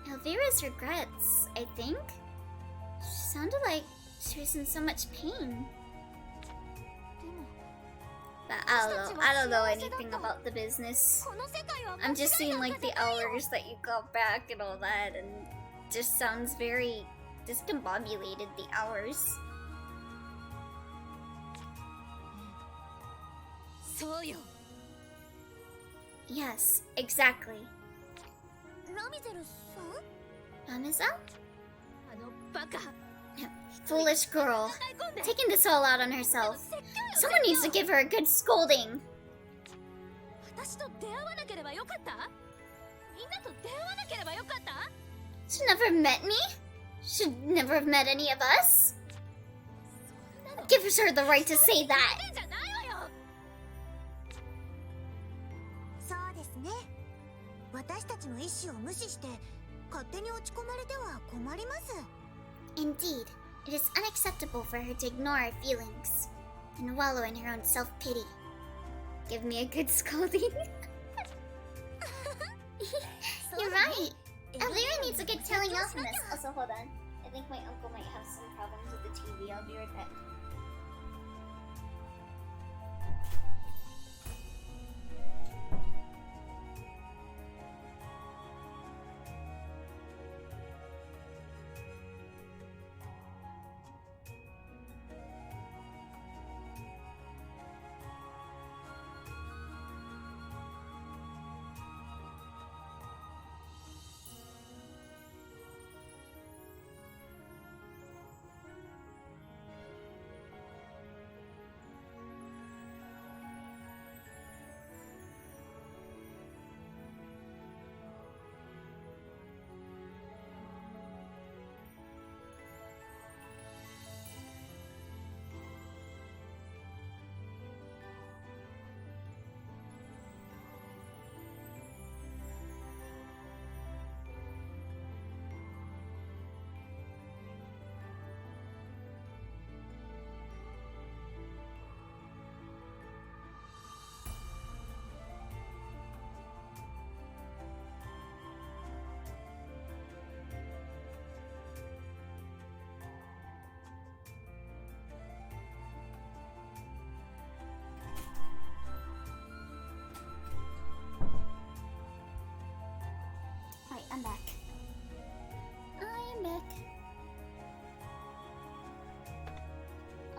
Elvira's regrets, I think? She sounded like she was in so much pain. But I don't know anything about the business. I'm just seeing like the hours that you got back and all that, and just sounds very discombobulated, the hours. Yes, exactly. Ramizel? Foolish girl. Taking this all out on herself. Someone needs to give her a good scolding. Should never have met me? Should never have met any of us? Give her the right to say that. Indeed, it is unacceptable for her to ignore our feelings and wallow in her own self-pity. Give me a good scolding. You're right. Elvira needs a good telling off from this. Also, hold on. I think my uncle might have some problems with the TV. I'll be right back.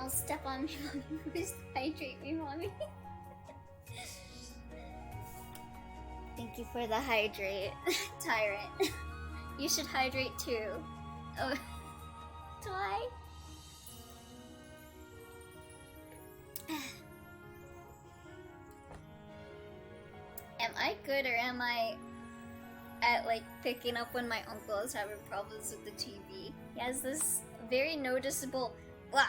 I'll step on me, mommy. Please hydrate me, mommy. Thank you for the hydrate, Tyrant. You should hydrate too. Oh, do I? Am I good or am I at like picking up when my uncle is having problems with the TV? He has this very noticeable "wah"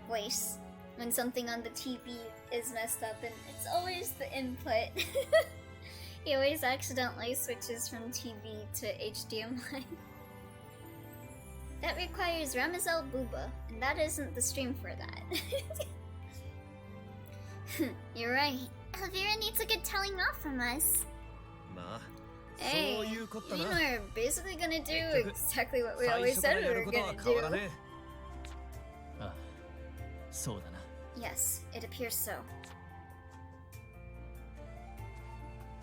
voice when something on the TV is messed up, and it's always the input. He always accidentally switches from TV to HDMI. That requires Ramazel Booba, and that isn't the stream for that. You're right. Elvira needs a good telling off from us. まあ Hey, そういうことだ you な know, we're basically gonna do 結局 exactly what we 最 always 初から said we や were ることは gonna 変わら do. ねああ、そうだな。 Yes, it appears so.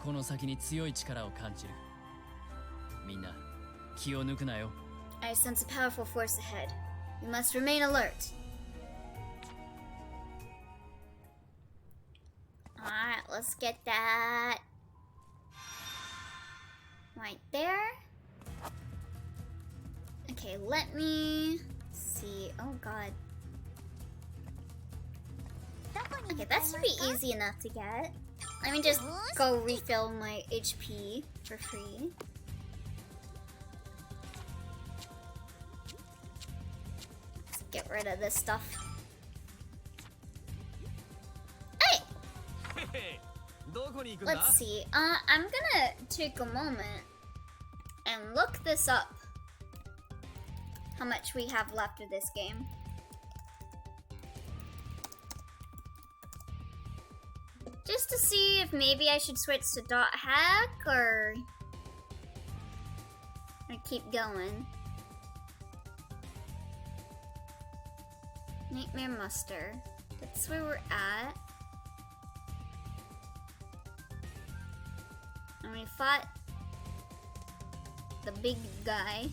この先に強い力を感じる。みんな、気を抜くなよ。I sense a powerful force ahead. We must remain alert. Alright, let's get that Right there. Okay, let me see. Oh god. Okay, that should be easy enough to get. Let me just go refill my HP for free. Let's get rid of this stuff. Hey! どこに行くんだ Let's see. I'm gonna take a moment and look this up. How much we have left of this game. Just to see if maybe I should switch to dot hack or keep going. Nightmare muster. That's where we're at. And we fought the big guy.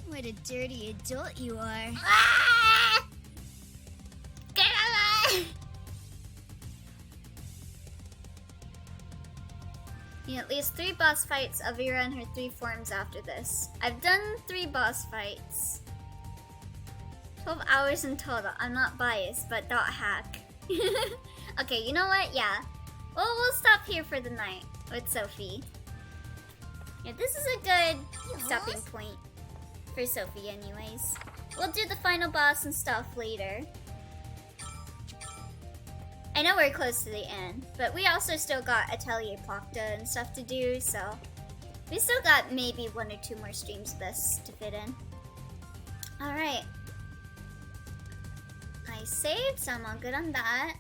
What a dirty adult you are. Ah! Get alive! In at least 3 boss fights, Elvira and her 3 forms after this. I've done 3 boss fights. 12 hours in total. I'm not biased, but dot hack. Okay, you know what? Yeah. Well, we'll stop here for the night with Sophie. Yeah, this is a good stopping point for Sophie anyways. We'll do the final boss and stuff later. I know we're close to the end, but we also still got Atelier Sophie and stuff to do, so we still got maybe 1 or 2 more streams of this to fit in. Alright. I saved, so I'm all good on that.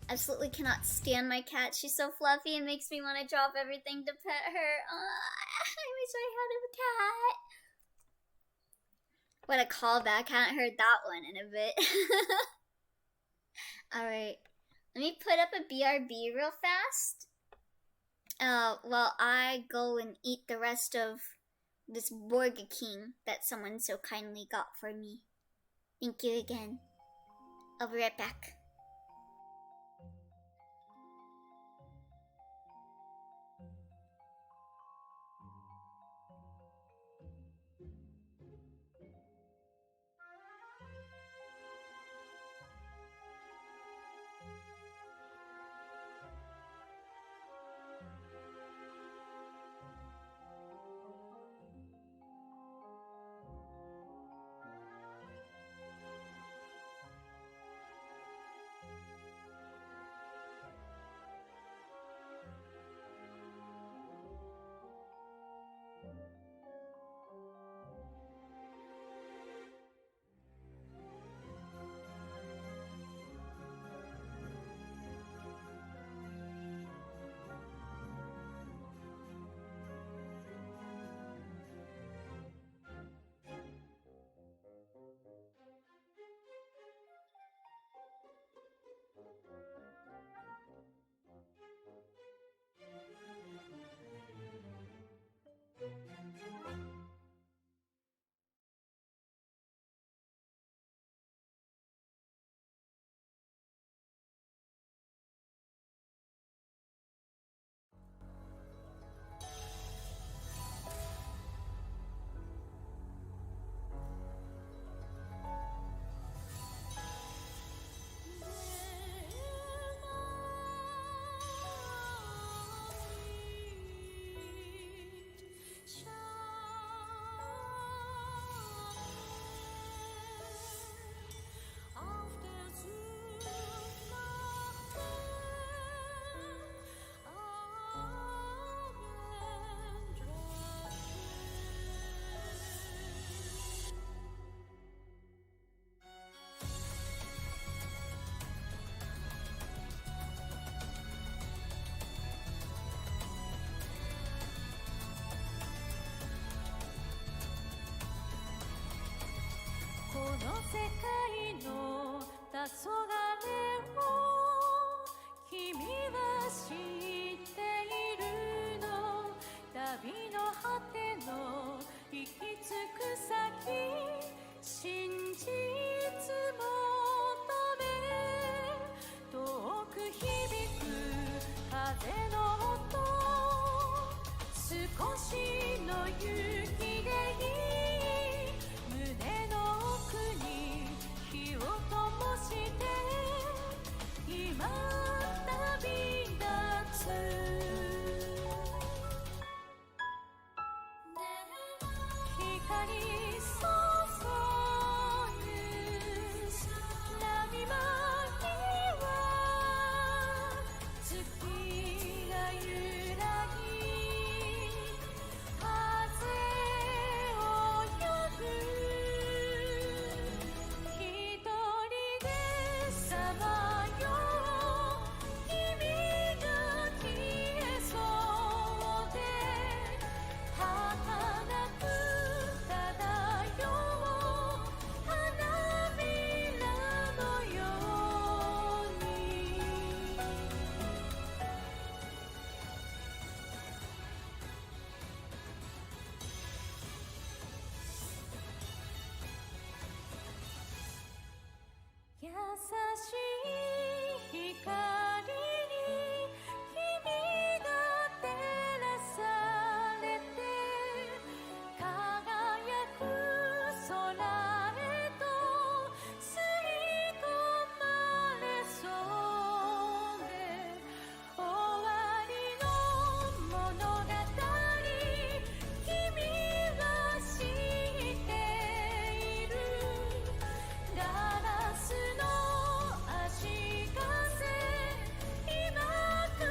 Absolutely cannot stand my cat. She's so fluffy and makes me want to drop everything to pet her. I wish I had a cat. What a callback. Haven't heard that one in a bit. Alright. Let me put up a BRB real fast. While I go and eat the rest of this Burger King that someone so kindly got for me. Thank you again. I'll be right back. の世界の黄昏を君は知っているの。旅の果ての行き着く先、真実求め、遠く響く風の音、少しの雪でいい、胸の奥に火を灯して今旅立つ。光注ぐ波間には月が揺らぎ、風を呼ぶ。一人でさまよう、君が消えそうで儚く漂う花びらのように。優しい光に君が照らされて、輝く空へと吸い込まれそうで、終わりの物語、君は知っている。ガラスの足かせ今砕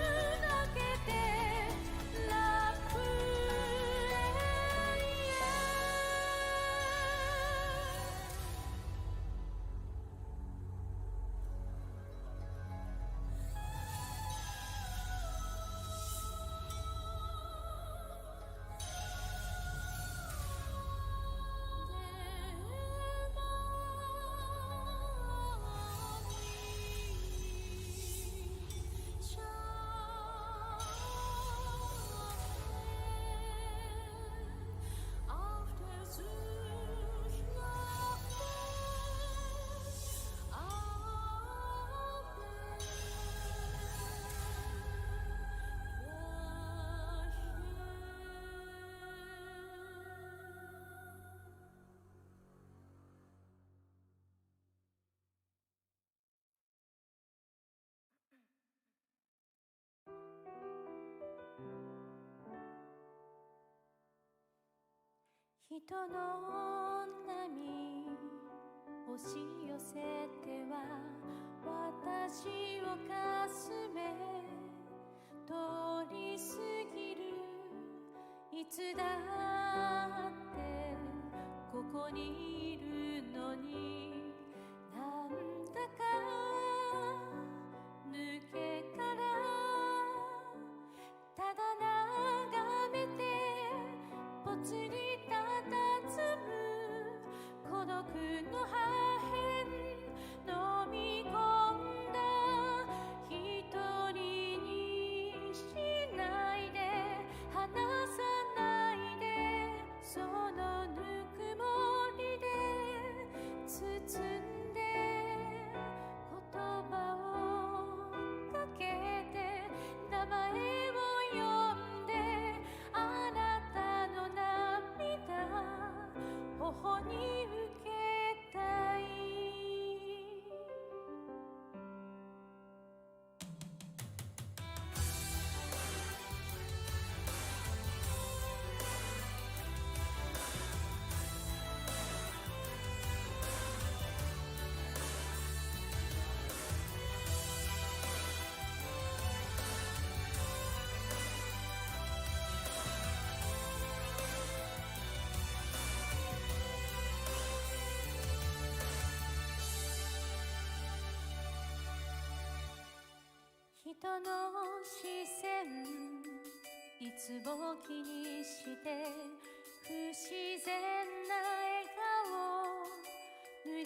けて楽園へ。人の波押し寄せては私をかすめ、通り過ぎる。いつだってここにいるのに、なんだか抜け殻、ただ眺めてぽつり佇む孤独の破片、飲み込んだ一人にしないで、離さないで、そのぬくもりで包んで、言葉をかけて名前を呼んで、あなたの涙頬に受けたい。人の視線いつも気にして、不自然な笑顔塗り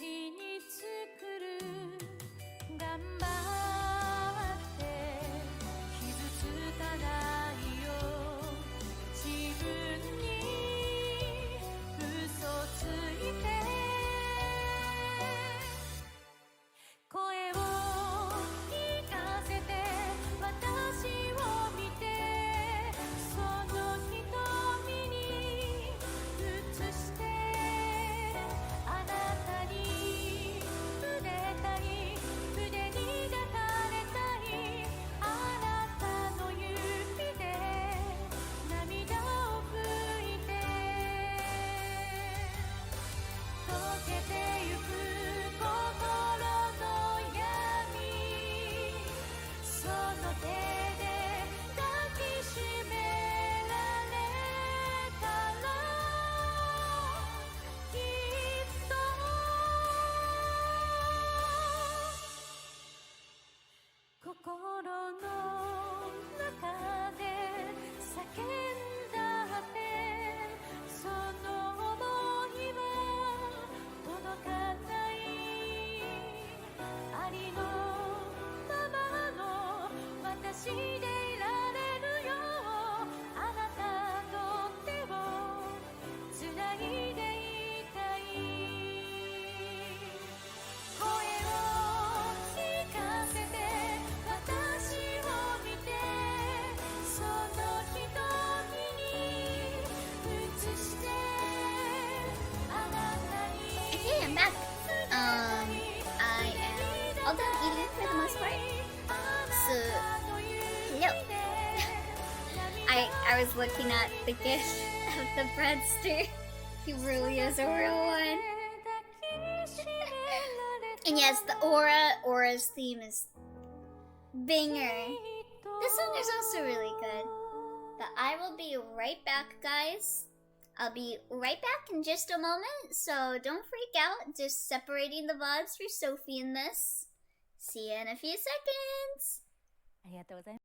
I was looking at the gift of the breadster. He really is a real one. And yes, the Aura's theme is banger. This song is also really good. But I will be right back, guys. I'll be right back in just a moment, so don't freak out. Just separating the VODs for Sophie in this. See you in a few seconds.